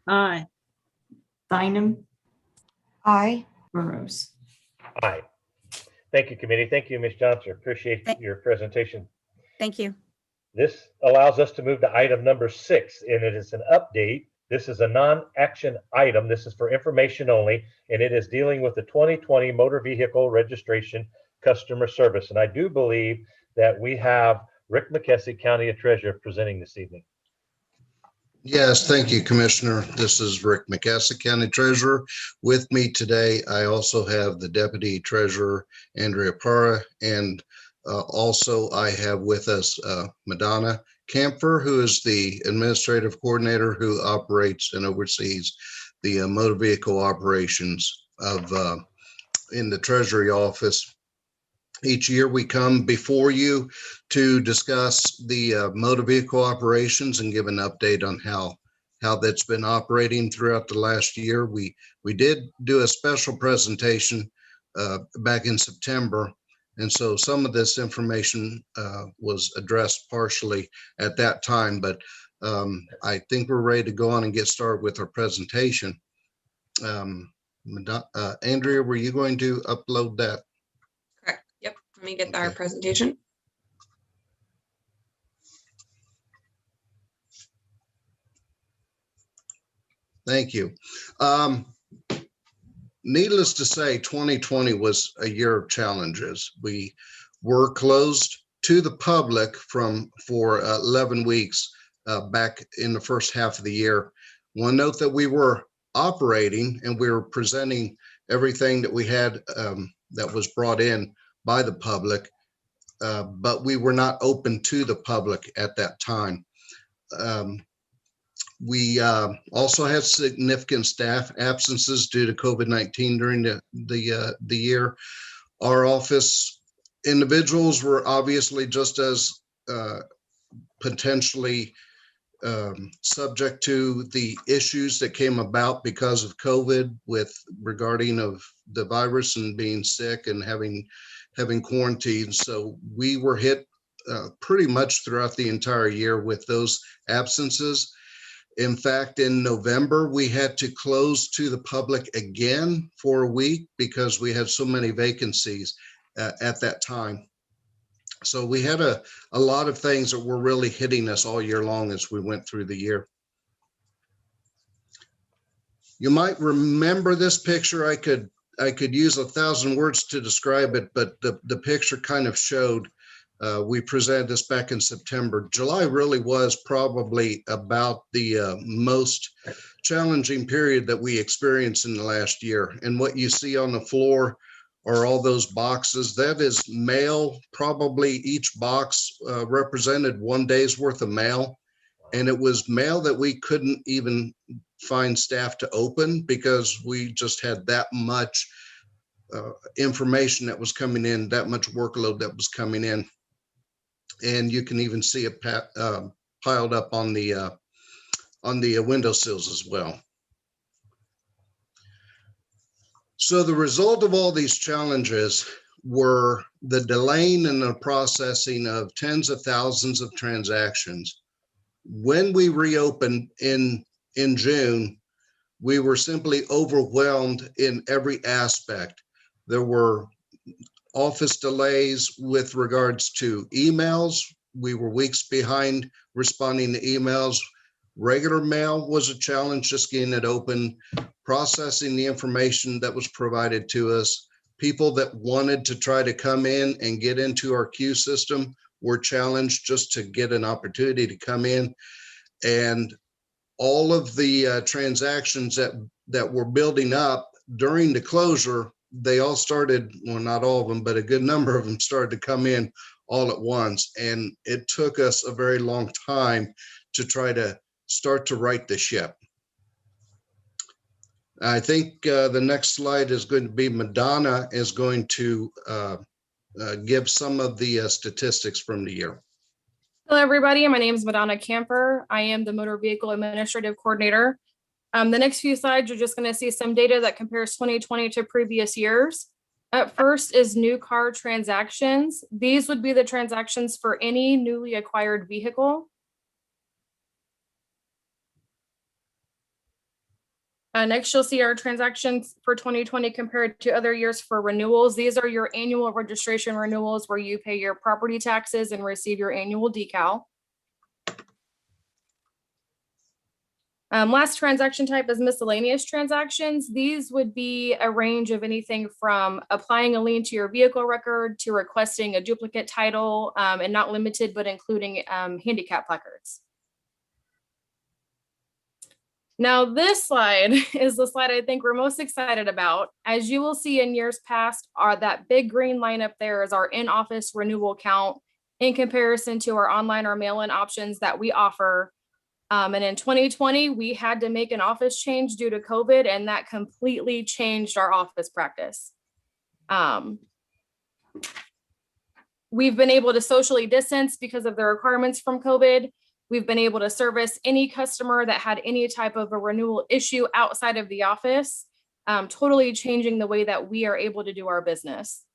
Aye. Bynum? Aye. Burrows? Aye. Thank you, committee. Thank you, Ms. Johnson. Appreciate your presentation. Thank you. This allows us to move to item number 6, and it is an update. This is a non-action item. This is for information only, and it is dealing with the 2020 motor vehicle registration customer service. And I do believe that we have Rick McKessie, County Treasurer, presenting this evening. Yes, thank you, Commissioner. This is Rick McKessie, County Treasurer. With me today, I also have the Deputy Treasurer, Andrea Parra, and also I have with us Madonna Camphor, who is the Administrative Coordinator who operates and oversees the motor vehicle operations in the Treasury Office. Each year we come before you to discuss the motor vehicle operations and give an update on how that's been operating throughout the last year. We did do a special presentation back in September, and so some of this information was addressed partially at that time, but I think we're ready to go on and get started with our presentation. Andrea, were you going to upload that? Correct. Yep. Let me get our presentation. Thank you. Needless to say, 2020 was a year of challenges. We were closed to the public for 11 weeks back in the first half of the year. One note that we were operating and we were presenting everything that we had that was brought in by the public, but we were not open to the public at that time. We also had significant staff absences due to COVID-19 during the year. Our office individuals were obviously just as potentially subject to the issues that came about because of COVID with regarding of the virus and being sick and having quarantine. So we were hit pretty much throughout the entire year with those absences. In fact, in November, we had to close to the public again for a week because we had so many vacancies at that time. So we had a lot of things that were really hitting us all year long as we went through the year. You might remember this picture. I could use 1,000 words to describe it, but the picture kind of showed, we presented this back in September. July really was probably about the most challenging period that we experienced in the last year. And what you see on the floor are all those boxes. That is mail. Probably each box represented 1 day's worth of mail. And it was mail that we couldn't even find staff to open because we just had that much information that was coming in, that much workload that was coming in. And you can even see it piled up on the windowsills as well. So the result of all these challenges were the delaying and the processing of tens of thousands of transactions. When we reopened in June, we were simply overwhelmed in every aspect. There were office delays with regards to emails. We were weeks behind responding to emails. Regular mail was a challenge, just getting it open, processing the information that was provided to us. People that wanted to try to come in and get into our queue system were challenged just to get an opportunity to come in. And all of the transactions that were building up during the closure, they all started, well, not all of them, but a good number of them started to come in all at once. And it took us a very long time to try to start to right the ship. I think the next slide is going to be Madonna is going to give some of the statistics from the year. Hello, everybody. My name is Madonna Camper. I am the Motor Vehicle Administrative Coordinator. The next few slides, you're just going to see some data that compares 2020 to previous years. At first is new car transactions. These would be the transactions for any newly acquired vehicle. Next, you'll see our transactions for 2020 compared to other years for renewals. These are your annual registration renewals where you pay your property taxes and receive your annual decal. Last transaction type is miscellaneous transactions. These would be a range of anything from applying a lien to your vehicle record to requesting a duplicate title, and not limited, but including handicap placards. Now, this slide is the slide I think we're most excited about. As you will see in years past, that big green line up there is our in-office renewal count in comparison to our online or mail-in options that we offer. And in 2020, we had to make an office change due to COVID, and that completely changed our office practice. We've been able to socially distance because of the requirements from COVID. We've been able to service any customer that had any type of a renewal issue outside of the office, totally changing the way that we are able to do our business.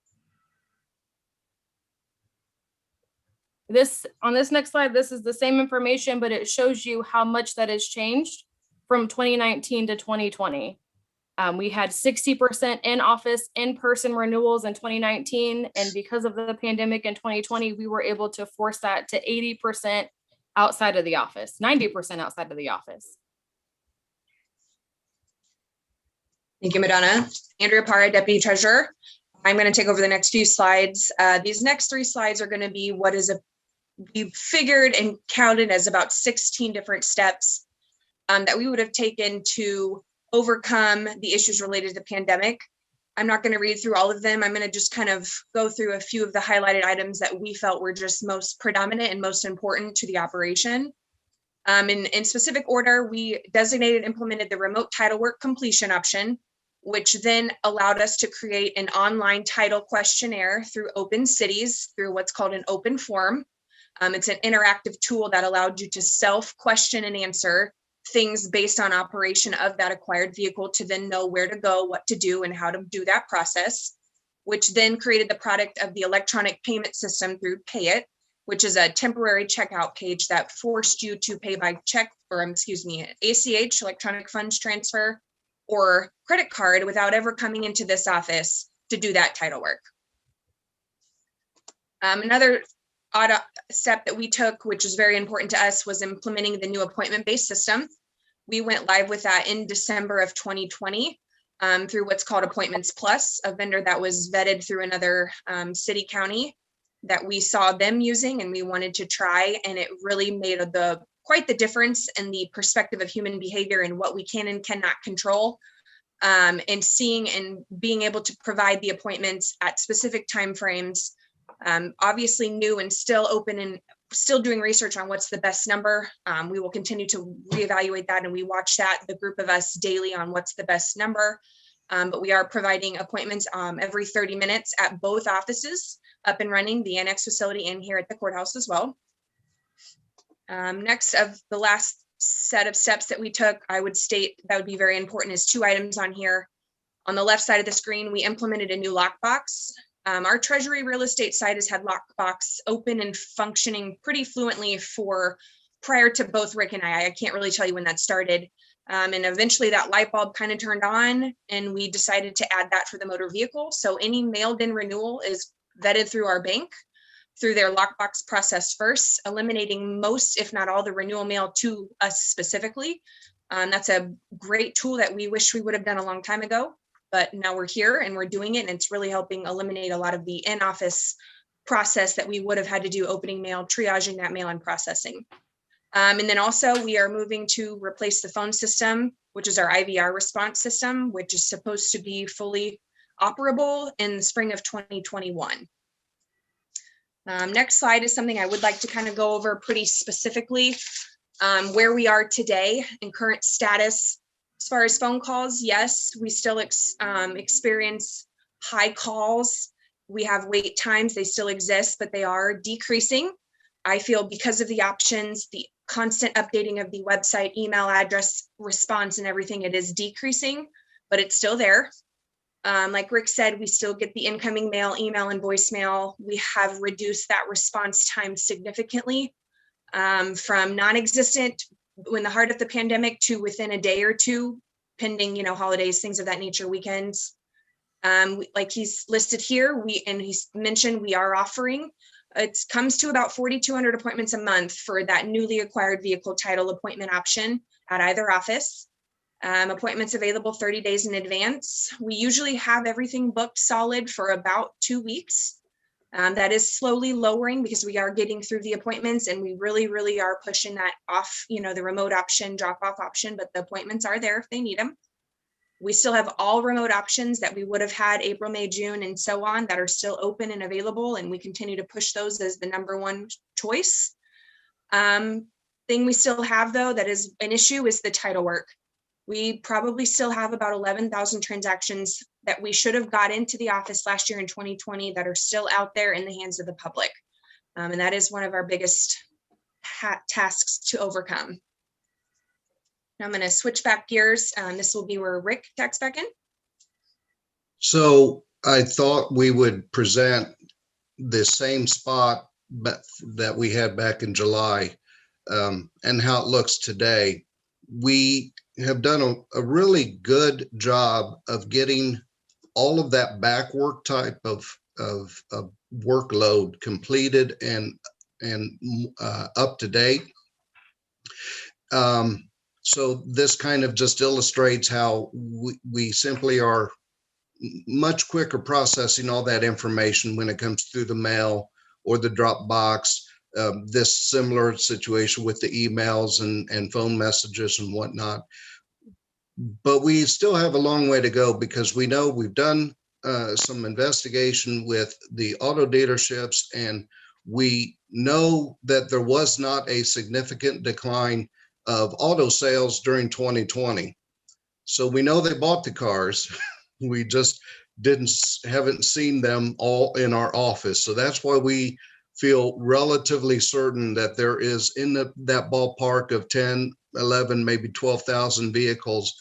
On this next slide, this is the same information, but it shows you how much that has changed from 2019 to 2020. We had 60% in-office, in-person renewals in 2019, and because of the pandemic in 2020, we were able to force that to 80% outside of the office, 90% outside of the office. Thank you, Madonna. Andrea Parra, Deputy Treasurer. I'm going to take over the next few slides. These next 3 slides are going to be what is we figured and counted as about 16 different steps that we would have taken to overcome the issues related to the pandemic. I'm not going to read through all of them. I'm going to just kind of go through a few of the highlighted items that we felt were just most predominant and most important to the operation. In specific order, we designated and implemented the remote title work completion option, which then allowed us to create an online title questionnaire through Open Cities through what's called an open form. It's an interactive tool that allowed you to self-question and answer things based on operation of that acquired vehicle to then know where to go, what to do, and how to do that process, which then created the product of the electronic payment system through Pay It, which is a temporary checkout page that forced you to pay by check, or excuse me, ACH, electronic funds transfer, or credit card without ever coming into this office to do that title work. Another odd step that we took, which is very important to us, was implementing the new appointment-based system. We went live with that in December of 2020 through what's called Appointments Plus, a vendor that was vetted through another city county that we saw them using and we wanted to try, and it really made quite the difference in the perspective of human behavior and what we can and cannot control, and seeing and being able to provide the appointments at specific timeframes. Obviously new and still open and still doing research on what's the best number. We will continue to reevaluate that, and we watch that, the group of us, daily on what's the best number. But we are providing appointments every 30 minutes at both offices, up and running, the annex facility and here at the courthouse as well. Next, of the last set of steps that we took, I would state that would be very important, is 2 items on here. On the left side of the screen, we implemented a new lockbox. Our Treasury real estate site has had lockbox open and functioning pretty fluently for prior to both Rick and I can't really tell you when that started. And eventually that light bulb kind of turned on, and we decided to add that for the motor vehicle. So any mailed in renewal is vetted through our bank, through their lockbox process first, eliminating most, if not all, the renewal mail to us specifically. That's a great tool that we wish we would have done a long time ago, but now we're here and we're doing it, and it's really helping eliminate a lot of the in-office process that we would have had to do, opening mail, triaging that mail, and processing. And then also we are moving to replace the phone system, which is our IVR response system, which is supposed to be fully operable in the spring of 2021. Next slide is something I would like to kind of go over pretty specifically, where we are today and current status. As far as phone calls, yes, we still experience high calls. We have wait times, they still exist, but they are decreasing. I feel because of the options, the constant updating of the website, email address, response, and everything, it is decreasing, but it's still there. Like Rick said, we still get the incoming mail, email, and voicemail. We have reduced that response time significantly from non-existent in the heart of the pandemic to within a day or two, pending, holidays, things of that nature, weekends. Like he's listed here, he's mentioned we are offering, it comes to about 4,200 appointments a month for that newly acquired vehicle title appointment option at either office. Appointments available 30 days in advance. We usually have everything booked solid for about 2 weeks. That is slowly lowering because we are getting through the appointments, and we really, really are pushing that off, the remote option, drop off option, but the appointments are there if they need them. We still have all remote options that we would have had April, May, June, and so on that are still open and available, and we continue to push those as the #1 choice. Thing we still have, though, that is an issue is the title work. We probably still have about 11,000 transactions that we should have got into the office last year in 2020 that are still out there in the hands of the public. And that is one of our biggest tasks to overcome. Now I'm going to switch back gears. This will be where Rick checks back in. So I thought we would present the same spot that we had back in July and how it looks today. We have done a really good job of getting all of that back work type of workload completed and up to date. So this kind of just illustrates how we simply are much quicker processing all that information when it comes through the mail or the Dropbox. This similar situation with the emails and phone messages and whatnot. But we still have a long way to go because we know we've done some investigation with the auto dealerships, and we know that there was not a significant decline of auto sales during 2020. So we know they bought the cars. We just haven't seen them all in our office. So that's why we feel relatively certain that there is in that ballpark of 10, 11, maybe 12,000 vehicles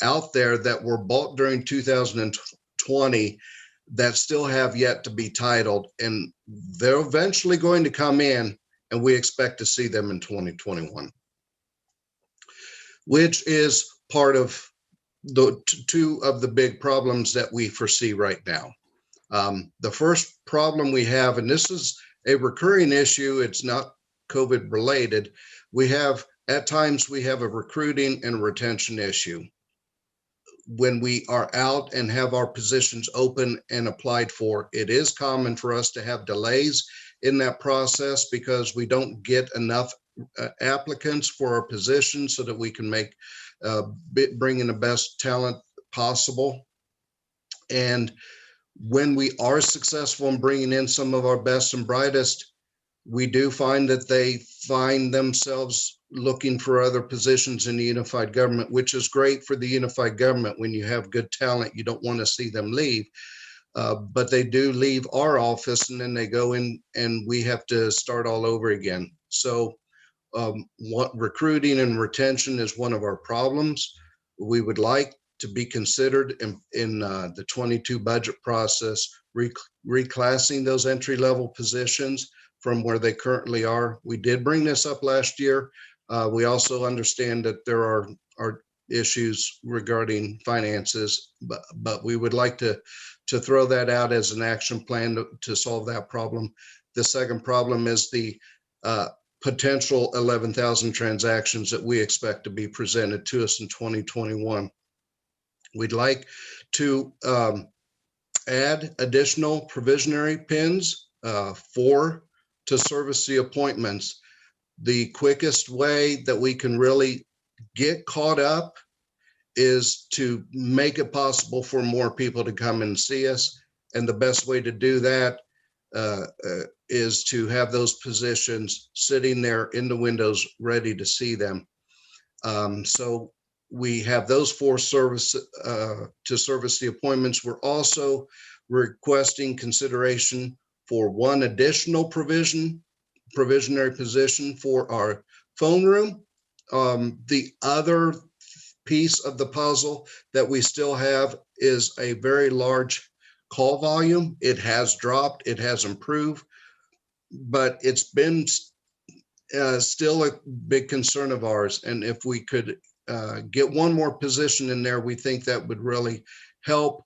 out there that were bought during 2020 that still have yet to be titled, and they're eventually going to come in, and we expect to see them in 2021, which is part of the two of the big problems that we foresee right now. The first problem we have, and this is a recurring issue, it's not COVID related, at times we have a recruiting and retention issue. When we are out and have our positions open and applied for, it is common for us to have delays in that process because we don't get enough applicants for our positions so that we can bring in the best talent possible. And when we are successful in bringing in some of our best and brightest, we do find that they find themselves looking for other positions in the unified government, which is great for the unified government. When you have good talent, you don't want to see them leave, but they do leave our office and then they go in and we have to start all over again. So recruiting and retention is one of our problems. We would like to be considered in the 22 budget process, reclassing those entry-level positions from where they currently are. We did bring this up last year. We also understand that there are issues regarding finances, but we would like to throw that out as an action plan to solve that problem. The second problem is the potential 11,000 transactions that we expect to be presented to us in 2021. We'd like to add additional provisionary pins to service the appointments. The quickest way that we can really get caught up is to make it possible for more people to come and see us. And the best way to do that is to have those positions sitting there in the windows ready to see them. So we have those 4 to service the appointments. We're also requesting consideration for 1 additional provisionary position for our phone room. The other piece of the puzzle that we still have is a very large call volume. It has dropped, it has improved, but it's been still a big concern of ours. And if we could get 1 more position in there, we think that would really help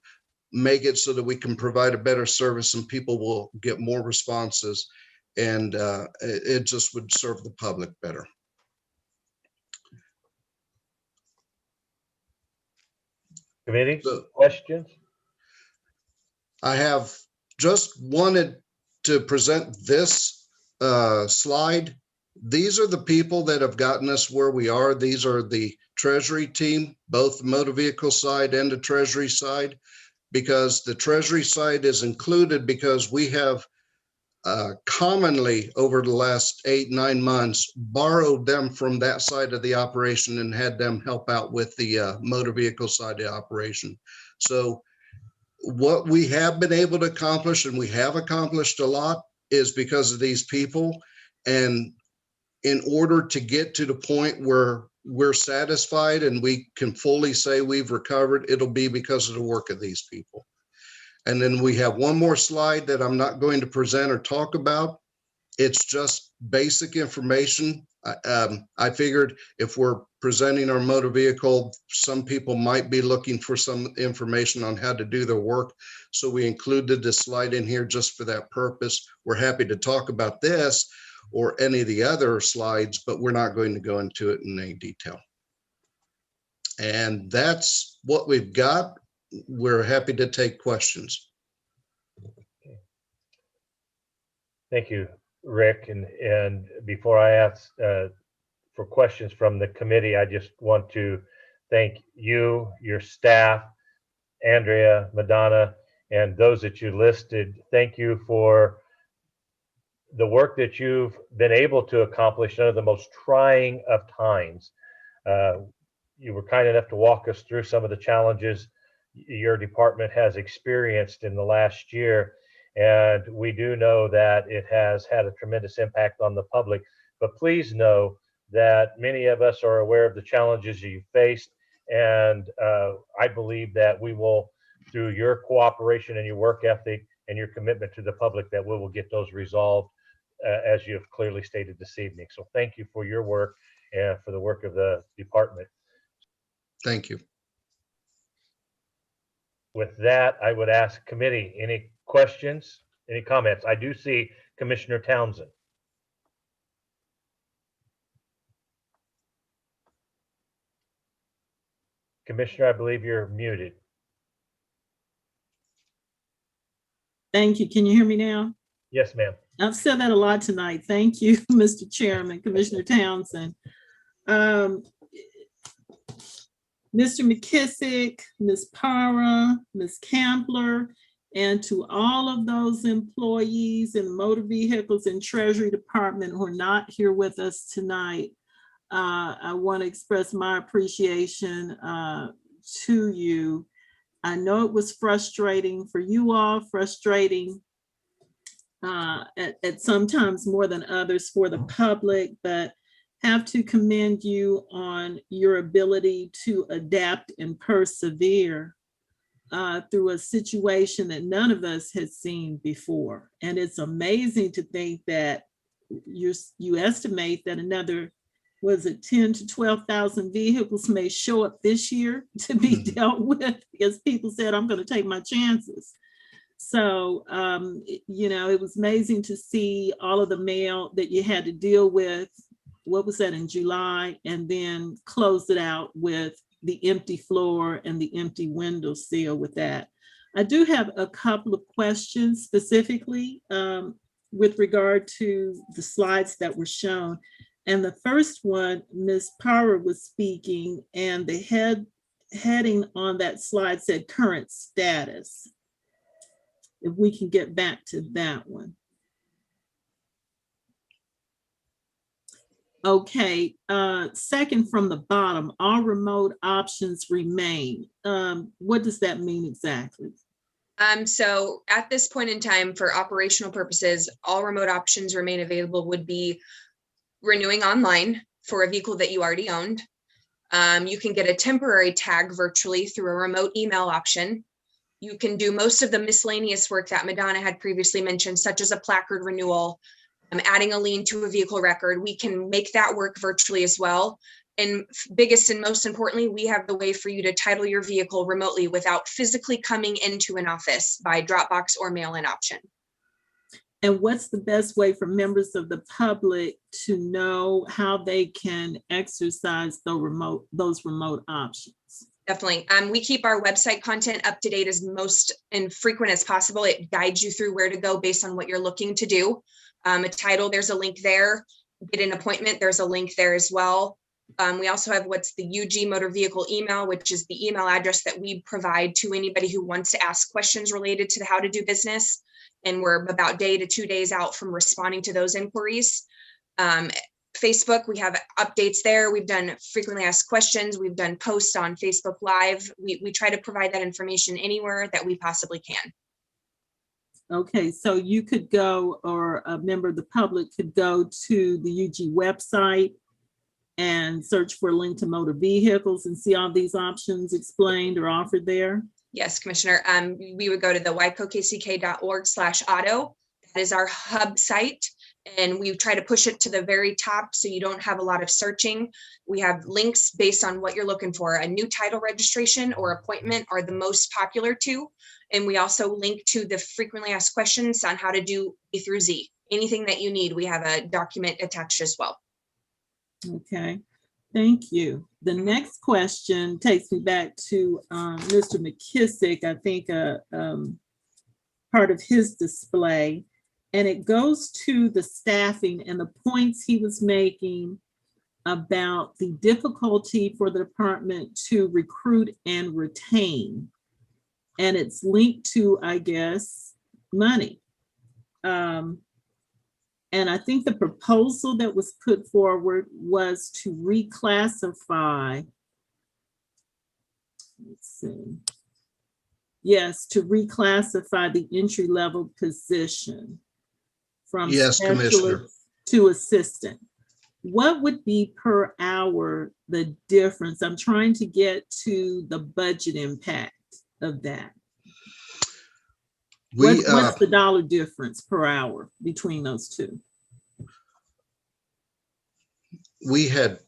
make it so that we can provide a better service and people will get more responses, and it just would serve the public better. Committee, questions? I have just wanted to present this slide. These are the people that have gotten us where we are. These are the Treasury team, both the motor vehicle side and the Treasury side, because the Treasury side is included because we have commonly over the last 8-9 months borrowed them from that side of the operation and had them help out with the motor vehicle side of the operation. So what we have been able to accomplish, and we have accomplished a lot, is because of these people. And in order to get to the point where we're satisfied and we can fully say we've recovered, it'll be because of the work of these people. And then we have 1 more slide that I'm not going to present or talk about. It's just basic information. I figured if we're presenting our motor vehicle, some people might be looking for some information on how to do their work. So we included this slide in here just for that purpose. We're happy to talk about this or any of the other slides, but we're not going to go into it in any detail. And that's what we've got. We're happy to take questions. Thank you, Rick. And before I ask for questions from the committee, I just want to thank you, your staff, Andrea, Madonna, and those that you listed. Thank you for the work that you've been able to accomplish under the most trying of times. You were kind enough to walk us through some of the challenges your department has experienced in the last year. And we do know that it has had a tremendous impact on the public. But please know that many of us are aware of the challenges you faced. And I believe that we will, through your cooperation and your work ethic and your commitment to the public, that we will get those resolved as you have clearly stated this evening. So thank you for your work and for the work of the department. Thank you. With that, I would ask committee, any questions, any comments? I do see Commissioner Townsend. Commissioner, I believe you're muted. Thank you. Can you hear me now? Yes, ma'am. I've said that a lot tonight. Thank you, Mr. Chairman, Commissioner Townsend. Mr. McKissick, Ms. Para, Ms. Campbell, and to all of those employees in motor vehicles and Treasury Department who are not here with us tonight, I want to express my appreciation to you. I know it was frustrating for you all, frustrating at sometimes more than others for the public, but have to commend you on your ability to adapt and persevere through a situation that none of us had seen before. And it's amazing to think that you estimate that another, was it 10 to 12,000 vehicles may show up this year to be dealt with, because people said, I'm going to take my chances. So, you know, it was amazing to see all of the mail that you had to deal with. What was that, in July, and then close it out with the empty floor and the empty window seal with that. I do have a couple of questions specifically with regard to the slides that were shown. And the first one, Ms. Power was speaking, and the heading on that slide said current status. If we can get back to that one. Okay, second from the bottom, all remote options remain. What does that mean exactly? So at this point in time, for operational purposes, all remote options remain available would be renewing online for a vehicle that you already owned. You can get a temporary tag virtually through a remote email option. You can do most of the miscellaneous work that Madonna had previously mentioned, such as a placard renewal, adding a lien to a vehicle record. We can make that work virtually as well. And biggest and most importantly, we have the way for you to title your vehicle remotely without physically coming into an office by Dropbox or mail-in option. And what's the best way for members of the public to know how they can exercise those remote options? Definitely. We keep our website content up to date as most and frequent as possible. It guides you through where to go based on what you're looking to do. A title, there's a link there. Get an appointment, there's a link there as well. We also have what's the UG motor vehicle email, which is the email address that we provide to anybody who wants to ask questions related to how to do business. And we're about day to 2 days out from responding to those inquiries. Facebook, we have updates there. We've done frequently asked questions. We've done posts on Facebook Live. We try to provide that information anywhere that we possibly can. Okay, so you could go, or a member of the public could go to the UG website and search for a link to motor vehicles and see all these options explained or offered there? Yes, Commissioner. We would go to the wycokck.org/auto. That is our hub site. And we try to push it to the very top so you don't have a lot of searching. We have links based on what you're looking for. A new title registration or appointment are the most popular two. And we also link to the frequently asked questions on how to do A through Z. Anything that you need, we have a document attached as well. Okay, thank you. The next question takes me back to Mr. McKissick, I think part of his display. And it goes to the staffing and the points he was making about the difficulty for the department to recruit and retain. And it's linked to, I guess, money. And I think the proposal that was put forward was to reclassify, let's see, Yes, to reclassify the entry-level position from Yes, Commissioner. specialist to assistant. What would be per hour the difference? I'm trying to get to the budget impact of that. What's the dollar difference per hour between those two? We had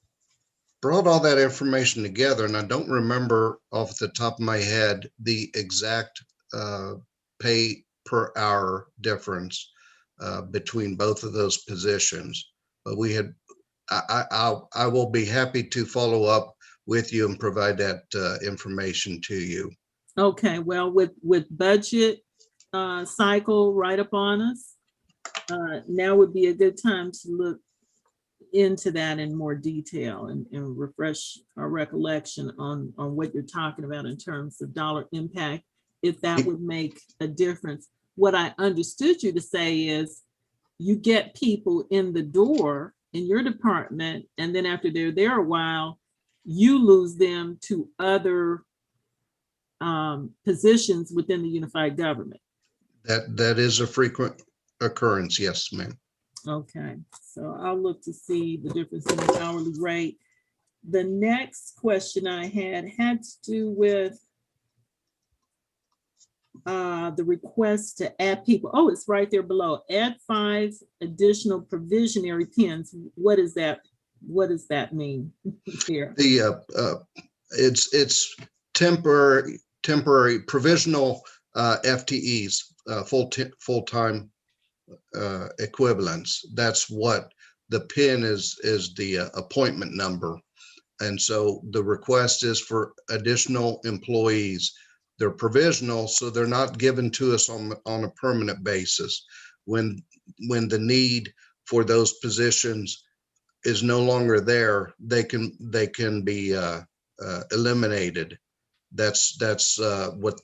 brought all that information together, and I don't remember off the top of my head the exact pay per hour difference between both of those positions. But we had, I will be happy to follow up with you and provide that information to you. Okay, well, with budget cycle right upon us, now would be a good time to look into that in more detail and refresh our recollection on what you're talking about in terms of dollar impact, if that would make a difference. What I understood you to say is you get people in the door in your department, and then after they're there a while, you lose them to other positions within the unified government. That is a frequent occurrence, yes, ma'am. Okay, so I'll look to see the difference in the hourly rate. The next question I had to do with the request to add people. Oh, it's right there below. Add 5 additional provisionary pins. What is that? What does that mean here? It's temporary provisional FTEs, full-time equivalents. That's what the PIN is the appointment number. And so the request is for additional employees. They're provisional, so they're not given to us on a permanent basis. When the need for those positions is no longer there, they can be eliminated. That's what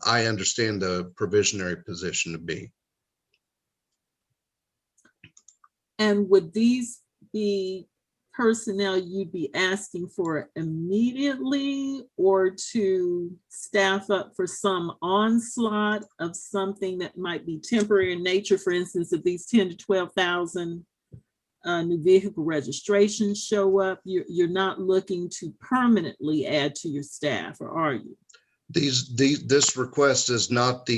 I understand the provisionary position to be. And would these be personnel you'd be asking for immediately, or to staff up for some onslaught of something that might be temporary in nature? For instance, if these 10 to 12,000 new vehicle registrations show up, you're not looking to permanently add to your staff, or are you? This request is not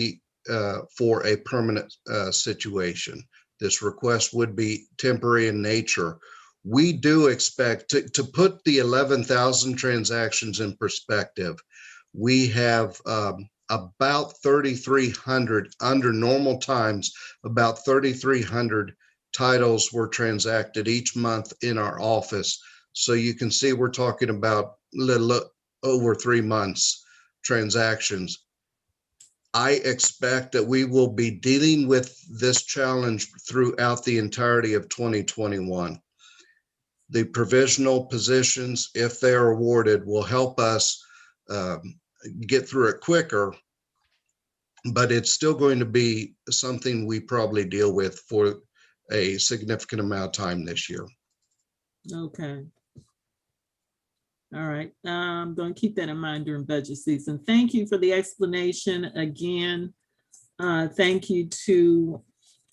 for a permanent situation. This request would be temporary in nature. We do expect to put the 11,000 transactions in perspective. We have about 3,300 under normal times, about 3,300 titles were transacted each month in our office. So you can see we're talking about a little over 3 months transactions. I expect that we will be dealing with this challenge throughout the entirety of 2021. The provisional positions, if they are awarded, will help us get through it quicker, but it's still going to be something we probably deal with for a significant amount of time this year. Okay. All right, I'm going to keep that in mind during budget season. Thank you for the explanation again. Thank you to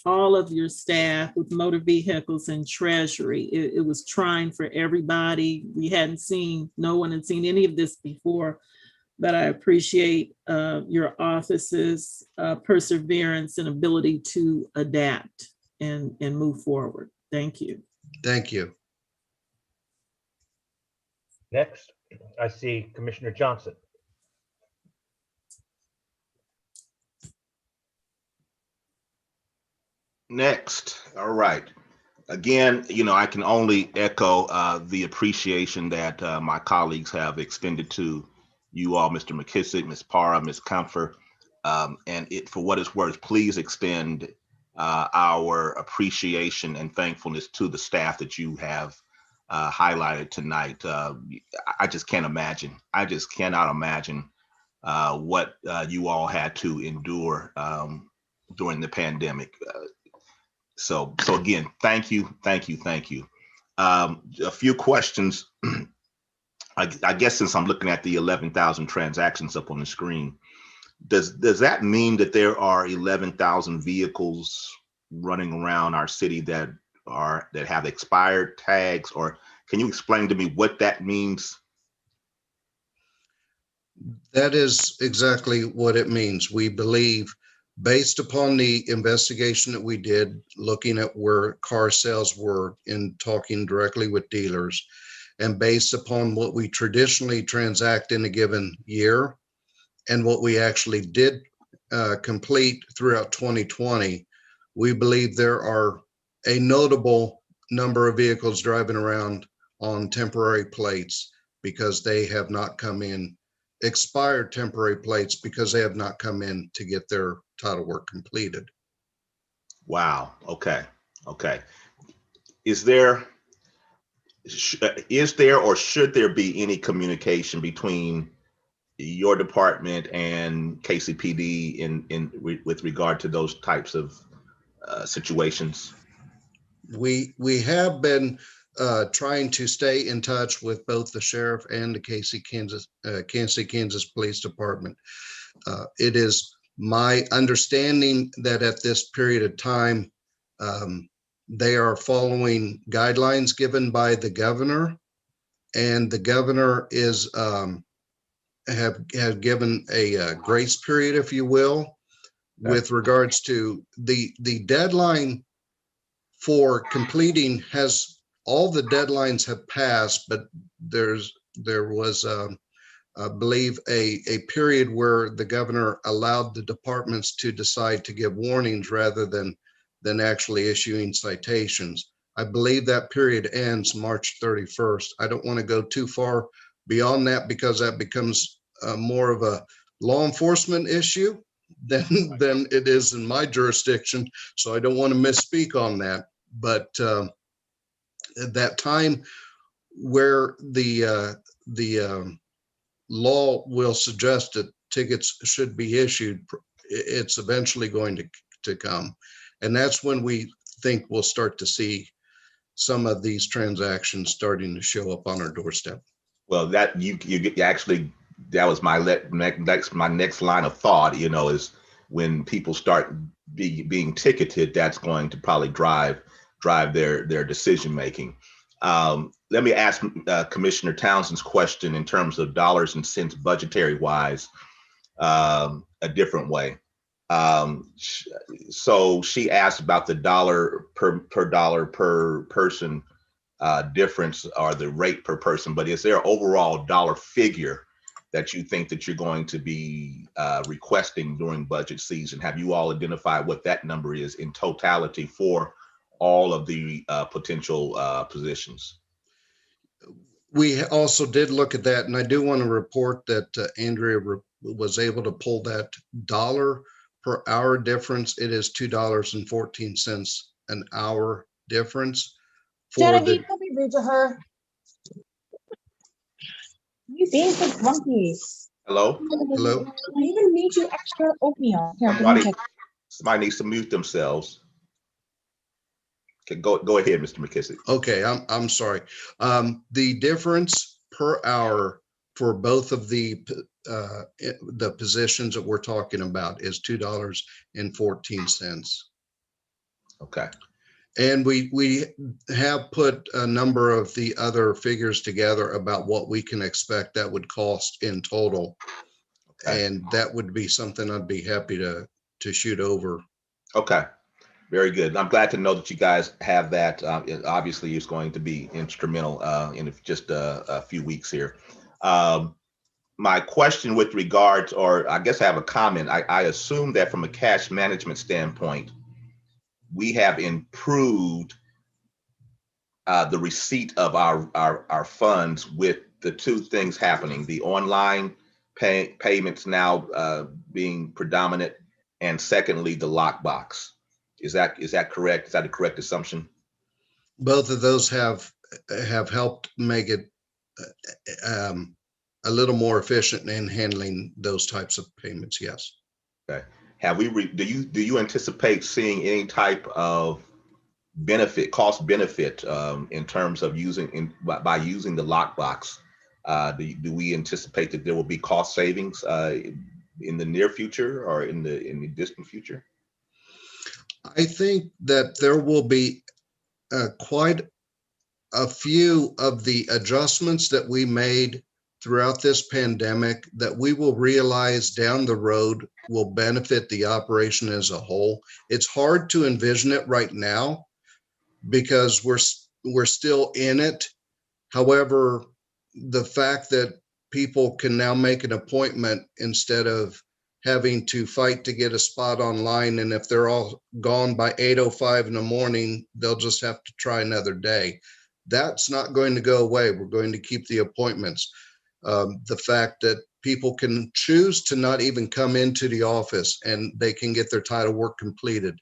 all of your staff with motor vehicles and treasury. It was trying for everybody. No one had seen any of this before, but I appreciate your office's perseverance and ability to adapt and move forward. Thank you. Thank you. Next, I see Commissioner Johnson. Next, all right. Again, I can only echo the appreciation that my colleagues have extended to you all, Mr. McKissick, Ms. Parra, Ms. Comfer, and for what it's worth, please extend our appreciation and thankfulness to the staff that you have highlighted tonight. I just can't imagine. I just cannot imagine what you all had to endure during the pandemic. So again, thank you. A few questions. I guess since I'm looking at the 11,000 transactions up on the screen, does that mean that there are 11,000 vehicles running around our city that have expired tags, or can you explain to me what that means? That is exactly what it means. We believe, based upon the investigation that we did, looking at where car sales were in talking directly with dealers, and based upon what we traditionally transact in a given year and what we actually did complete throughout 2020, we believe there are a notable number of vehicles driving around on temporary plates because they have not come in, expired temporary plates because they have not come in to get their title work completed. Wow. Okay. Okay. Is there or should there be any communication between your department and KCPD with regard to those types of situations? We have been trying to stay in touch with both the sheriff and the Kansas City, Kansas Police Department. It is my understanding that at this period of time, they are following guidelines given by the governor, and the governor is have given a grace period, if you will, with regards to the deadline for completing. Has all the deadlines have passed, but there was I believe a period where the governor allowed the departments to decide to give warnings rather than actually issuing citations. I believe that period ends March 31st. I don't want to go too far beyond that because that becomes more of a law enforcement issue than it is in my jurisdiction. So I don't want to misspeak on that. But that time where the law will suggest that tickets should be issued, it's eventually going to come. And that's when we think we'll start to see some of these transactions starting to show up on our doorstep. Well, that you actually, that was my next line of thought, is when people start being ticketed, that's going to probably drive their decision making. Let me ask Commissioner Townsend's question in terms of dollars and cents budgetary wise a different way. So she asked about the dollar per person difference, or the rate per person, but is there an overall dollar figure that you think that you're going to be requesting during budget season? Have you all identified what that number is in totality for all of the potential positions? We also did look at that, and I do want to report that Andrea was able to pull that dollar per hour difference. It is $2.14 an hour difference. Genevieve, don't be rude to her. You being so grumpy. Hello? Hello? I even made you extra oatmeal. Here, Somebody needs to mute themselves. Okay, go ahead, Mr. McKissick. Okay, I'm sorry. The difference per hour for both of the positions that we're talking about is $2.14. Okay. And we have put a number of the other figures together about what we can expect that would cost in total. Okay. And that would be something I'd be happy to shoot over. Okay. Very good. I'm glad to know that you guys have that. Obviously, it's going to be instrumental in just a few weeks here. My question with regards, or I guess I have a comment. I assume that from a cash management standpoint, we have improved the receipt of our funds with the two things happening: the online payments now being predominant, and secondly, the lockbox. Is that correct? Is that a correct assumption? Both of those have helped make it a little more efficient in handling those types of payments. Yes. Okay. Have we? Do you anticipate seeing any type of cost benefit in terms of by using the lockbox? Do we anticipate that there will be cost savings in the near future or in the distant future? I think that there will be quite a few of the adjustments that we made throughout this pandemic that we will realize down the road will benefit the operation as a whole. It's hard to envision it right now because we're still in it. However, the fact that people can now make an appointment instead of having to fight to get a spot online, and if they're all gone by 8:05 in the morning, they'll just have to try another day. That's not going to go away. We're going to keep the appointments. The fact that people can choose to not even come into the office and they can get their title work completed.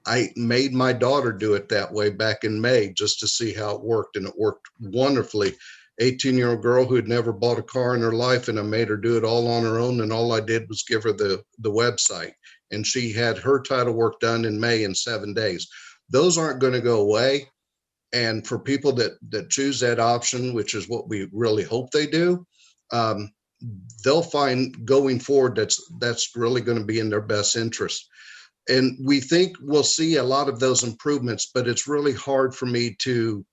I made my daughter do it that way back in May just to see how it worked, and it worked wonderfully. 18-year-old girl who had never bought a car in her life, and I made her do it all on her own, and all I did was give her the website, and she had her title work done in May in 7 days. Those aren't going to go away. And for people that choose that option, which is what we really hope they do, they'll find going forward that's really going to be in their best interest. And we think we'll see a lot of those improvements, but it's really hard for me to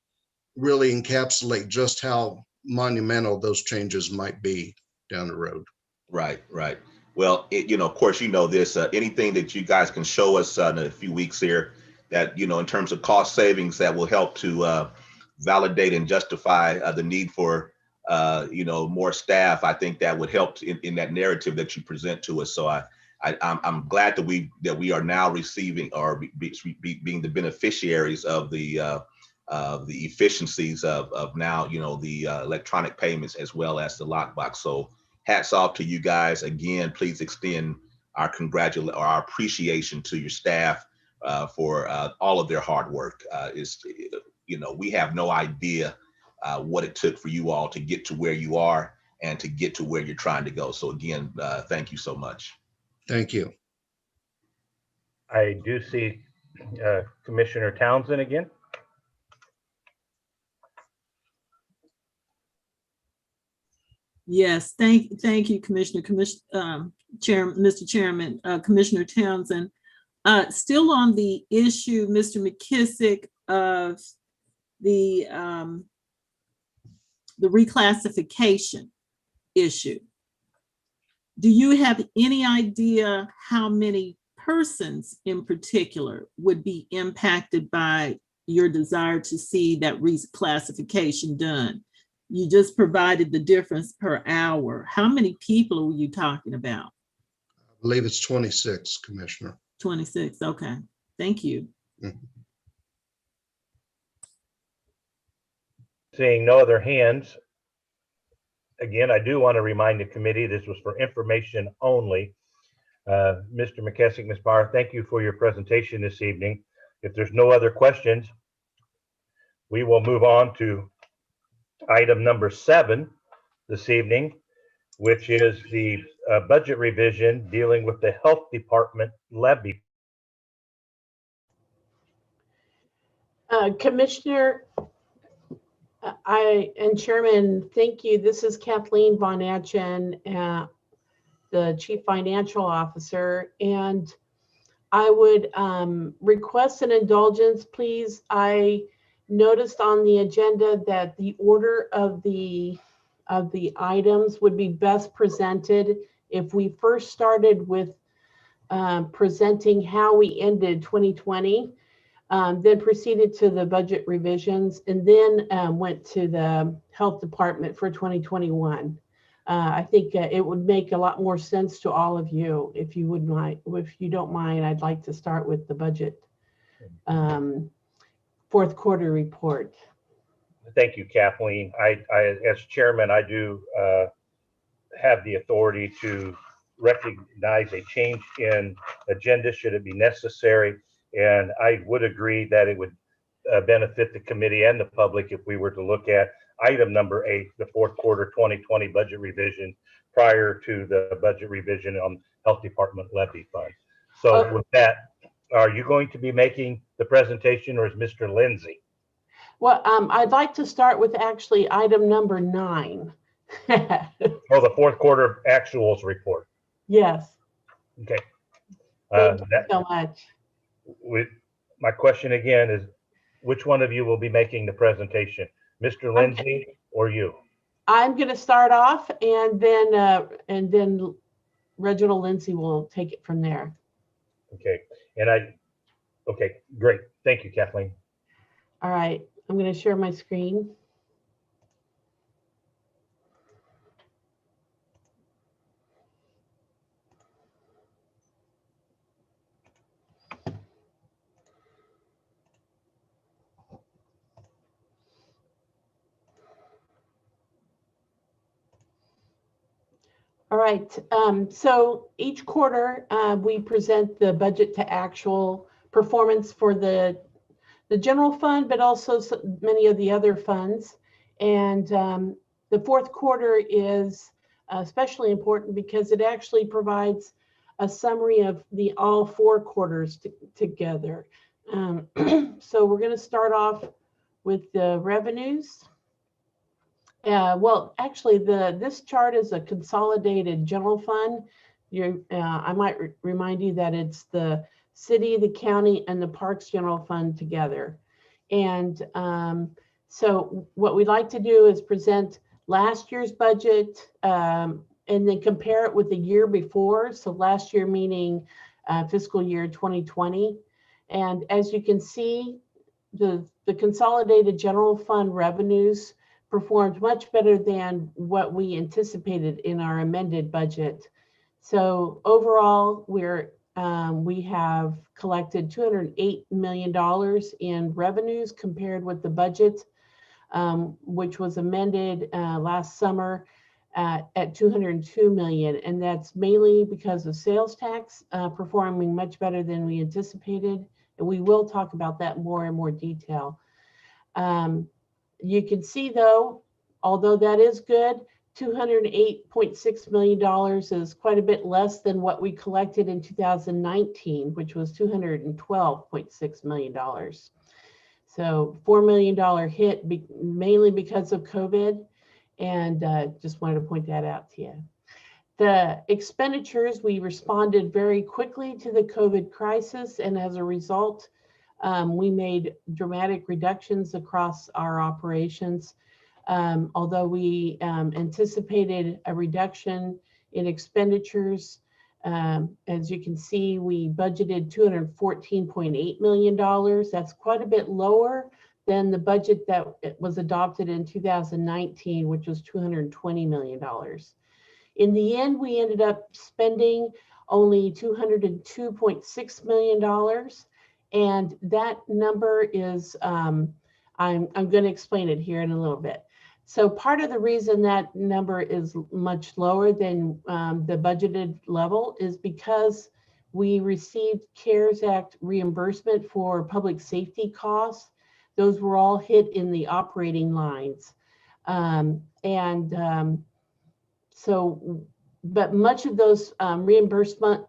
really encapsulate just how monumental those changes might be down the road. Right, right. Well, of course, this, anything that you guys can show us in a few weeks here that, in terms of cost savings that will help to validate and justify the need for, more staff, I think that would help in that narrative that you present to us. So I'm glad that we are now receiving or being the beneficiaries of the efficiencies of now, the electronic payments as well as the lockbox. So hats off to you guys. Again, please extend our appreciation to your staff for all of their hard work. We have no idea what it took for you all to get to where you are and to get to where you're trying to go. So again, thank you so much. Thank you. I do see Commissioner Townsend again. Yes, thank you, Commissioner, Mr. Chairman, Commissioner Townsend. Still on the issue, Mr. McKissick, of the reclassification issue. Do you have any idea how many persons in particular would be impacted by your desire to see that reclassification done? You just provided the difference per hour. How many people were you talking about? I believe it's 26, Commissioner. 26, okay. Thank you. Mhm. Seeing no other hands, again, I do want to remind the committee this was for information only. Mr. McKessick, Ms. Barr, thank you for your presentation this evening. If there's no other questions, we will move on to item number 7 this evening, which is the budget revision dealing with the health department levy. Commissioner and Chairman, thank you. This is Kathleen Von Atchen, the Chief Financial Officer, and I would request an indulgence, please. I noticed on the agenda that the order of the items would be best presented if we first started with presenting how we ended 2020, then proceeded to the budget revisions, and then went to the health department for 2021. I think it would make a lot more sense to all of you. If you would mind, if you don't mind, I'd like to start with the budget fourth quarter report. Thank you, Kathleen. I as chairman, I do have the authority to recognize a change in agenda should it be necessary. And I would agree that it would benefit the committee and the public if we were to look at item number 8, the fourth quarter 2020 budget revision prior to the budget revision on health department levy fund. So with that, are you going to be making the presentation, or is Mr. Lindsay? Well, I'd like to start with actually item number 9. Oh, the fourth quarter actuals report. Yes. Okay. Thank you so much. My question again is, which one of you will be making the presentation? Mr. Lindsay or you? I'm going to start off, and then Reginald Lindsay will take it from there. Okay. Okay, great. Thank you, Kathleen. All right. I'm going to share my screen. All right, so each quarter we present the budget to actual performance for the general fund, but also many of the other funds. And the fourth quarter is especially important because it actually provides a summary of the all 4 quarters together. So we're going to start off with the revenues. Well, actually, this chart is a consolidated general fund. I might remind you that it's the city, the county, and the parks general fund together. And so what we'd like to do is present last year's budget and then compare it with the year before. So last year meaning fiscal year 2020. And as you can see, the consolidated general fund revenues performed much better than what we anticipated in our amended budget. So overall, we have collected $208 million in revenues compared with the budget, which was amended last summer at $202 million. And that's mainly because of sales tax performing much better than we anticipated. And we will talk about that more in more detail. You can see, though, although that is good, $208.6 million is quite a bit less than what we collected in 2019, which was $212.6 million. So $4 million hit mainly because of COVID, and just wanted to point that out to you. The expenditures, we responded very quickly to the COVID crisis, and as a result, we made dramatic reductions across our operations. Although we anticipated a reduction in expenditures, as you can see, we budgeted $214.8 million. That's quite a bit lower than the budget that was adopted in 2019, which was $220 million. In the end, we ended up spending only $202.6 million. And that number is, I'm going to explain it here in a little bit. So part of the reason that number is much lower than the budgeted level is because we received CARES Act reimbursement for public safety costs. Those were all hit in the operating lines. But much of those reimbursement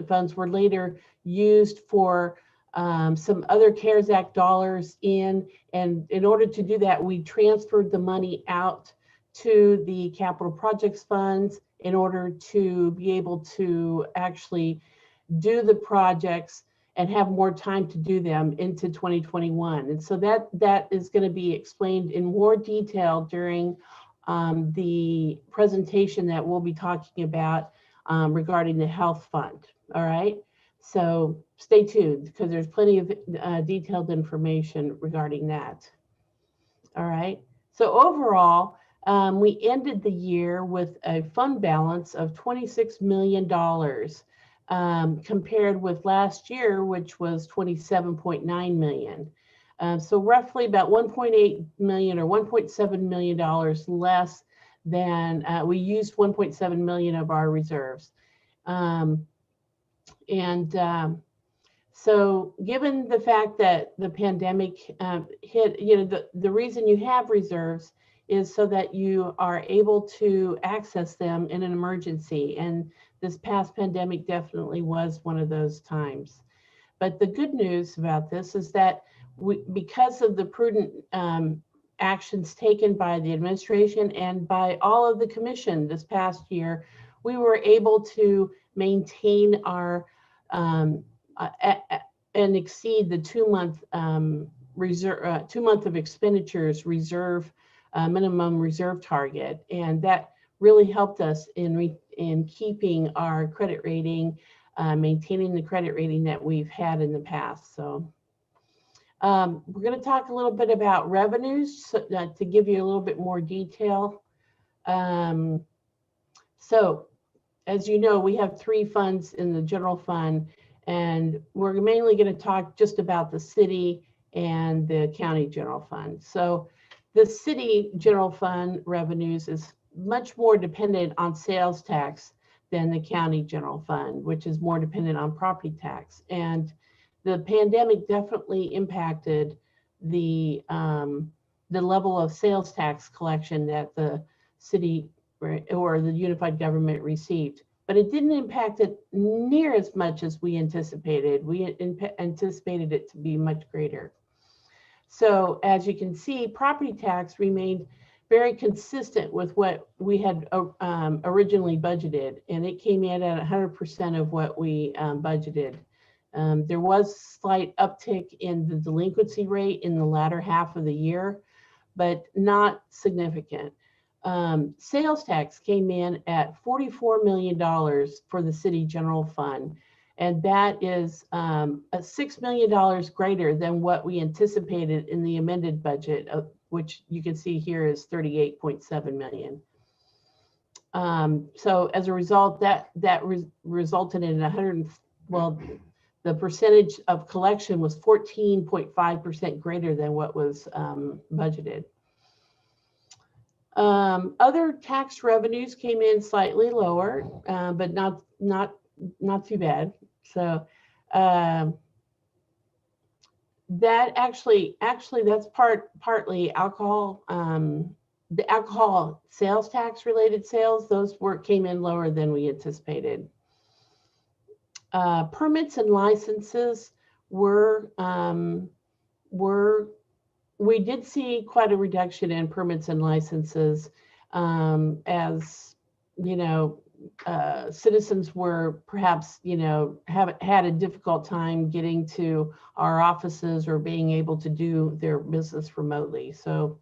funds were later used for some other CARES Act dollars and in order to do that, we transferred the money out to the capital projects funds in order to be able to actually do the projects and have more time to do them into 2021. And so that is going to be explained in more detail during the presentation that we'll be talking about regarding the health fund. All right. So stay tuned because there's plenty of detailed information regarding that. All right. So overall, we ended the year with a fund balance of $26 million compared with last year, which was $27.9 million. So roughly about $1.8 million or $1.7 million less than we used 1.7 million of our reserves. So given the fact that the pandemic hit, the reason you have reserves is so that you are able to access them in an emergency. And this past pandemic definitely was one of those times. But the good news about this is that because of the prudent actions taken by the administration and by all of the commission this past year, we were able to maintain our and exceed the 2-month reserve, 2 month of expenditures reserve, minimum reserve target, and that really helped us in keeping our credit rating, maintaining the credit rating that we've had in the past. So we're going to talk a little bit about revenues to give you a little bit more detail. So as you know, we have 3 funds in the general fund, and we're mainly going to talk just about the city and the county general fund. So the city general fund revenues is much more dependent on sales tax than the county general fund, which is more dependent on property tax. And the pandemic definitely impacted the level of sales tax collection that the city or the unified government received. But it didn't impact it near as much as we anticipated. We anticipated it to be much greater. So as you can see, property tax remained very consistent with what we had originally budgeted, and it came in at 100% of what we budgeted. There was slight uptick in the delinquency rate in the latter half of the year, but not significant. Sales tax came in at $44 million for the city general fund, and that is $6 million greater than what we anticipated in the amended budget, which you can see here is $38.7 million. So as a result, that resulted in the percentage of collection was 14.5% greater than what was budgeted. Other tax revenues came in slightly lower, but not too bad. So that actually that's partly alcohol. The alcohol sales tax related sales, those came in lower than we anticipated. Permits and licenses we did see quite a reduction in permits and licenses, as you know, citizens were perhaps, had a difficult time getting to our offices or being able to do their business remotely. So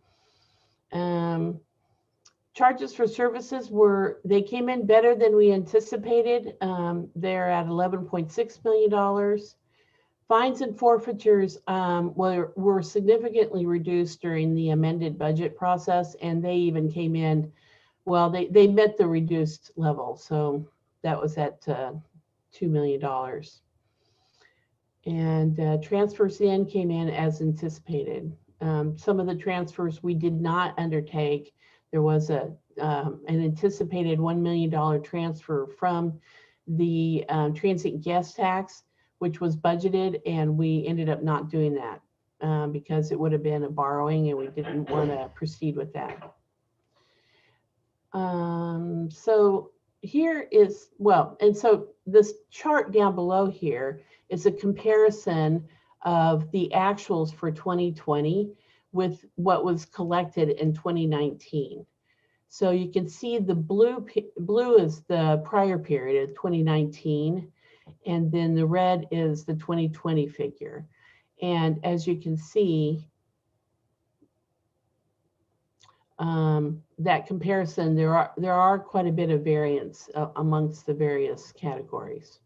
charges for services they came in better than we anticipated. They're at $11.6 million. Fines and forfeitures were significantly reduced during the amended budget process, and they even came in, well, they met the reduced level. So that was at $2 million. And transfers came in as anticipated. Some of the transfers we did not undertake. There was an anticipated $1 million transfer from the transient guest tax, which was budgeted, and we ended up not doing that because it would have been a borrowing and we didn't want to proceed with that. So here is, and so this chart down below here is a comparison of the actuals for 2020 with what was collected in 2019. So you can see the blue is the prior period of 2019, and then the red is the 2020 figure. And as you can see, that comparison, there are quite a bit of variance amongst the various categories.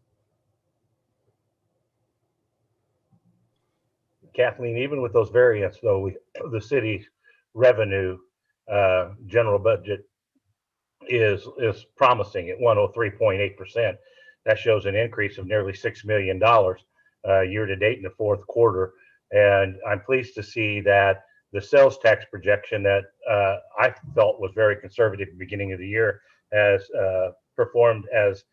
Kathleen, even with those variants, though, the city's revenue general budget is promising at 103.8%. That shows an increase of nearly $6 million year to date in the fourth quarter. And I'm pleased to see that the sales tax projection that I felt was very conservative at the beginning of the year has performed as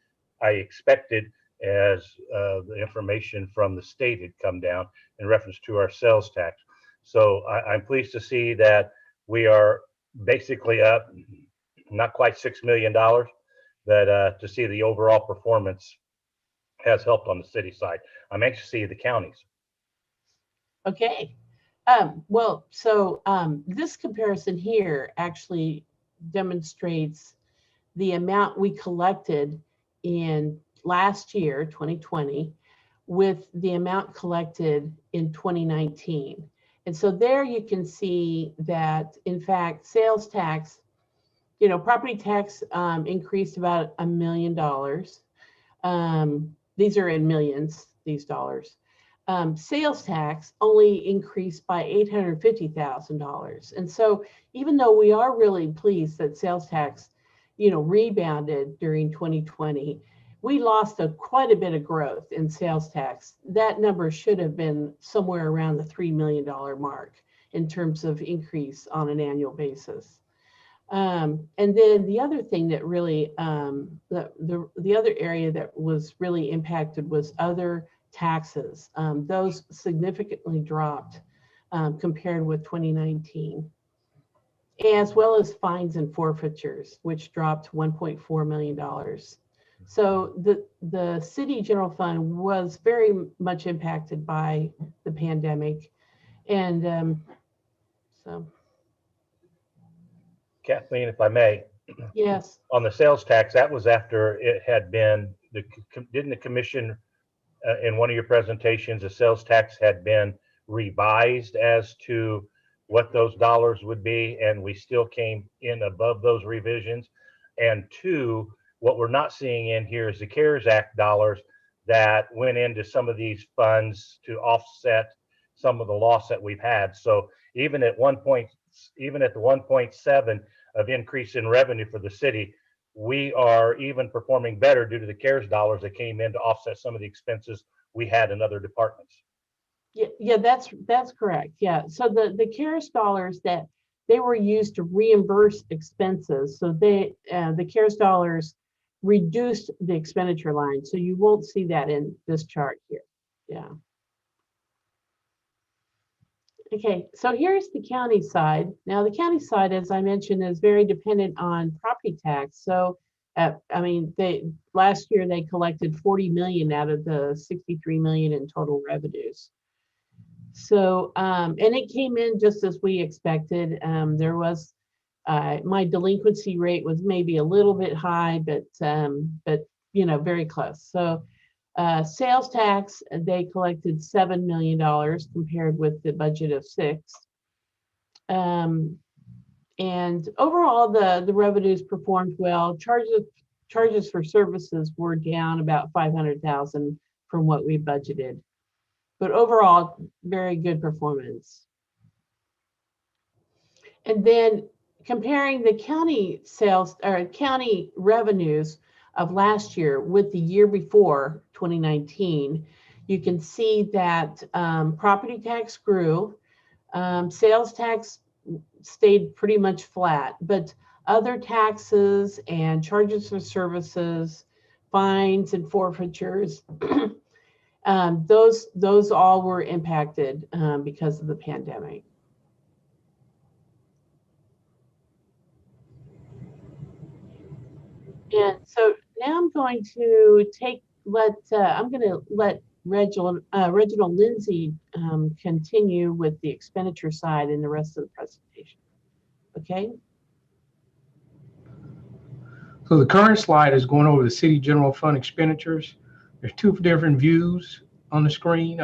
I expected, as the information from the state had come down in reference to our sales tax. So I'm pleased to see that we are basically up, not quite $6 million, but to see the overall performance has helped on the city side. I'm anxious to see the counties. Okay. So this comparison here actually demonstrates the amount we collected in last year, 2020, with the amount collected in 2019. And so there you can see that, in fact, sales tax, property tax increased about $1 million. These are in millions, these dollars. Sales tax only increased by $850,000. And so even though we are really pleased that sales tax, rebounded during 2020, we lost quite a bit of growth in sales tax. That number should have been somewhere around the $3 million mark in terms of increase on an annual basis. And then the other thing that really, the other area that was really impacted was other taxes. Those significantly dropped compared with 2019, as well as fines and forfeitures, which dropped $1.4 million. So the city general fund was very much impacted by the pandemic. And so. Kathleen, if I may. Yes. On the sales tax, that was after it had been, didn't the commission, in one of your presentations, the sales tax had been revised as to what those dollars would be, and we still came in above those revisions. And two, what we're not seeing in here is the CARES Act dollars that went into some of these funds to offset some of the loss that we've had. So even at the 1.7 of increase in revenue for the city, we are even performing better due to the CARES dollars that came in to offset some of the expenses we had in other departments. Yeah, that's correct. Yeah, so the CARES dollars that they were used to reimburse expenses. So the CARES dollars reduced the expenditure line. So you won't see that in this chart here. Yeah. Okay, so here's the county side. Now the county side, as I mentioned, is very dependent on property tax. So, last year they collected 40 million out of the 63 million in total revenues. So, and it came in just as we expected. There was, my delinquency rate was maybe a little bit high, but very close. So, sales tax, they collected $7 million compared with the budget of $6 million. And overall, the revenues performed well. Charges for services were down about $500,000 from what we budgeted. But overall, very good performance. And then comparing the county sales or county revenues of last year with the year before, 2019, you can see that property tax grew, sales tax stayed pretty much flat, but other taxes and charges for services, fines and forfeitures, those all were impacted because of the pandemic. And so now I'm going to let Reginald Lindsay continue with the expenditure side in the rest of the presentation. Okay. So the current slide is going over the city general fund expenditures. There's two different views on the screen.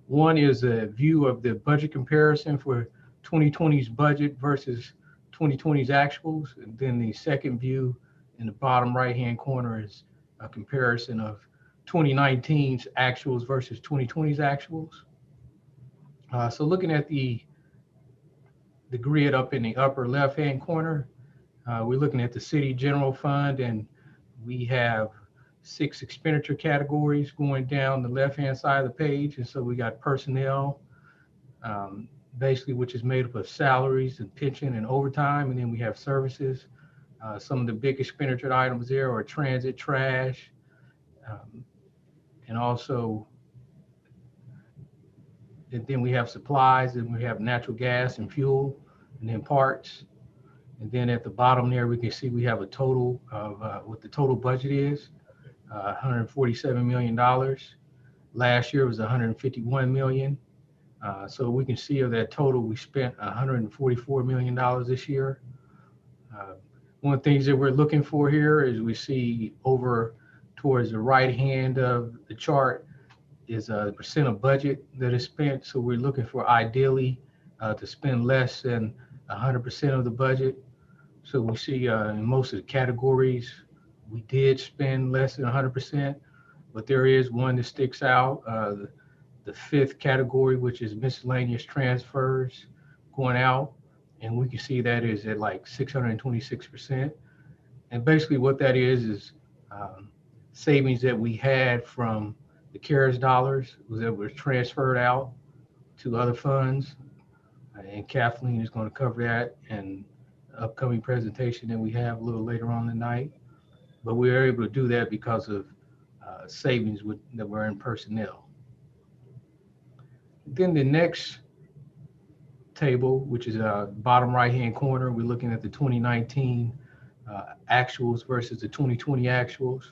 One is a view of the budget comparison for 2020's budget versus 2020's actuals. And then the second view in the bottom right-hand corner is a comparison of 2019's actuals versus 2020's actuals. So looking at the grid up in the upper left-hand corner, we're looking at the city general fund, and we have 6 expenditure categories going down the left-hand side of the page. And so we got personnel, basically, which is made up of salaries and pension and overtime. And then we have services. Some of the big expenditure items there are transit, trash, and also, and then we have supplies, and we have natural gas and fuel, and then parts. And then at the bottom there, we can see we have a total of what the total budget is, $147 million. Last year was $151 million. So we can see of that total, we spent $144 million this year. One of the things that we're looking for here is we see over towards the right hand of the chart is a percent of budget that is spent. So we're looking for ideally to spend less than 100% of the budget. So we see in most of the categories, we did spend less than 100%, but there is one that sticks out. The fifth category, which is miscellaneous transfers going out. And we can see that is at like 626%. And basically what that is savings that we had from the CARES dollars that were transferred out to other funds. And Kathleen is going to cover that in the upcoming presentation that we have a little later on tonight. But we were able to do that because of savings that were in personnel. Then the next table, which is bottom right-hand corner, we're looking at the 2019 actuals versus the 2020 actuals.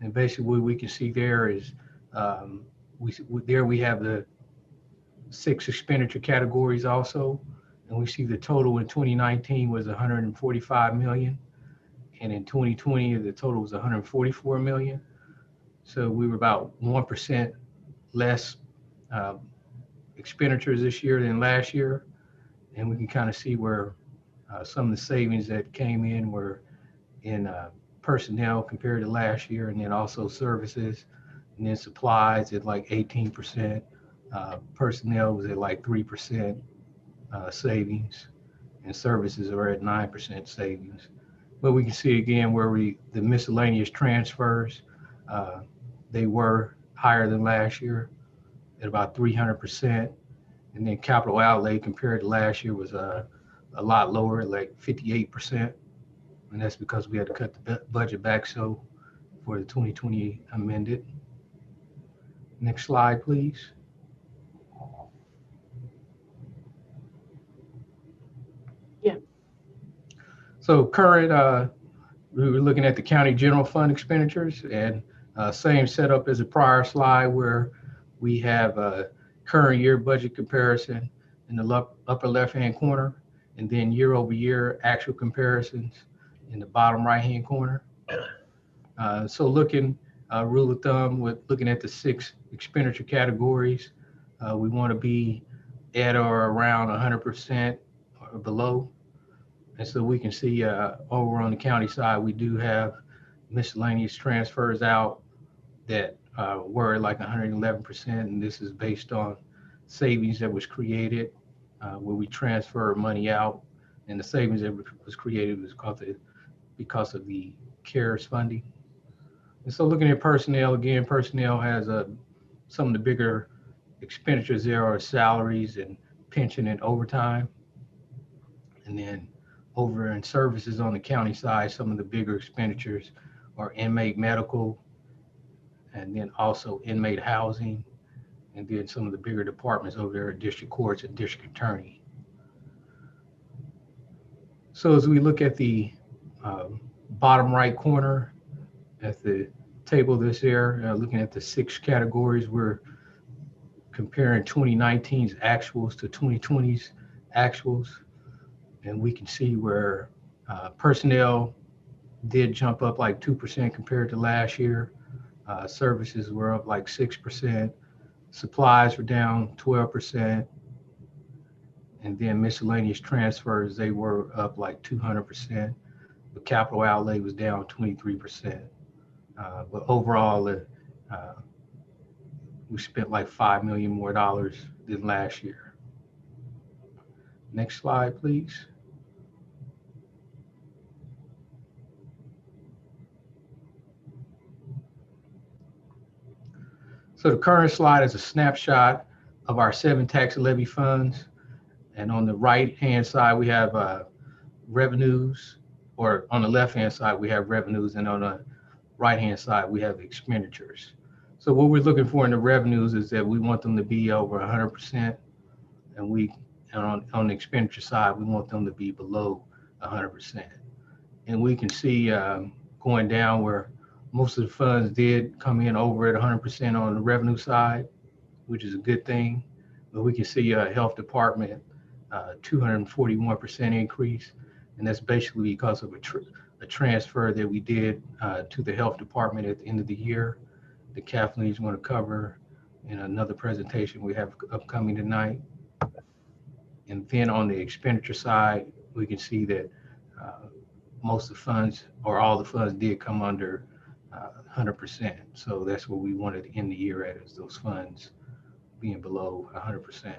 And basically what we can see there is we have the 6 expenditure categories also. And we see the total in 2019 was 145 million. And in 2020, the total was 144 million. So we were about 1% less expenditures this year than last year. And we can kind of see where some of the savings that came in were in personnel compared to last year, and then also services, and then supplies at like 18%. Personnel was at like 3% savings, and services are at 9% savings. But we can see again where the miscellaneous transfers, they were higher than last year at about 300%. And then capital outlay compared to last year was a lot lower, like 58%. And that's because we had to cut the budget back so for the 2020 amended. Next slide, please. Yeah. So current, we were looking at the county general fund expenditures, and same setup as the prior slide where we have a current year budget comparison in the upper left-hand corner, and then year-over-year actual comparisons in the bottom right-hand corner. So looking, rule of thumb with looking at the 6 expenditure categories, we want to be at or around 100% or below. And so we can see over on the county side, we do have miscellaneous transfers out that were like 111%. And this is based on savings that was created where we transfer money out. And the savings that was created was because of the CARES funding. And so looking at personnel, again, personnel has some of the bigger expenditures there are salaries and pension and overtime. And then over in services on the county side, some of the bigger expenditures are inmate medical, and then also inmate housing, and then some of the bigger departments over there are district courts and district attorney. So as we look at the bottom right corner at the table this here, looking at the 6 categories, we're comparing 2019's actuals to 2020's actuals. And we can see where personnel did jump up like 2% compared to last year. Services were up like 6%. Supplies were down 12%. And then miscellaneous transfers, they were up like 200%. The capital outlay was down 23%. But overall, we spent like $5 million more than last year. Next slide, please. So the current slide is a snapshot of our 7 tax levy funds. And on the right-hand side, we have revenues, or on the left-hand side, we have revenues, and on the right-hand side, we have expenditures. So what we're looking for in the revenues is that we want them to be over 100%, and on the expenditure side, we want them to be below 100%. And we can see going down where most of the funds did come in over at 100% on the revenue side, which is a good thing. But we can see health department, 241% increase, And that's basically because of a transfer that we did to the health department at the end of the year that Kathleen is going to cover in another presentation we have upcoming tonight. And then on the expenditure side, we can see that most of the funds, or all the funds, did come under 100%. So that's what we wanted to end the year at, is those funds being below 100%.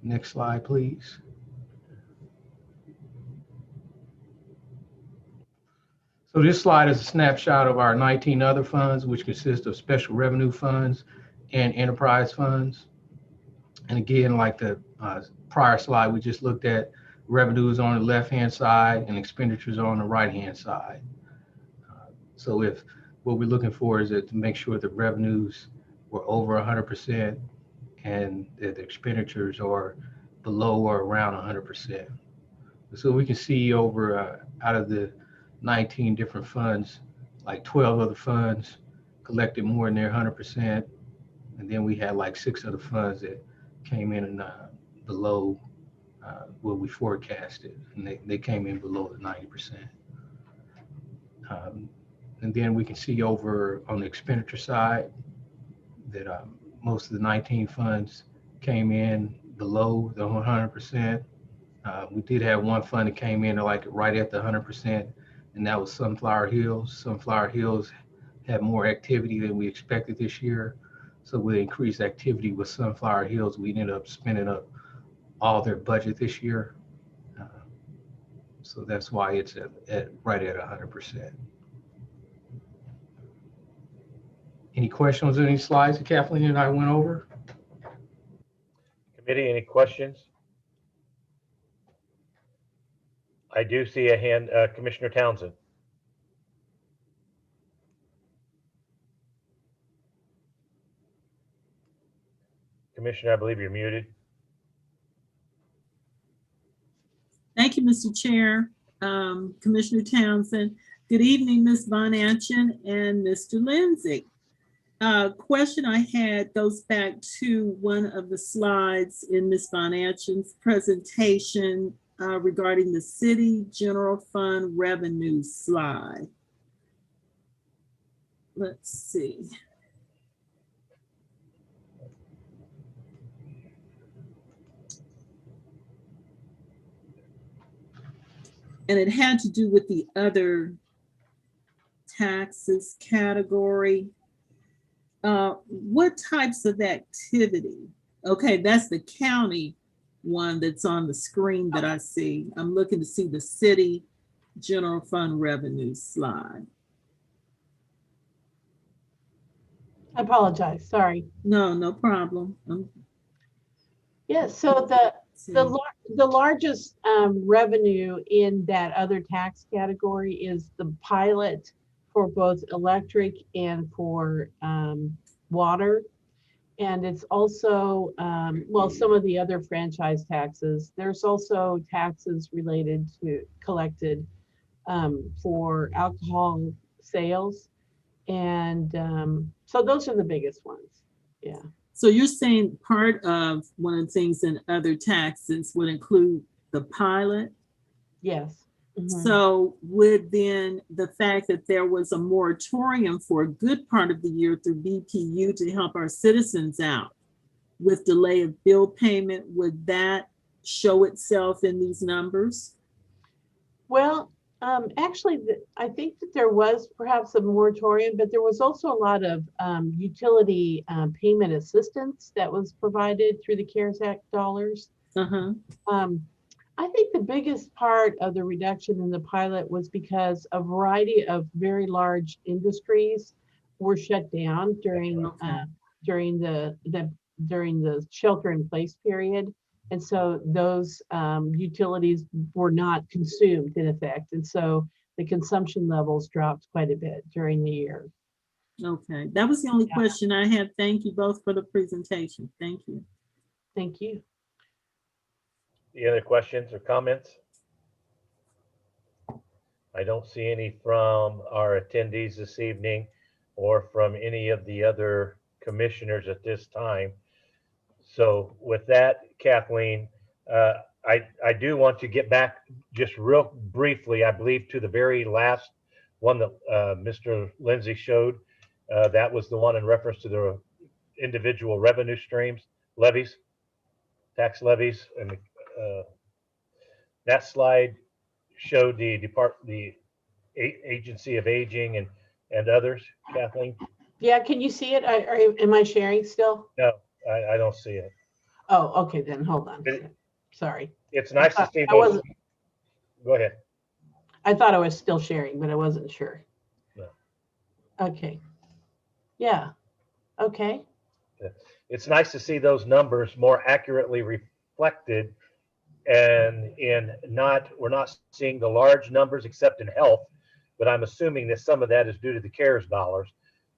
Next slide, please. So this slide is a snapshot of our 19 other funds, which consist of special revenue funds and enterprise funds. And again, like the prior slide we just looked at, revenues on the left-hand side and expenditures on the right-hand side. So if what we're looking for is to make sure the revenues were over 100% and that the expenditures are below or around 100%. So we can see over out of the 19 different funds, like 12 other funds collected more than their 100%. And then we had like 6 other funds that came in and below what we forecasted, and they came in below the 90%. And then we can see over on the expenditure side that most of the 19 funds came in below the 100%. We did have one fund that came in like right at the 100%, and that was Sunflower Hills. Sunflower Hills had more activity than we expected this year. So with increased activity with Sunflower Hills, we ended up spending up all their budget this year. So that's why it's right at 100%. Any questions on any slides that Kathleen and I went over? Committee, any questions? I do see a hand, Commissioner Townsend. Commissioner, I believe you're muted. Thank you, Mr. Chair. Commissioner Townsend. Good evening, Ms. Von Atchen and Mr. Lindsay. Question I had goes back to one of the slides in Ms. Von Atchen's presentation regarding the city general fund revenue slide. Let's see. And it had to do with the other taxes category. What types of activity? Okay, that's the county one that's on the screen that I see. I'm looking to see the city general fund revenue slide. I apologize, sorry. No, no problem. Yeah, so the largest revenue in that other tax category is the pilot for both electric and for water. And it's also, well, some of the other franchise taxes. There's also taxes related to collected for alcohol sales. And so those are the biggest ones, yeah. So you're saying part of one of the things in other taxes would include the pilot? Yes. Mm-hmm. So would then the fact that there was a moratorium for a good part of the year through BPU to help our citizens out with delay of bill payment, would that show itself in these numbers? Well, actually, I think that there was perhaps a moratorium, but there was also a lot of utility payment assistance that was provided through the CARES Act dollars. I think the biggest part of the reduction in the pilot was because a variety of very large industries were shut down during the shelter-in-place period. And so those utilities were not consumed in effect. And so the consumption levels dropped quite a bit during the year. Okay, that was the only question I had. Thank you both for the presentation. Thank you. Thank you. Any other questions or comments? I don't see any from our attendees this evening or from any of the other commissioners at this time. So with that, Kathleen, I do want to get back just real briefly, I believe, to the very last one that Mr. Lindsay showed. That was the one in reference to the individual revenue streams, levies, tax levies, and that slide showed the Agency of Aging and others. Kathleen? Yeah, can you see it? Am I sharing still? No, I don't see it. Oh, okay, then hold on. Sorry. It's nice to see I those. wasn't. Go ahead. I thought I was still sharing, but I wasn't sure. No. Okay. Yeah. Okay. It's nice to see those numbers more accurately reflected, and we're not seeing the large numbers except in health, but I'm assuming that some of that is due to the CARES dollars.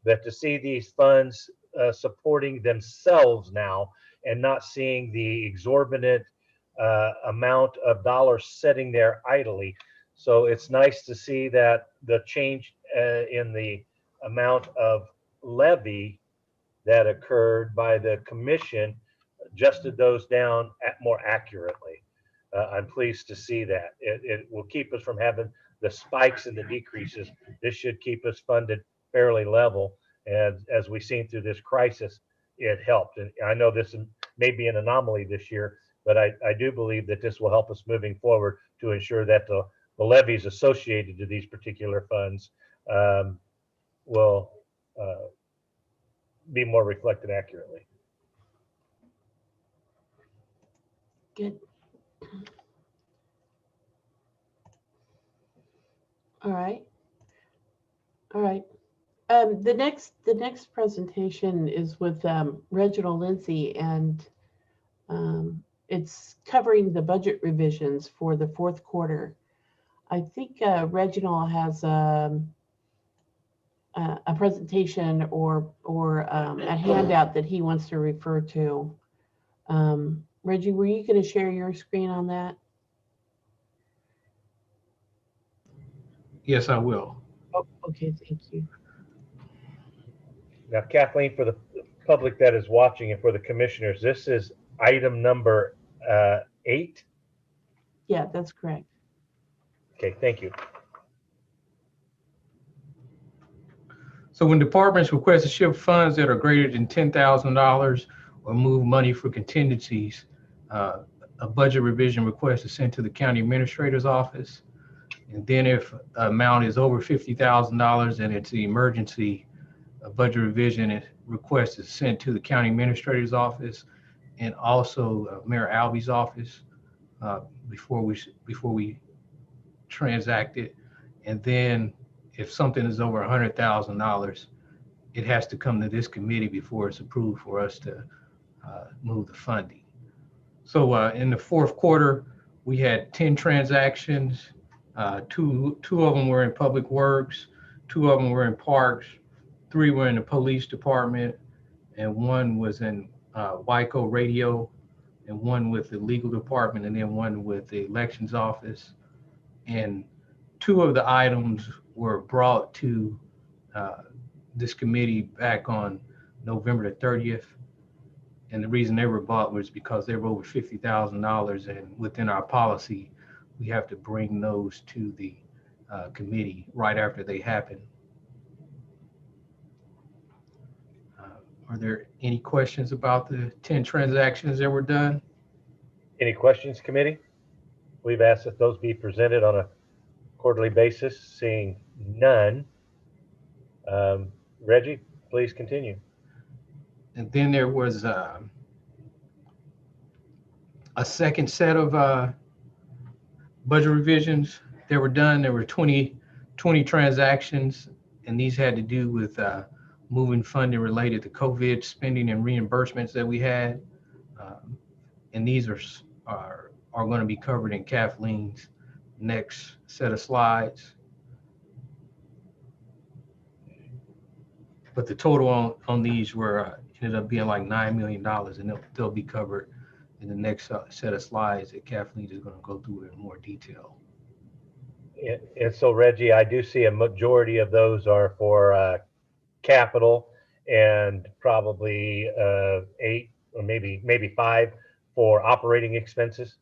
But to see these funds supporting themselves now and not seeing the exorbitant amount of dollars sitting there idly. So it's nice to see that the change in the amount of levy that occurred by the commission adjusted those down more accurately. I'm pleased to see that. It will keep us from having the spikes and the decreases. This should keep us funded fairly level. And as we've seen through this crisis, it helped. And I know this may be an anomaly this year, but I do believe that this will help us moving forward to ensure that the levies associated to these particular funds will be more reflected accurately. Good. All right. All right. The next presentation is with Reginald Lindsay, and it's covering the budget revisions for the fourth quarter. I think Reginald has a presentation or a handout that he wants to refer to. Reggie, were you going to share your screen on that? Yes, I will. Oh, okay, thank you. Now, Kathleen, for the public that is watching and for the commissioners, this is item number 8. Yeah, that's correct. Okay, thank you. So when departments request to shift funds that are greater than $10,000 or move money for contingencies, a budget revision request is sent to the county administrator's office. And then if amount is over $50,000 and it's an emergency, a budget revision request is sent to the county administrator's office and also Mayor Alby's office before we transact it. And then if something is over $100,000, it has to come to this committee before it's approved for us to move the funding. So in the fourth quarter, we had 10 transactions. Two of them were in public works, 2 of them were in parks, 3 were in the police department, and 1 was in WICO radio, and 1 with the legal department, and then 1 with the elections office. And 2 of the items were brought to this committee back on November the 30th. And the reason they were bought was because they were over $50,000, and within our policy, we have to bring those to the committee right after they happen. Are there any questions about the 10 transactions that were done? Any questions, committee? We've asked that those be presented on a quarterly basis. Seeing none. Reggie, please continue. And then there was a second set of budget revisions that were done. There were 20 transactions, and these had to do with moving funding related to COVID spending and reimbursements that we had. And these are going to be covered in Kathleen's next set of slides. But the total on these were ended up being like $9 million, and they'll be covered in the next set of slides that Kathleen is going to go through in more detail. And so, Reggie, I do see a majority of those are for capital, and probably 8 or maybe 5 for operating expenses.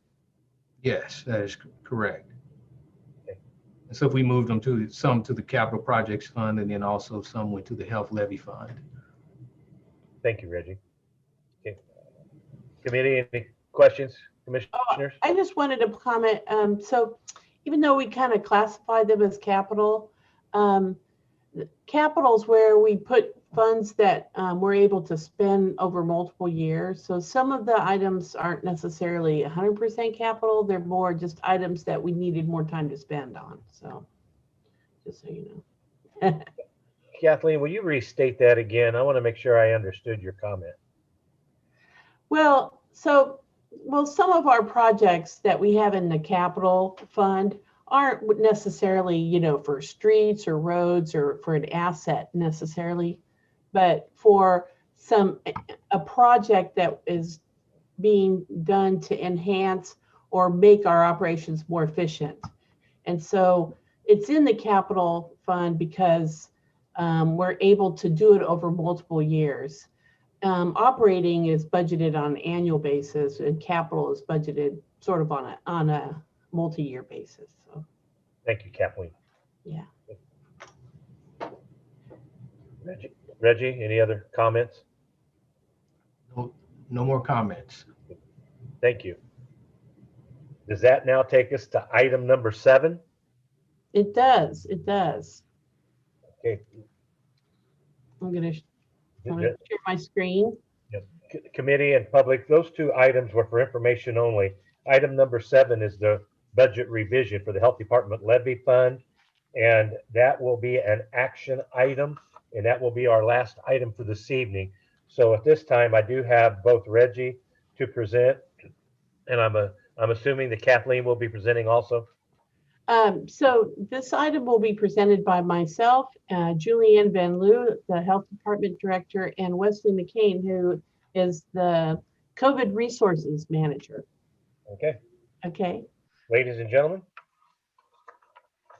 Yes, that is correct. Okay. And so we moved them to some to the capital projects fund, and then also some went to the health levy fund. Thank you, Reggie. Okay. Committee, any questions, commissioners? I just wanted to comment. So even though we kind of classify them as capital, capital's where we put funds that we're able to spend over multiple years. So some of the items aren't necessarily 100% capital. They're more just items that we needed more time to spend on. So just so you know. Kathleen, will you restate that again? I want to make sure I understood your comment. Well, some of our projects that we have in the capital fund aren't necessarily, for streets or roads or for an asset necessarily, but for a project that is being done to enhance or make our operations more efficient. And so it's in the capital fund because we're able to do it over multiple years. Operating is budgeted on an annual basis, and capital is budgeted sort of on a multi-year basis. So, thank you, Kathleen. Yeah. Reggie, any other comments? No more comments. Thank you. Does that now take us to item number 7? It does. It does. Okay. I'm going to share my screen. Yep. Committee and public, those 2 items were for information only. Item number 7 is the budget revision for the Health Department Levy Fund, and that will be an action item, and that will be our last item for this evening. So at this time, I do have both Reggie to present, and I'm assuming that Kathleen will be presenting also. So this item will be presented by myself, Julianne Van Loo, the Health Department Director, and Wesley McCain, who is the COVID Resources Manager. Okay. Okay. Ladies and gentlemen.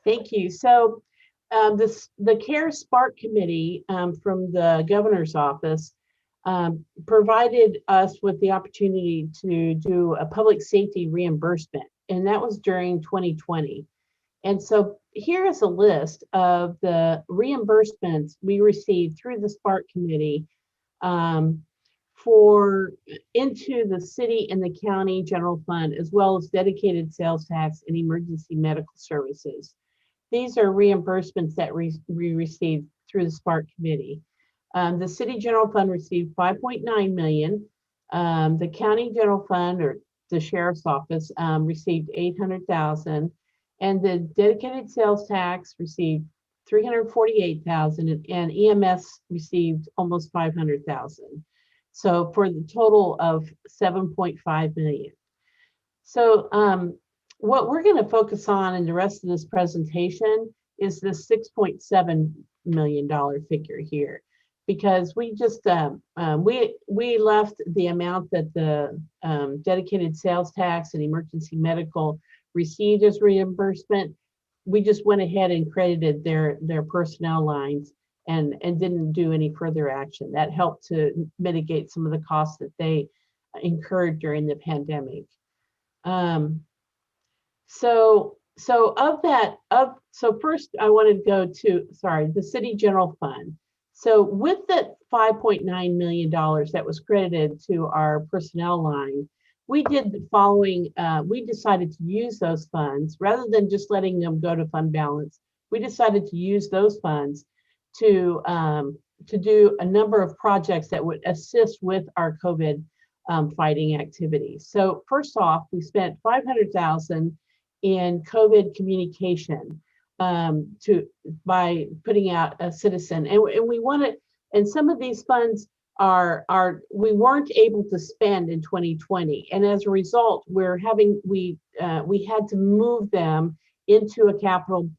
Thank you. So the CARE Spark Committee from the Governor's Office provided us with the opportunity to do a public safety reimbursement, and that was during 2020. And so here is a list of the reimbursements we received through the Spark Committee into the city and the county general fund, as well as dedicated sales tax and emergency medical services. These are reimbursements that we received through the Spark Committee. The city general fund received $5.9 million. The county general fund, or the sheriff's office, received $800,000. And the dedicated sales tax received $348,000, and EMS received almost $500,000. So for the total of $7.5 million. So what we're going to focus on in the rest of this presentation is the $6.7 million figure here, because we just we left the amount that the dedicated sales tax and emergency medical received as reimbursement. We just went ahead and credited their personnel lines and didn't do any further action. That helped to mitigate some of the costs that they incurred during the pandemic. So first I want to go to, the city general fund. So with the $5.9 million that was credited to our personnel line, we did the following. We decided to use those funds rather than just letting them go to fund balance. We decided to use those funds to do a number of projects that would assist with our COVID fighting activities. So first off, we spent $500,000 in COVID communication by putting out a citizen, and we wanted, and some of these funds we weren't able to spend in 2020, and as a result, we had to move them into a capital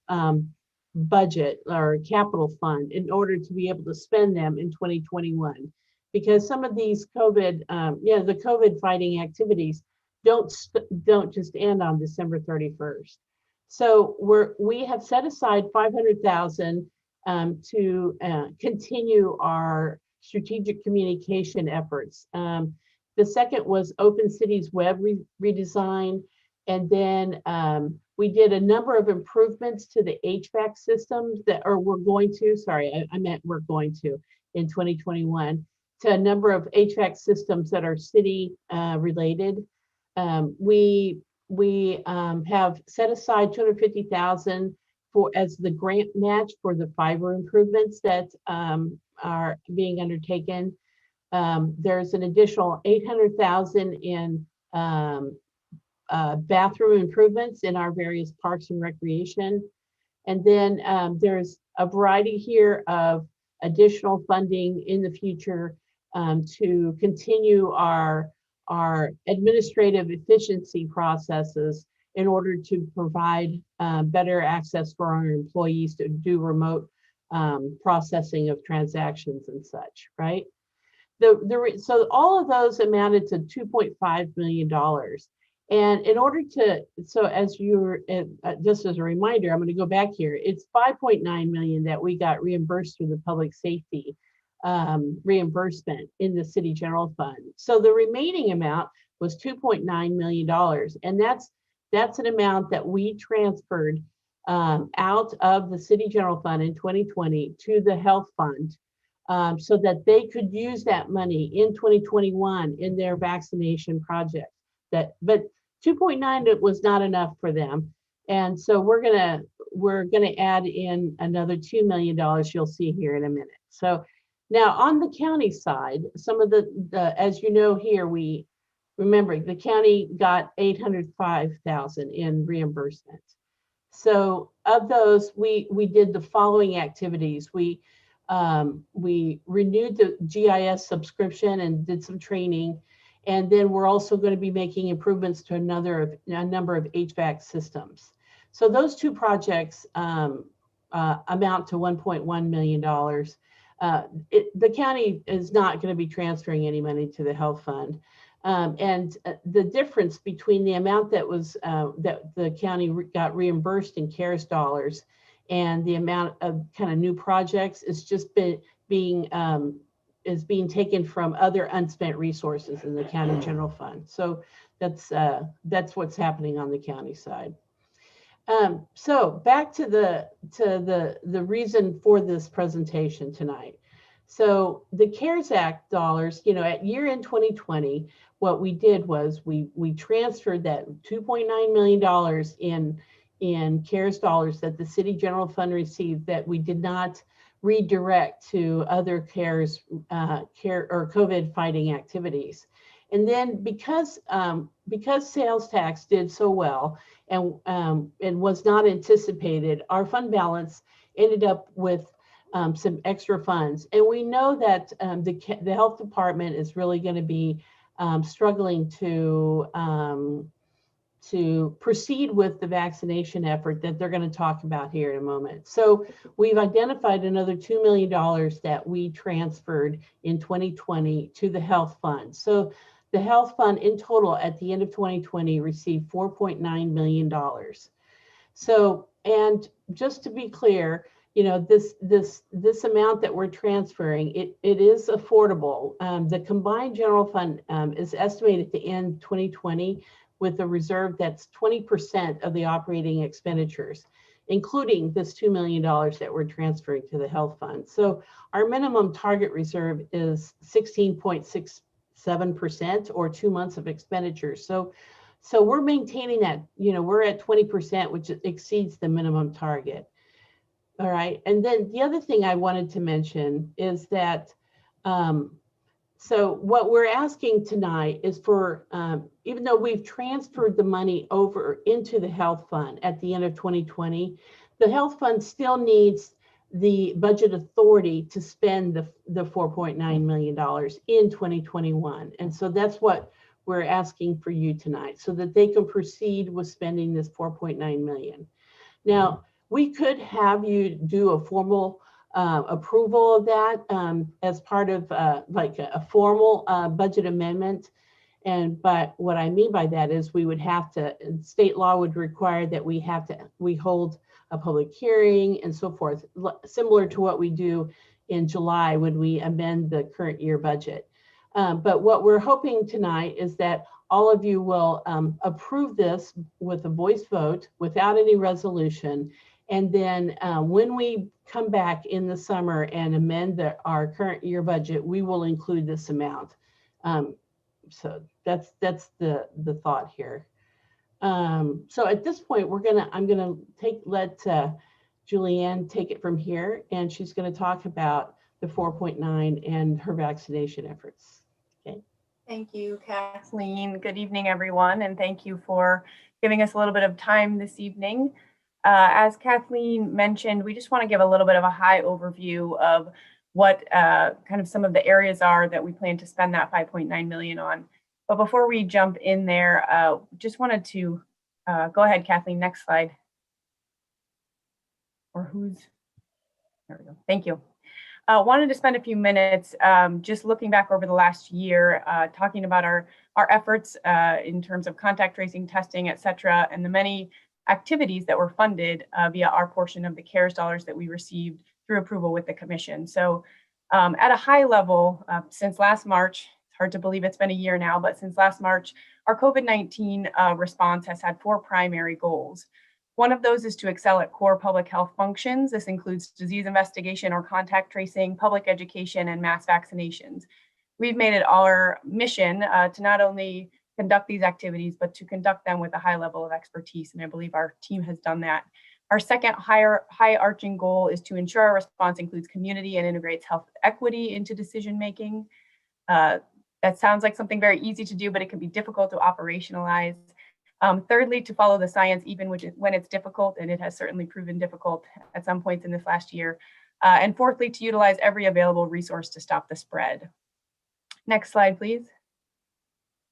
budget or capital fund in order to be able to spend them in 2021, because some of these COVID, the COVID fighting activities don't just end on December 31st. So we have set aside $500,000 to continue our strategic communication efforts. The second was Open Cities Web redesign, And then we did a number of improvements to the HVAC systems that, or we're going to, sorry, I meant we're going to in 2021, to a number of HVAC systems that are city related. We have set aside $250,000 for as the grant match for the fiber improvements that are being undertaken. There's an additional $800,000 in bathroom improvements in our various parks and recreation. And then there's a variety here of additional funding in the future to continue our administrative efficiency processes in order to provide better access for our employees to do remote processing of transactions and such, right? So all of those amounted to $2.5 million. And in order to, so as you're, just as a reminder, I'm going to go back here. It's $5.9 million that we got reimbursed through the public safety reimbursement in the city general fund. So the remaining amount was $2.9 million. And that's an amount that we transferred out of the city general fund in 2020 to the health fund so that they could use that money in 2021 in their vaccination project. But 2.9 was not enough for them. And so we're gonna add in another $2 million you'll see here in a minute. So now on the county side, some of the as you know here, we remember the county got $805,000 in reimbursement. So of those, we did the following activities. We renewed the GIS subscription and did some training. And then we're also going to be making improvements to a number of HVAC systems. So those two projects amount to $1.1 million. The county is not going to be transferring any money to the health fund. And the difference between the amount that was that the county got reimbursed in CARES dollars and the amount of kind of new projects is just being taken from other unspent resources in the county general fund. So that's what's happening on the county side. So back to the reason for this presentation tonight. So the CARES Act dollars, you know, at year end 2020, what we did was we transferred that $2.9 million in CARES dollars that the city general fund received that we did not redirect to other CARES care or COVID fighting activities. And then because sales tax did so well and was not anticipated, our fund balance ended up with some extra funds. And we know that the health department is really going to be struggling to proceed with the vaccination effort that they're going to talk about here in a moment. So we've identified another $2 million that we transferred in 2020 to the health fund. So the health fund in total at the end of 2020 received $4.9 million. So, and just to be clear, you know, this amount that we're transferring, it is affordable. The combined general fund is estimated to end 2020 with a reserve that's 20% of the operating expenditures, including this $2 million that we're transferring to the health fund. So our minimum target reserve is 16.67% or 2 months of expenditures. So we're maintaining that, you know, we're at 20%, which exceeds the minimum target. All right, and then the other thing I wanted to mention is that so what we're asking tonight is for, even though we've transferred the money over into the health fund at the end of 2020, the health fund still needs the budget authority to spend the $4.9 million in 2021. And so that's what we're asking for you tonight so that they can proceed with spending this $4.9 million. Now, we could have you do a formal approval of that as part of like a formal budget amendment. But what I mean by that is we would have to, state law would require that we hold a public hearing and so forth, similar to what we do in July when we amend the current year budget. But what we're hoping tonight is that all of you will approve this with a voice vote without any resolution. And then when we come back in the summer and amend our current year budget, we will include this amount. So that's the thought here. So at this point, I'm gonna let Julianne take it from here, and she's gonna talk about the 4.9 and her vaccination efforts. Okay. Thank you, Kathleen. Good evening, everyone, and thank you for giving us a little bit of time this evening. As Kathleen mentioned, we just want to give a little bit of a high overview of what kind of some of the areas are that we plan to spend that 5.9 million on. But before we jump in there, just wanted to go ahead, Kathleen, next slide. Or there we go. Thank you. Wanted to spend a few minutes just looking back over the last year, talking about our efforts in terms of contact tracing, testing, et cetera, and the many activities that were funded via our portion of the CARES dollars that we received through approval with the commission. So at a high level, since last March, it's hard to believe it's been a year now, but since last March, our COVID-19 response has had 4 primary goals. One of those is to excel at core public health functions. This includes disease investigation or contact tracing, public education, and mass vaccinations. We've made it our mission to not only conduct these activities, but to conduct them with a high level of expertise, and I believe our team has done that. Our second high arching goal is to ensure our response includes community and integrates health equity into decision making. That sounds like something very easy to do, but it can be difficult to operationalize. Thirdly, to follow the science even when it's difficult, and it has certainly proven difficult at some points in this last year. And fourthly, to utilize every available resource to stop the spread. Next slide, please.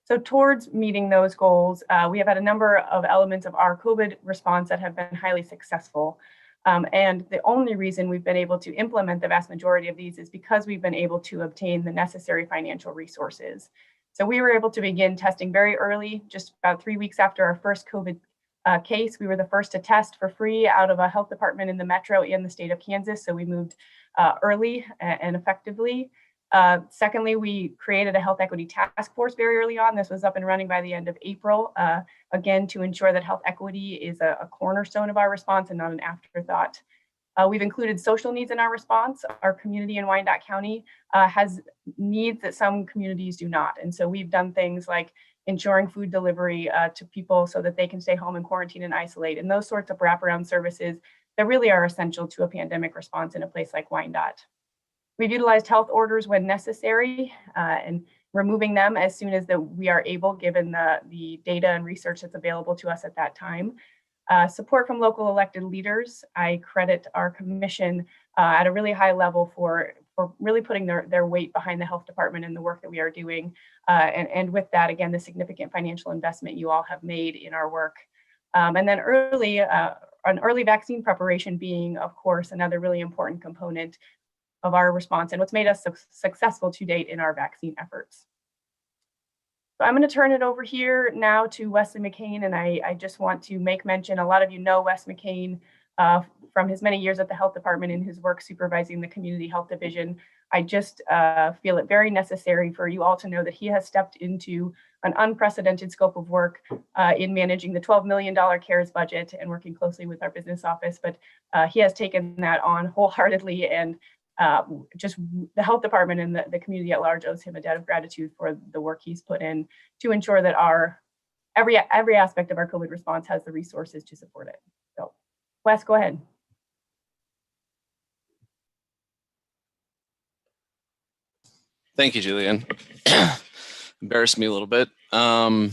So towards meeting those goals, we have had a number of elements of our COVID response that have been highly successful. And the only reason we've been able to implement the vast majority of these is because we've been able to obtain the necessary financial resources. So we were able to begin testing very early, just about 3 weeks after our first COVID case. We were the first to test for free out of a health department in the metro and the state of Kansas. So we moved early and effectively. Secondly, we created a health equity task force very early on. This was up and running by the end of April, again, to ensure that health equity is a cornerstone of our response and not an afterthought. We've included social needs in our response. Our community in Wyandotte County has needs that some communities do not. And so we've done things like ensuring food delivery to people so that they can stay home and quarantine and isolate, and those sorts of wraparound services that really are essential to a pandemic response in a place like Wyandotte. We've utilized health orders when necessary and removing them as soon as we are able, given the data and research that's available to us at that time. Support from local elected leaders. I credit our commission at a really high level for really putting their weight behind the health department and the work that we are doing. And with that, again, the significant financial investment you all have made in our work. And then an early vaccine preparation being, of course, another really important component of our response and what's made us successful to date in our vaccine efforts. So I'm going to turn it over here now to Wesley McCain, and I just want to make mention, a lot of you know Wes McCain from his many years at the health department and his work supervising the community health division. I just feel it very necessary for you all to know that he has stepped into an unprecedented scope of work in managing the $12 million CARES budget and working closely with our business office, but he has taken that on wholeheartedly, and just the health department and the community at large owes him a debt of gratitude for the work he's put in to ensure that every aspect of our COVID response has the resources to support it. So Wes, go ahead. Thank you, Julian. Embarrassed me a little bit. So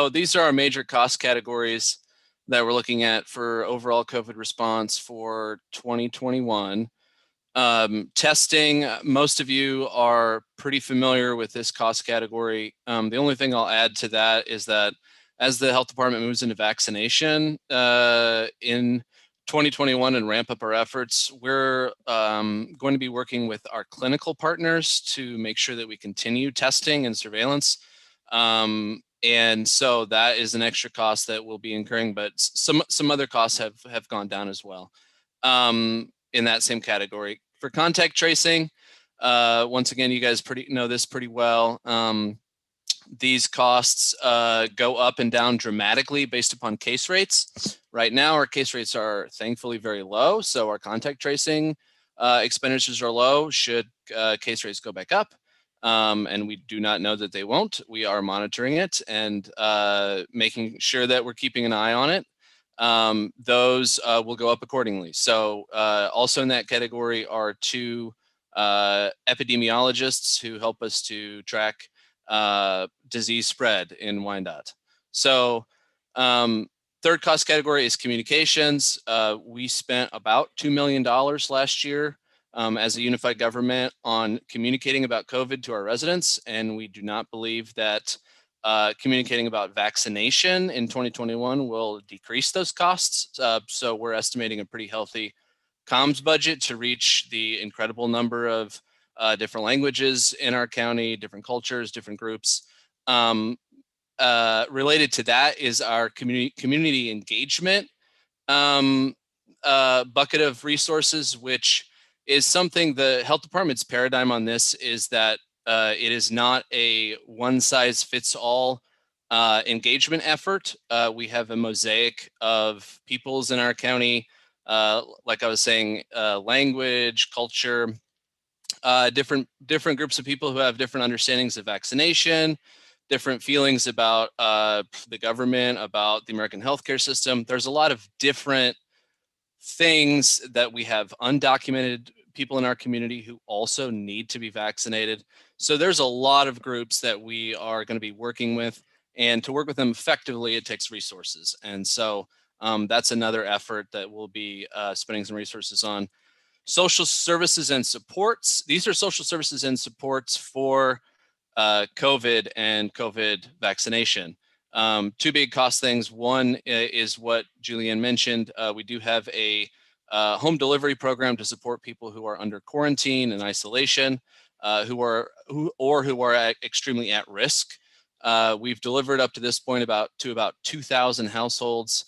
these are our major cost categories that we're looking at for overall COVID response for 2021. Testing, most of you are pretty familiar with this cost category. The only thing I'll add to that is that as the health department moves into vaccination in 2021 and ramp up our efforts, we're going to be working with our clinical partners to make sure that we continue testing and surveillance. And so that is an extra cost that we'll be incurring, but some other costs have gone down as well in that same category. For contact tracing, once again, you guys know this pretty well. these costs go up and down dramatically based upon case rates. Right now, our case rates are thankfully very low, so our contact tracing expenditures are low. Should case rates go back up, and we do not know that they won't, we are monitoring it and making sure that we're keeping an eye on it. Those will go up accordingly. So also in that category are 2 epidemiologists who help us to track disease spread in Wyandotte. So third cost category is communications. We spent about $2 million last year as a unified government on communicating about COVID to our residents, and we do not believe that communicating about vaccination in 2021 will decrease those costs. So we're estimating a pretty healthy comms budget to reach the incredible number of different languages in our county, different cultures, different groups. Related to that is our community engagement bucket of resources, which is something the health department's paradigm on this is that it is not a one-size-fits-all engagement effort. We have a mosaic of peoples in our county, like I was saying, language, culture, different groups of people who have different understandings of vaccination, different feelings about the government, about the American healthcare system. There's a lot of different things that we have undocumented people in our community who also need to be vaccinated. So there's a lot of groups that we are going to be working with, and to work with them effectively, it takes resources. And so that's another effort that we'll be spending some resources on. Social services and supports. These are social services and supports for COVID and COVID vaccination. 2 big cost things. One is what Julianne mentioned. We do have a home delivery program to support people who are under quarantine and isolation, who are extremely at risk. We've delivered up to this point about 2,000 households,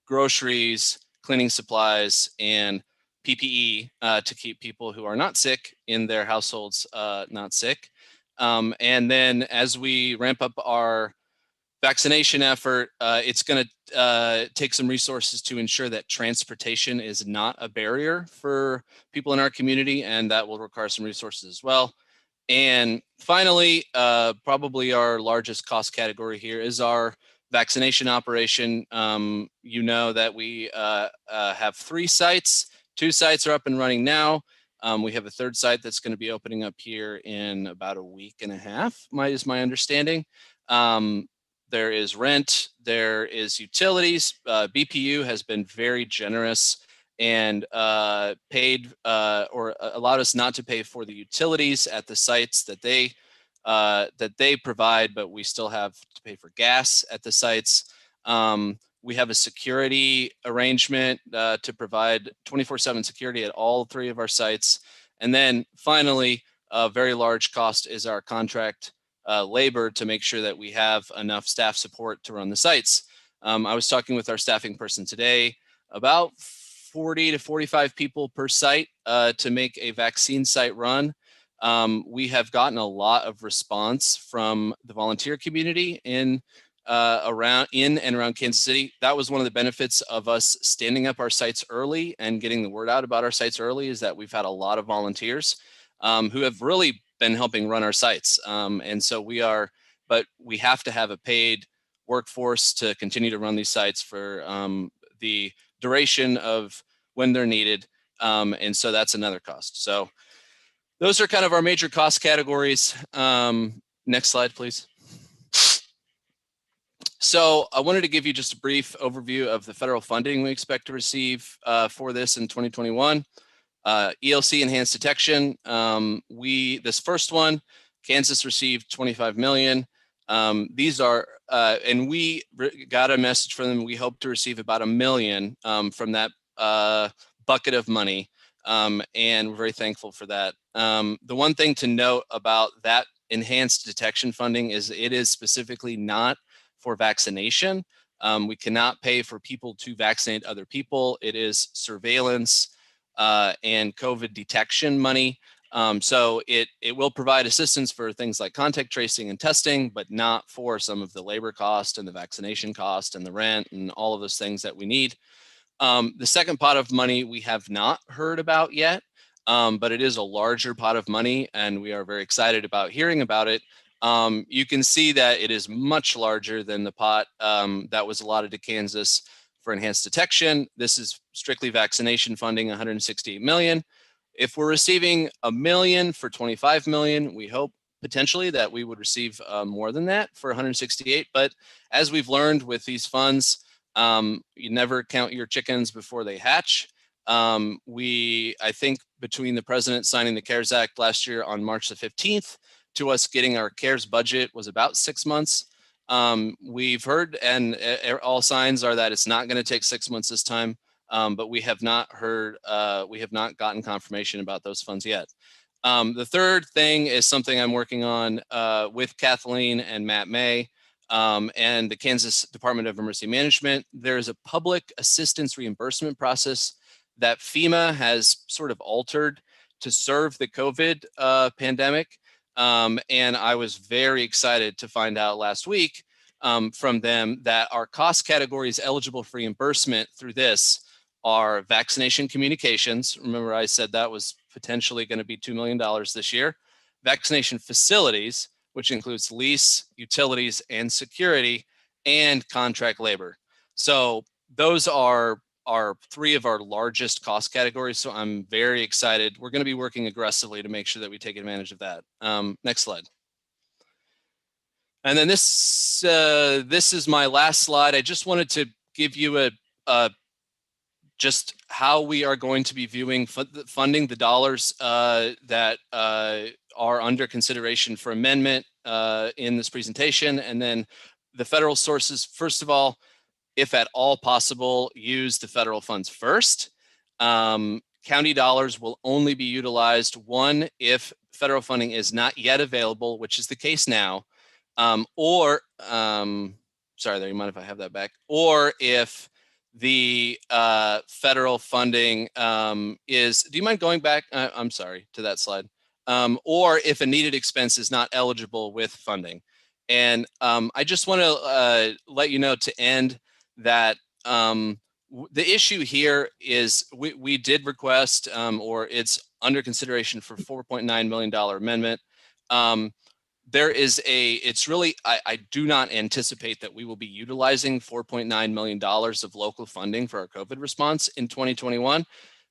groceries, cleaning supplies, and PPE to keep people who are not sick in their households not sick. And then as we ramp up our vaccination effort, it's going to take some resources to ensure that transportation is not a barrier for people in our community, and that will require some resources as well. And finally, probably our largest cost category here is our vaccination operation. You know that we have 3 sites. 2 sites are up and running now. We have a 3rd site that's going to be opening up here in about a week and a half, is my understanding. There is rent, there is utilities. BPU has been very generous and paid or allowed us not to pay for the utilities at the sites that they provide, but we still have to pay for gas at the sites. We have a security arrangement to provide 24/7 security at all 3 of our sites. And then finally, a very large cost is our contract labor to make sure that we have enough staff support to run the sites. I was talking with our staffing person today, about 40 to 45 people per site to make a vaccine site run. We have gotten a lot of response from the volunteer community in and around Kansas City. That was one of the benefits of us standing up our sites early and getting the word out about our sites early, is that we've had a lot of volunteers who have really been helping run our sites. And so but we have to have a paid workforce to continue to run these sites for the duration of when they're needed. And so that's another cost. So those are kind of our major cost categories. Next slide, please. So I wanted to give you just a brief overview of the federal funding we expect to receive for this in 2021. ELC enhanced detection. This first one, Kansas received 25 million. These are, and we got a message from them. We hope to receive about $1 million from that bucket of money. And we're very thankful for that. The one thing to note about that enhanced detection funding is it is specifically not for vaccination. We cannot pay for people to vaccinate other people. It is surveillance and COVID detection money. So it will provide assistance for things like contact tracing and testing, but not for some of the labor cost and the vaccination cost and the rent and all of those things that we need. The second pot of money we have not heard about yet, but it is a larger pot of money and we are very excited about hearing about it. You can see that it is much larger than the pot that was allotted to Kansas for enhanced detection. This is strictly vaccination funding, 168 million. If we're receiving $1 million for 25 million, we hope potentially that we would receive more than that for 168. But as we've learned with these funds, you never count your chickens before they hatch. I think between the president signing the CARES Act last year on March the 15th to us getting our CARES budget was about 6 months. We've heard, and all signs are that it's not going to take 6 months this time. But we have not heard, we have not gotten confirmation about those funds yet. The third thing is something I'm working on with Kathleen and Matt May and the Kansas Department of Emergency Management. There's a public assistance reimbursement process that FEMA has sort of altered to serve the COVID pandemic. And I was very excited to find out last week from them that our cost categories eligible for reimbursement through this are vaccination communications. Remember, I said that was potentially going to be $2 million this year. Vaccination facilities, which includes lease, utilities, and security, and contract labor. So those are three of our largest cost categories. So I'm very excited. We're going to be working aggressively to make sure that we take advantage of that. Next slide. And then this is my last slide. I just wanted to give you just how we are going to be viewing funding the dollars that are under consideration for amendment in this presentation. And then the federal sources, first of all, if at all possible, use the federal funds first. County dollars will only be utilized, one, if federal funding is not yet available, which is the case now, sorry there, you mind if I have that back, or if the federal funding is, do you mind going back? I'm sorry, to that slide. Or if a needed expense is not eligible with funding. And I just want to let you know to end that the issue here is we did request, or it's under consideration for $4.9 million amendment. There is it's really, I do not anticipate that we will be utilizing $4.9 million of local funding for our COVID response in 2021.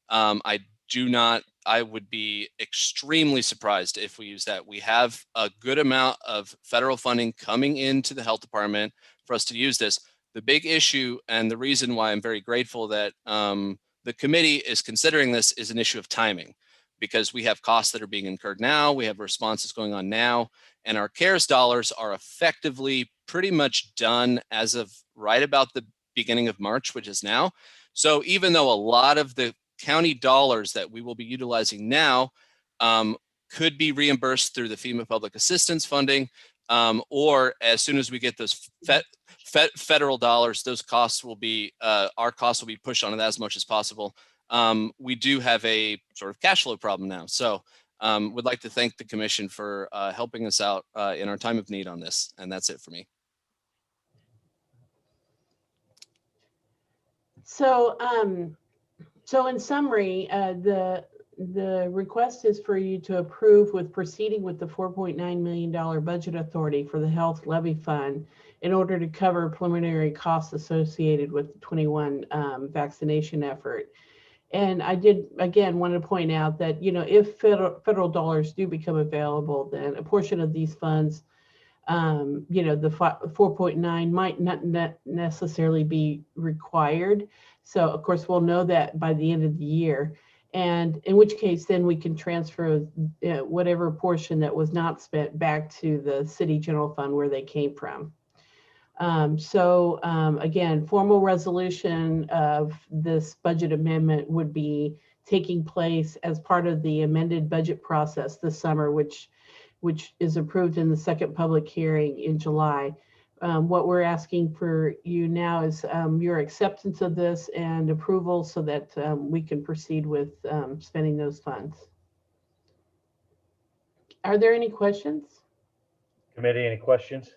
I would be extremely surprised if we use that. We have a good amount of federal funding coming into the health department for us to use this. The big issue and the reason why I'm very grateful that the committee is considering this is an issue of timing, because we have costs that are being incurred now, we have responses going on now, and our CARES dollars are effectively pretty much done as of right about the beginning of March, which is now. So even though a lot of the county dollars that we will be utilizing now could be reimbursed through the FEMA public assistance funding, or as soon as we get those federal dollars, those costs will be, our costs will be pushed on it as much as possible. We do have a sort of cash flow problem now. So would like to thank the commission for helping us out in our time of need on this. And that's it for me. So, so in summary, the request is for you to approve with proceeding with the $4.9 million budget authority for the health levy fund in order to cover preliminary costs associated with the 21 vaccination effort. And I did, again, want to point out that, you know, if federal dollars do become available, then a portion of these funds, you know, the 4.9 might not necessarily be required. So, of course, we'll know that by the end of the year. And in which case, then we can transfer whatever portion that was not spent back to the city general fund where they came from. Again, formal resolution of this budget amendment would be taking place as part of the amended budget process this summer, which is approved in the second public hearing in July. What we're asking for you now is your acceptance of this and approval so that we can proceed with spending those funds. Are there any questions? Committee, any questions?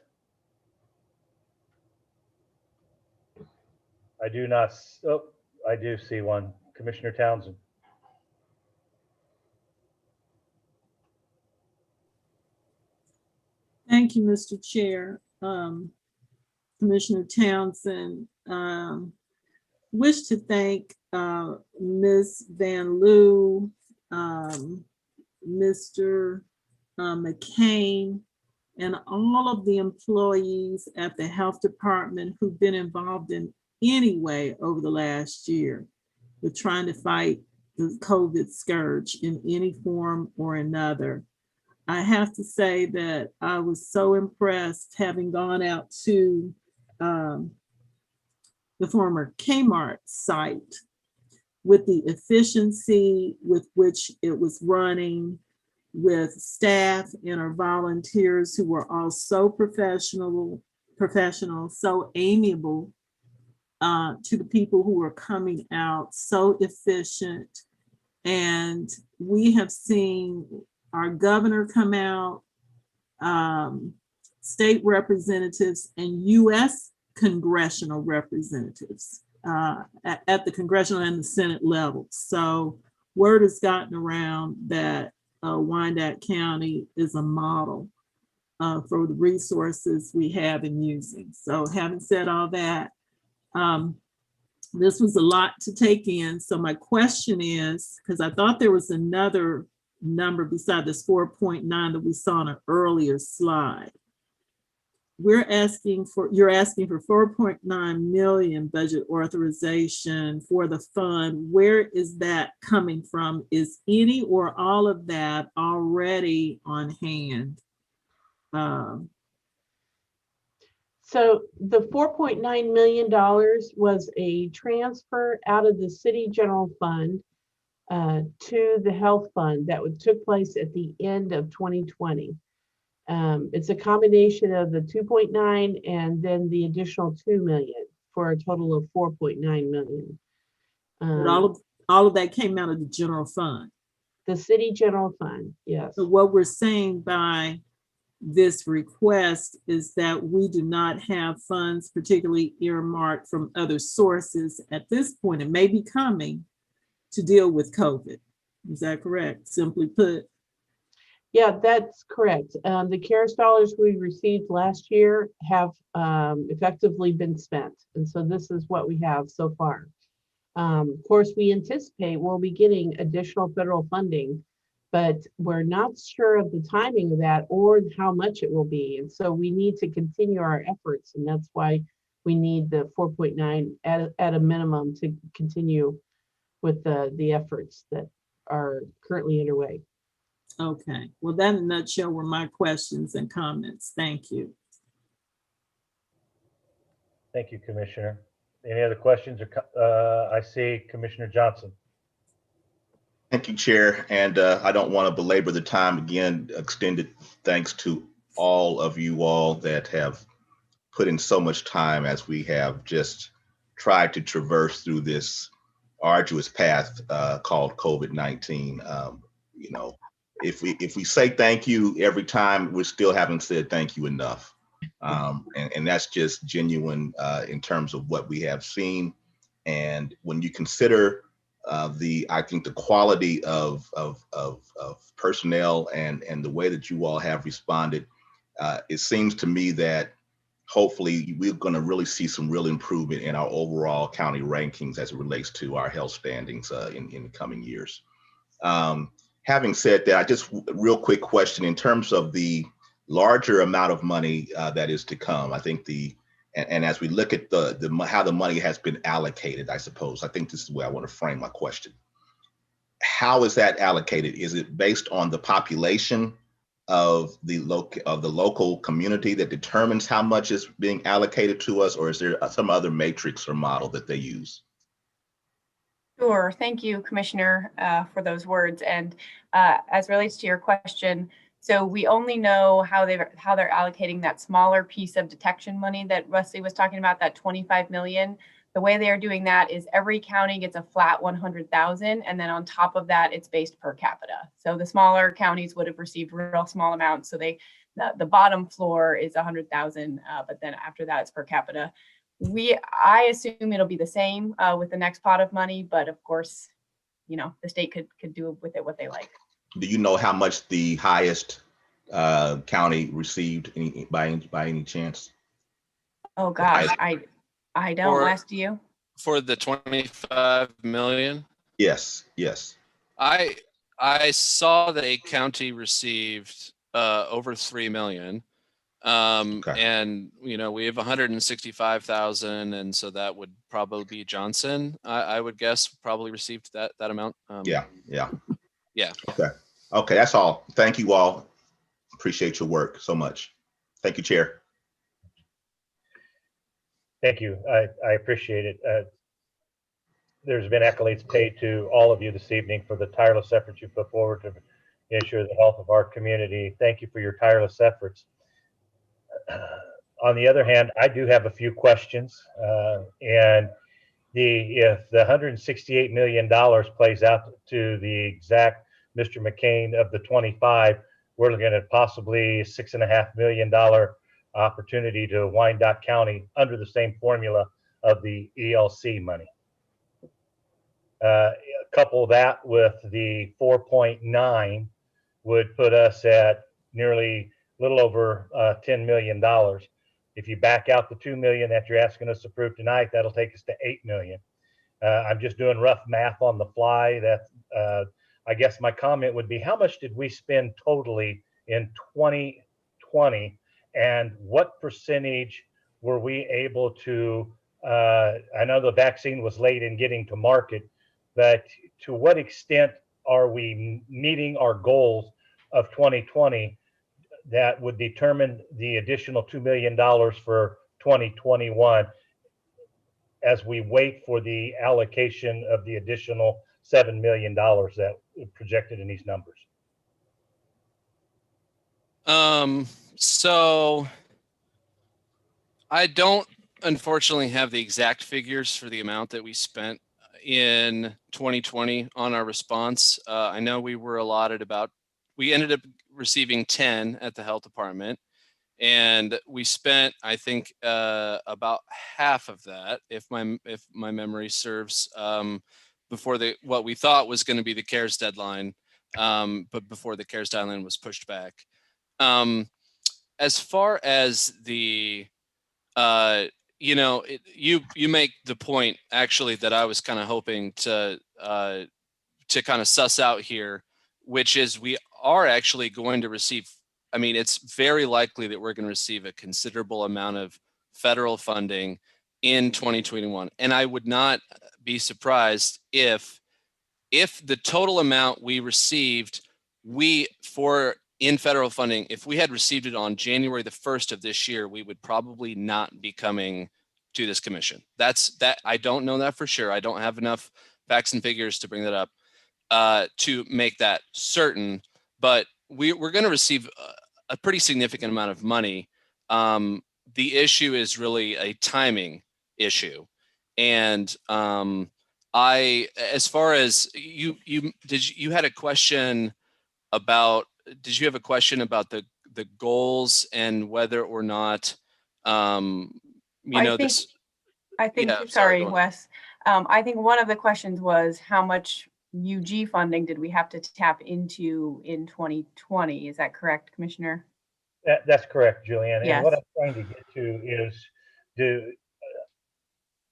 I do not, oh, I do see one. Commissioner Townsend. Thank you, Mr. Chair. Commissioner Townsend, wish to thank Ms. Van Loo, Mr. McCain, and all of the employees at the health department who've been involved in any way over the last year with trying to fight the COVID scourge in any form or another. I have to say that I was so impressed having gone out to the former Kmart site with the efficiency with which it was running, with staff and our volunteers who were all so professional, so amiable to the people who were coming out, so efficient. And we have seen our governor come out, state representatives and US congressional representatives at the congressional and the Senate level. So word has gotten around that Wyandotte County is a model for the resources we have in using. So having said all that, this was a lot to take in. So my question is, because I thought there was another number beside this 4.9 that we saw on an earlier slide. You're asking for 4.9 million budget authorization for the fund. Where is that coming from? Is any or all of that already on hand? So the $4.9 million was a transfer out of the city general fund to the health fund that took place at the end of 2020. It's a combination of the 2.9 and then the additional 2 million for a total of 4.9 million. But all of that came out of the general fund. The city general fund, yes. So what we're saying by this request is that we do not have funds particularly earmarked from other sources at this point. It may be coming to deal with COVID. Is that correct? Simply put. Yeah, that's correct. The CARES dollars we received last year have effectively been spent. And so this is what we have so far. Of course, we anticipate we'll be getting additional federal funding, but we're not sure of the timing of that or how much it will be. And so we need to continue our efforts. And that's why we need the 4.9 at a minimum to continue with the efforts that are currently underway. Okay, well, that in a nutshell were my questions and comments. Thank you. Thank you, Commissioner. Any other questions? Or I see Commissioner Johnson. Thank you, Chair. And I don't want to belabor the time again. Extended thanks to all of you all that have put in so much time as we have just tried to traverse through this arduous path called COVID-19. You know, if we say thank you every time, we still haven't said thank you enough. And that's just genuine in terms of what we have seen. And when you consider I think the quality of personnel and the way that you all have responded, it seems to me that hopefully we're going to really see some real improvement in our overall county rankings as it relates to our health standings in the coming years. Having said that, I just real quick question in terms of the larger amount of money that is to come. I think and as we look at how the money has been allocated, I suppose, I think this is the way I want to frame my question. How is that allocated? Is it based on the population of the local community that determines how much is being allocated to us, or is there some other matrix or model that they use? Sure. Thank you, Commissioner, for those words. And as relates to your question, so we only know how they're allocating that smaller piece of detection money that Wesley was talking about, that 25 million. The way they are doing that is every county gets a flat 100,000, and then on top of that, it's based per capita. So the smaller counties would have received real small amounts. So the bottom floor is 100,000, but then after that, it's per capita. I assume it'll be the same with the next pot of money, but of course, the state could do with it what they like. Do you know how much the highest county received by any chance? Oh gosh, I don't. Wes, do you? For the 25 million? Yes, yes. I saw that a county received over 3 million. And we have 165,000, and so that would probably be Johnson. I would guess probably received that amount. Yeah. Okay, that's all. Thank you all. Appreciate your work so much. Thank you, Chair. Thank you. I appreciate it. There's been accolades paid to all of you this evening for the tireless efforts you put forward to ensure the health of our community. Thank you for your tireless efforts. On the other hand, I do have a few questions, and if the $168 million plays out to the exact Mr. McCain of the 25, we're looking at possibly $6.5 million opportunity to Wyandotte County under the same formula of the ELC money. Couple that with the 4.9 would put us at nearly a little over $10 million. If you back out the 2 million that you're asking us to approve tonight, that'll take us to 8 million. I'm just doing rough math on the fly. I guess my comment would be, how much did we spend totally in 2020, and what percentage were we able to, I know the vaccine was late in getting to market, but to what extent are we meeting our goals of 2020 that would determine the additional $2 million for 2021 as we wait for the allocation of the additional $7 million that projected in these numbers? So I don't unfortunately have the exact figures for the amount that we spent in 2020 on our response. I know we ended up receiving 10 at the health department, and we spent, I think, about half of that, if my memory serves, before what we thought was going to be the CARES deadline, but before the CARES deadline was pushed back. As far as the, you make the point actually that I was kind of hoping to kind of suss out here, which is we are actually going to receive, it's very likely that we're going to receive a considerable amount of federal funding in 2021. And I would not be surprised if the total amount we received, in federal funding, if we had received it on January the 1st of this year, we would probably not be coming to this commission. I don't know that for sure. I don't have enough facts and figures to bring that up to make that certain, but we're going to receive a pretty significant amount of money. The issue is really a timing issue. And as far as you had a question about, did you have a question about the goals and whether or not, sorry, Wes. I think one of the questions was how much UG funding did we have to tap into in 2020? Is that correct, Commissioner? That's correct, Julianne. Yes. And what I'm trying to get to is,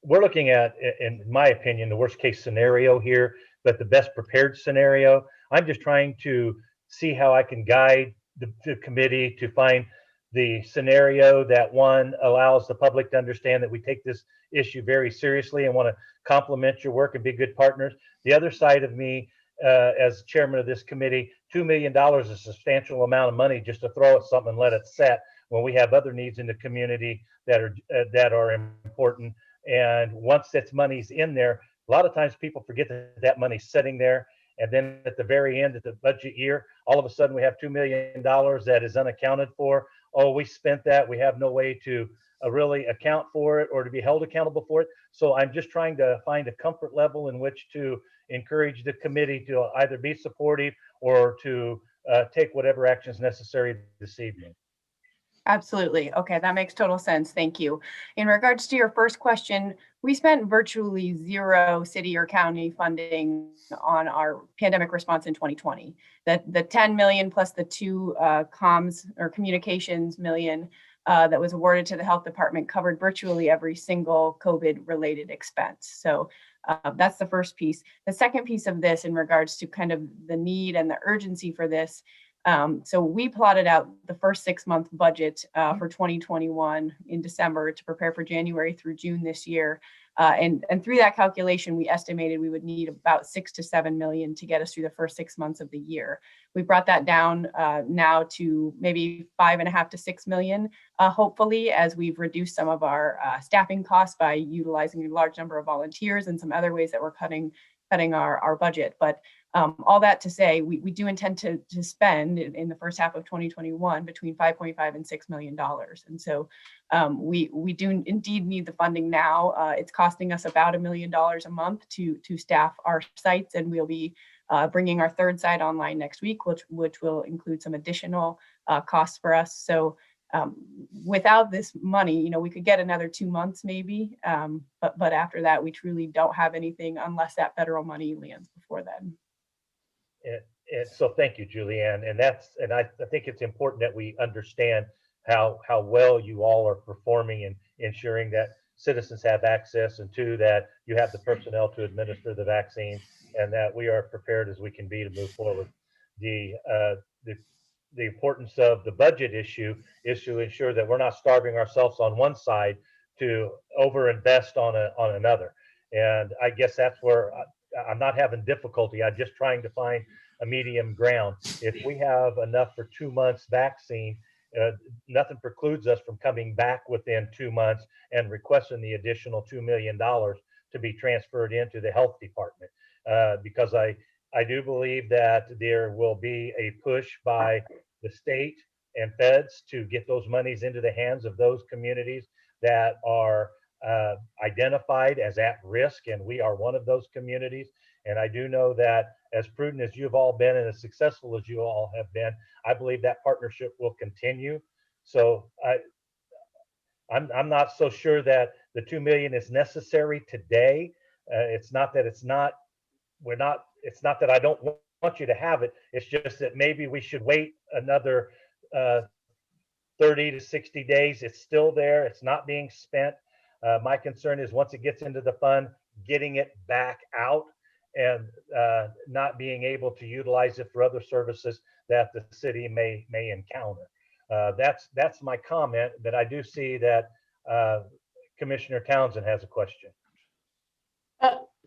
we're looking at, in my opinion, the worst case scenario here, but the best prepared scenario. I'm just trying to see how I can guide the committee to find the scenario that, one, allows the public to understand that we take this issue very seriously and want to compliment your work and be good partners. The other side of me, as chairman of this committee, $2 million is a substantial amount of money just to throw at something and let it set when we have other needs in the community that are important. And once that money's in there, a lot of times people forget that money's sitting there. And then at the very end of the budget year, all of a sudden we have $2 million that is unaccounted for. oh, we spent that. We have no way to really account for it or to be held accountable for it. So I'm just trying to find a comfort level in which to encourage the committee to either be supportive or to take whatever actions necessary this evening. Absolutely. Okay, that makes total sense. Thank you. In regards to your first question, we spent virtually zero city or county funding on our pandemic response in 2020. The 10 million plus the 2 comms or communications million that was awarded to the health department covered virtually every single COVID related expense. So that's the first piece. The second piece of this in regards to kind of the need and the urgency for this. So we plotted out the first 6-month budget for 2021 in December to prepare for January through June this year. And through that calculation, we estimated we would need about 6 to 7 million to get us through the first 6 months of the year. We brought that down now to maybe 5.5 to 6 million, hopefully, as we've reduced some of our staffing costs by utilizing a large number of volunteers and some other ways that we're cutting our budget. But all that to say, we do intend to spend in the first half of 2021 between 5.5 and $6 million. And so we do indeed need the funding now. It's costing us about $1 million a month to staff our sites, and we'll be bringing our 3rd site online next week, which will include some additional costs for us. So without this money, we could get another 2 months maybe, but after that, we truly don't have anything unless that federal money lands before then. And so thank you, Julianne. And I think it's important that we understand how well you all are performing in ensuring that citizens have access, and 2, that you have the personnel to administer the vaccine, and that we are prepared as we can be to move forward. The importance of the budget issue is to ensure that we're not starving ourselves on one side to overinvest on another. And I guess that's where I'm not having difficulty. I'm just trying to find a medium ground. If we have enough for 2 months vaccine, nothing precludes us from coming back within 2 months and requesting the additional $2 million to be transferred into the health department. Because I do believe that there will be a push by the state and feds to get those monies into the hands of those communities that are identified as at risk, and we are one of those communities. And I do know that as prudent as you've all been and as successful as you all have been, I believe that partnership will continue. So I'm not so sure that the 2 million is necessary today. It's not that it's not that I don't want you to have it. It's just that maybe we should wait another 30 to 60 days. It's still there. It's not being spent. My concern is once it gets into the fund, getting it back out and not being able to utilize it for other services that the city may encounter. That's my comment, but I do see that Commissioner Townsend has a question.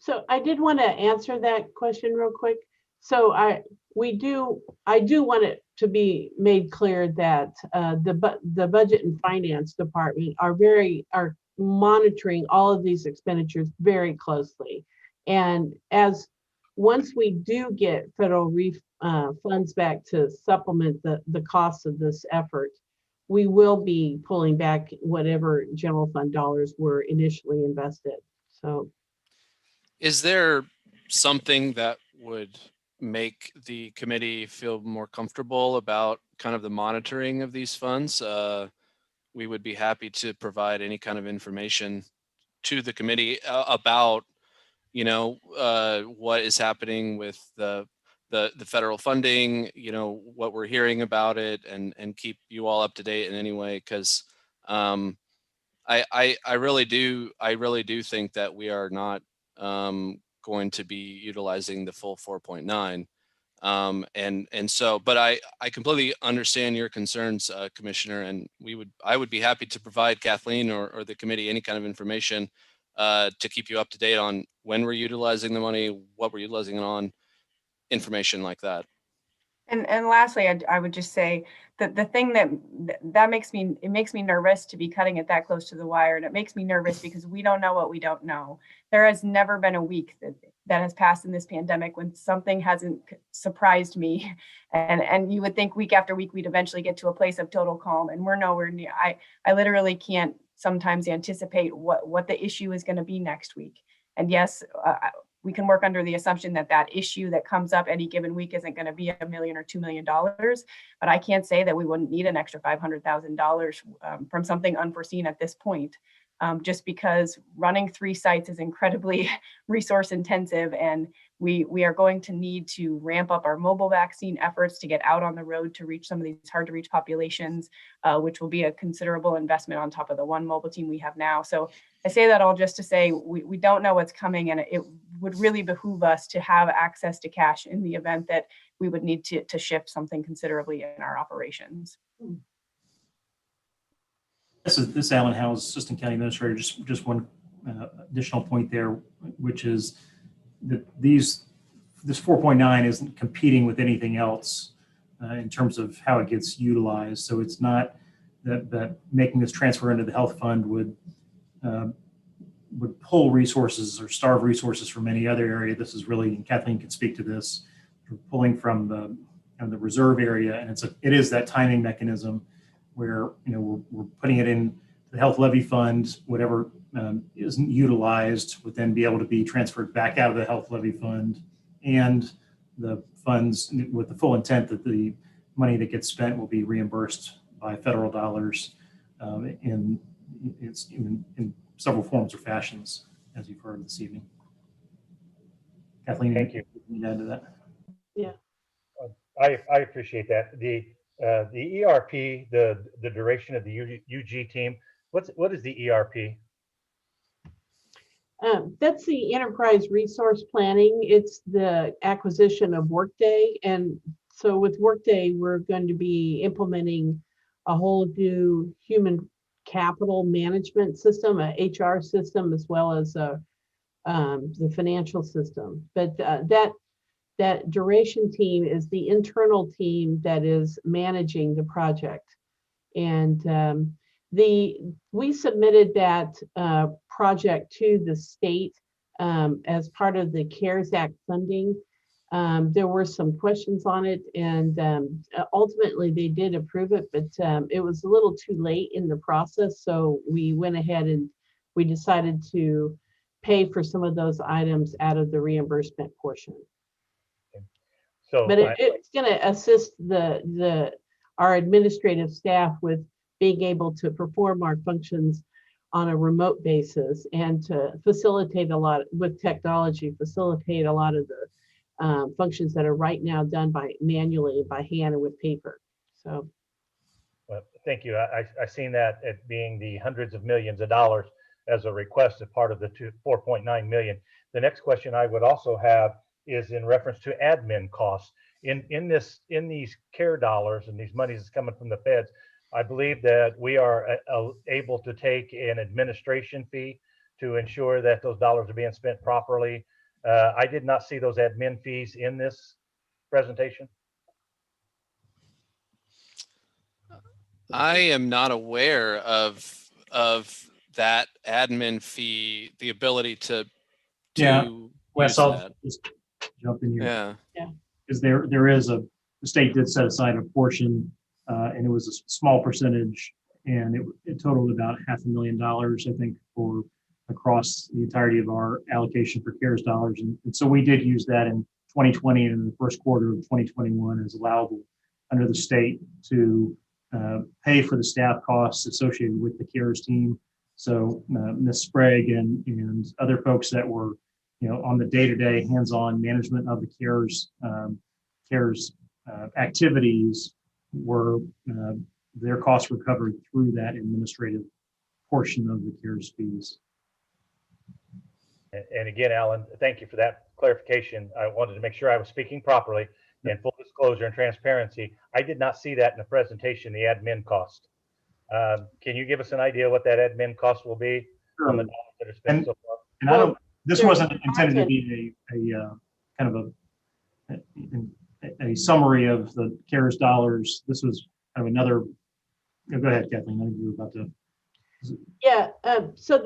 So I did want to answer that question real quick. So I do want it to be made clear that the Budget and Finance Department are monitoring all of these expenditures very closely. And once we do get federal funds back to supplement the costs of this effort, we will be pulling back whatever general fund dollars were initially invested. So, is there something that would make the committee feel more comfortable about kind of the monitoring of these funds? We would be happy to provide any kind of information to the committee about, what is happening with the federal funding, what we're hearing about it, and keep you all up to date in any way, because I really do think that we are not going to be utilizing the full 4.9. And so, but I completely understand your concerns, Commissioner, and I would be happy to provide Kathleen or the committee any kind of information to keep you up to date on when we're utilizing the money, what we're utilizing it on, information like that. And lastly, I would just say that the thing that makes me nervous to be cutting it that close to the wire, and it makes me nervous because we don't know what we don't know. There has never been a week that has passed in this pandemic when something hasn't surprised me, and you would think week after week we'd eventually get to a place of total calm, and we're nowhere near. I literally can't sometimes anticipate what the issue is going to be next week. And yes, we can work under the assumption that that issue that comes up any given week isn't going to be $1 million or $2 million, but I can't say that we wouldn't need an extra $500,000 from something unforeseen at this point, just because running 3 sites is incredibly resource intensive, and we are going to need to ramp up our mobile vaccine efforts to get out on the road to reach some of these hard to reach populations, which will be a considerable investment on top of the 1 mobile team we have now. So I say that all just to say we don't know what's coming, and it would really behoove us to have access to cash in the event that we would need to shift something considerably in our operations. This is Alan Howes, Assistant County Administrator. Just one additional point there, which is that this 4.9 isn't competing with anything else in terms of how it gets utilized. So it's not that making this transfer into the health fund would pull resources or starve resources from any other area. This is really, and Kathleen can speak to this, pulling from the reserve area, and it is that timing mechanism where we're putting it in the health levy fund. Whatever isn't utilized would then be able to be transferred back out of the health levy fund, and the funds, with the full intent that the money that gets spent will be reimbursed by federal dollars in several forms or fashions, as you've heard this evening. Kathleen, thank you. Can you add to that? Yeah, I appreciate that. The ERP, the duration of the UG team. What is the ERP? That's the enterprise resource planning. It's the acquisition of Workday. And so with Workday, we're going to be implementing a whole new human capital management system, a HR system, as well as the financial system. But that duration team is the internal team that is managing the project. And we submitted that project to the state as part of the CARES Act funding. There were some questions on it, and ultimately they did approve it, but it was a little too late in the process. So we went ahead and we decided to pay for some of those items out of the reimbursement portion. So, but it's going to assist our administrative staff with being able to perform our functions on a remote basis, and to facilitate a lot with technology, facilitate a lot of the functions that are right now done manually by hand and with paper. So, well, thank you. I've seen that at being the hundreds of millions of dollars as a request as part of the 4.9 million. The next question I would also have is in reference to admin costs. In these CARE dollars and these monies that's coming from the feds, I believe that we are able to take an administration fee to ensure that those dollars are being spent properly. I did not see those admin fees in this presentation. I am not aware of that admin fee, the ability to Wes, use I'll that. just jump in here. Yeah. Because there is the state did set aside a portion, and it was a small percentage, and it totaled about $500,000, I think, for across the entirety of our allocation for CARES dollars. And so we did use that in 2020 and in the first quarter of 2021 as allowable under the state to pay for the staff costs associated with the CARES team. So Ms. Sprague and other folks that were on the day-to-day hands-on management of the CARES activities were their costs were covered through that administrative portion of the CARES fees. And again, Alan, thank you for that clarification. I wanted to make sure I was speaking properly. And full disclosure and transparency, I did not see that in the presentation, the admin cost. Can you give us an idea what that admin cost will be on the dollars that are spent so far? And this wasn't intended to be a kind of a summary of the CARES dollars. This was kind of another, go ahead, Kathleen, I think you were about to. Yeah, so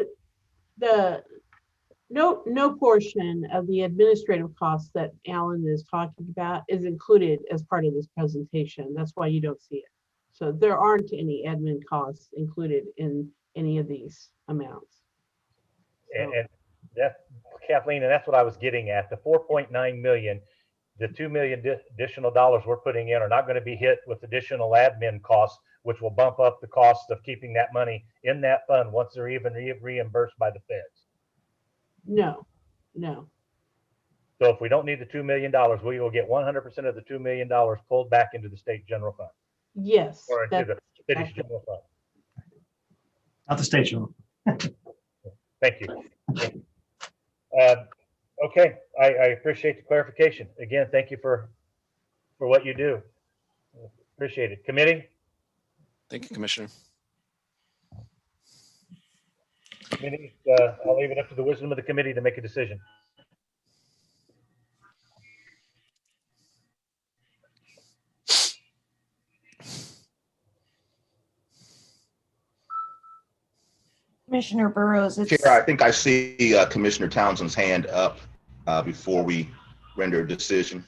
no portion of the administrative costs that Alan is talking about is included as part of this presentation. That's why you don't see it. So there aren't any admin costs included in any of these amounts. And that's, Kathleen, and that's what I was getting at. The 4.9 million, the 2 million additional dollars we're putting in are not going to be hit with additional admin costs, which will bump up the cost of keeping that money in that fund once they're even reimbursed by the feds. No. So if we don't need the $2 million, we will get 100% of the $2 million pulled back into the state general fund. Yes. Or into the city's general fund. Not the state general. Thank you. Okay, I appreciate the clarification. Again, thank you for what you do. Appreciate it. Committee? Thank you, Commissioner. Committee, I'll leave it up to the wisdom of the committee to make a decision. Commissioner Burrows, Chair, I think I see Commissioner Townsend's hand up before we render a decision.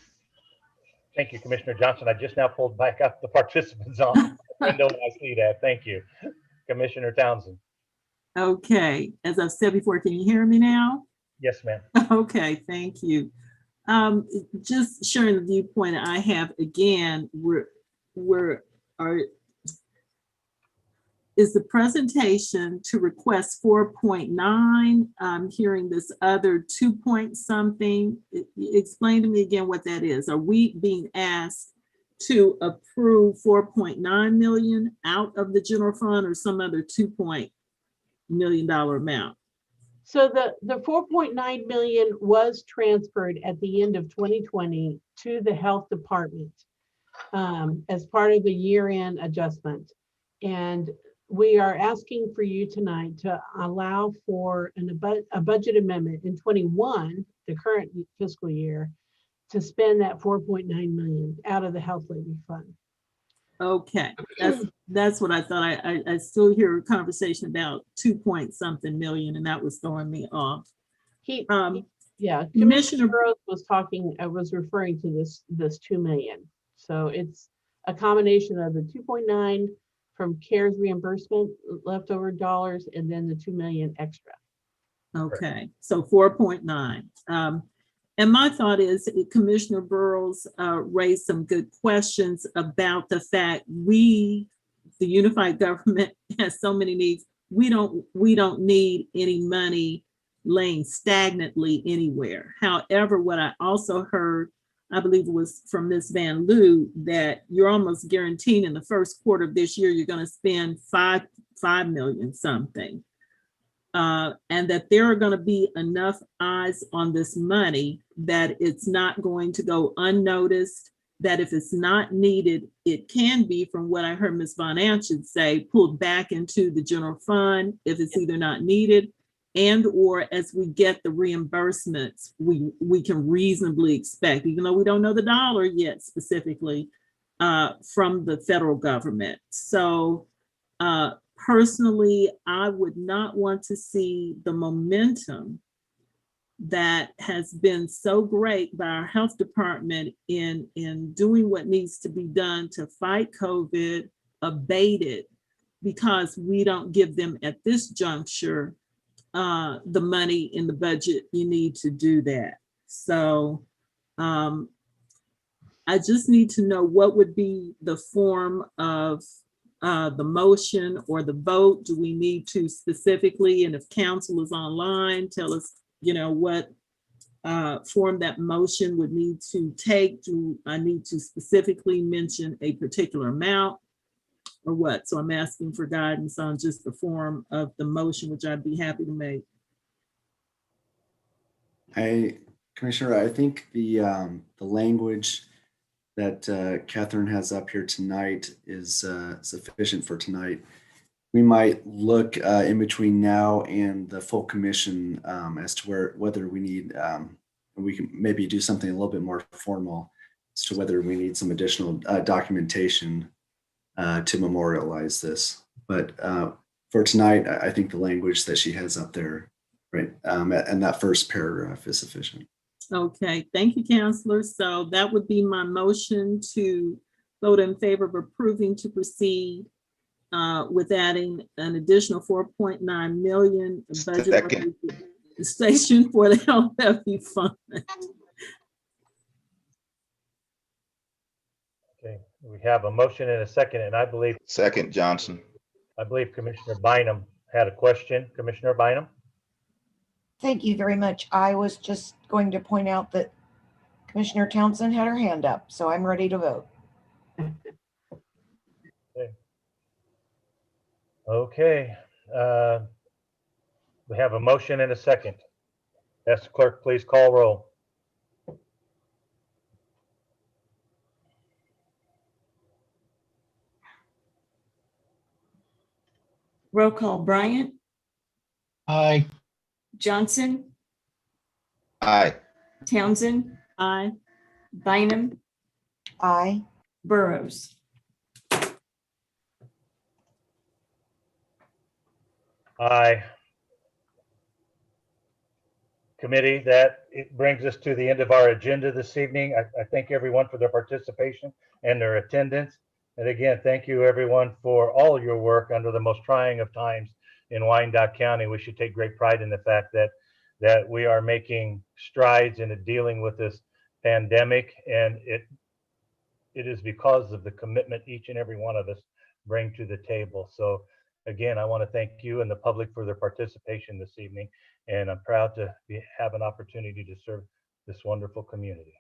Thank you, Commissioner Johnson. I just now pulled back up the participants on the window and I see that. Thank you. Commissioner Townsend. Okay, as I've said before, can you hear me now? Yes, ma'am. Okay, thank you. Just sharing the viewpoint I have again, is the presentation to request 4.9. I'm hearing this other 2 point something. Explain to me again what that is. Are we being asked to approve 4.9 million out of the general fund or some other $2 million amount? So the 4.9 million was transferred at the end of 2020 to the health department as part of the year-end adjustment. And we are asking for you tonight to allow for a budget amendment in 21, the current fiscal year, to spend that 4.9 million out of the health levy fund. Okay, that's what I thought. I still hear a conversation about 2 point something million, and that was throwing me off. Yeah, Commissioner Burrows was referring to this 2 million. So it's a combination of the 2.9 from CARES reimbursement, leftover dollars, and then the 2 million extra. Okay, so 4.9. And my thought is Commissioner Burrows raised some good questions about the fact the unified government has so many needs. We don't need any money laying stagnantly anywhere. However, what I also heard, I believe it was from Ms. Van Loo, that you're almost guaranteeing in the first quarter of this year, you're going to spend 5 million something. And that there are going to be enough eyes on this money that it's not going to go unnoticed, that if it's not needed, it can be, from what I heard Ms. Von Anchen say, pulled back into the general fund if it's either not needed, and or as we get the reimbursements, we can reasonably expect, even though we don't know the dollar yet specifically, from the federal government. So personally, I would not want to see the momentum that has been so great by our health department in doing what needs to be done to fight COVID abated, because we don't give them at this juncture the money in the budget you need to do that. So I just need to know what would be the form of the motion or the vote. Do we need to specifically, and if council is online, tell us, what form that motion would need to take? Do I need to specifically mention a particular amount or what? So I'm asking for guidance on just the form of the motion, which I'd be happy to make. Commissioner, I think the language that Catherine has up here tonight is sufficient for tonight. We might look in between now and the full commission as to whether we need, we can maybe do something a little bit more formal as to whether we need some additional documentation to memorialize this. But for tonight, I think the language that she has up there, right, and that first paragraph is sufficient. Okay, thank you, Counselor. So that would be my motion to vote in favor of approving to proceed with adding an additional 4.9 million budget Second. station for the LFE fund. Okay, we have a motion and a second, and I believe Johnson. Commissioner Bynum had a question. Commissioner Bynum? Thank you very much. I was just going to point out that Commissioner Townsend had her hand up, so I'm ready to vote. Okay. We have a motion and a second. Ask the clerk, please call roll. Roll call, Bryant, Aye. Johnson, Aye. Townsend, Aye. Bynum, Aye. Burrows. Aye. Committee, it brings us to the end of our agenda this evening. I thank everyone for their participation and their attendance. And again, thank you everyone for all your work under the most trying of times in Wyandotte County. We should take great pride in the fact that we are making strides in dealing with this pandemic, and it is because of the commitment each and every one of us bring to the table. So again, I want to thank you and the public for their participation this evening, and I'm proud to have an opportunity to serve this wonderful community.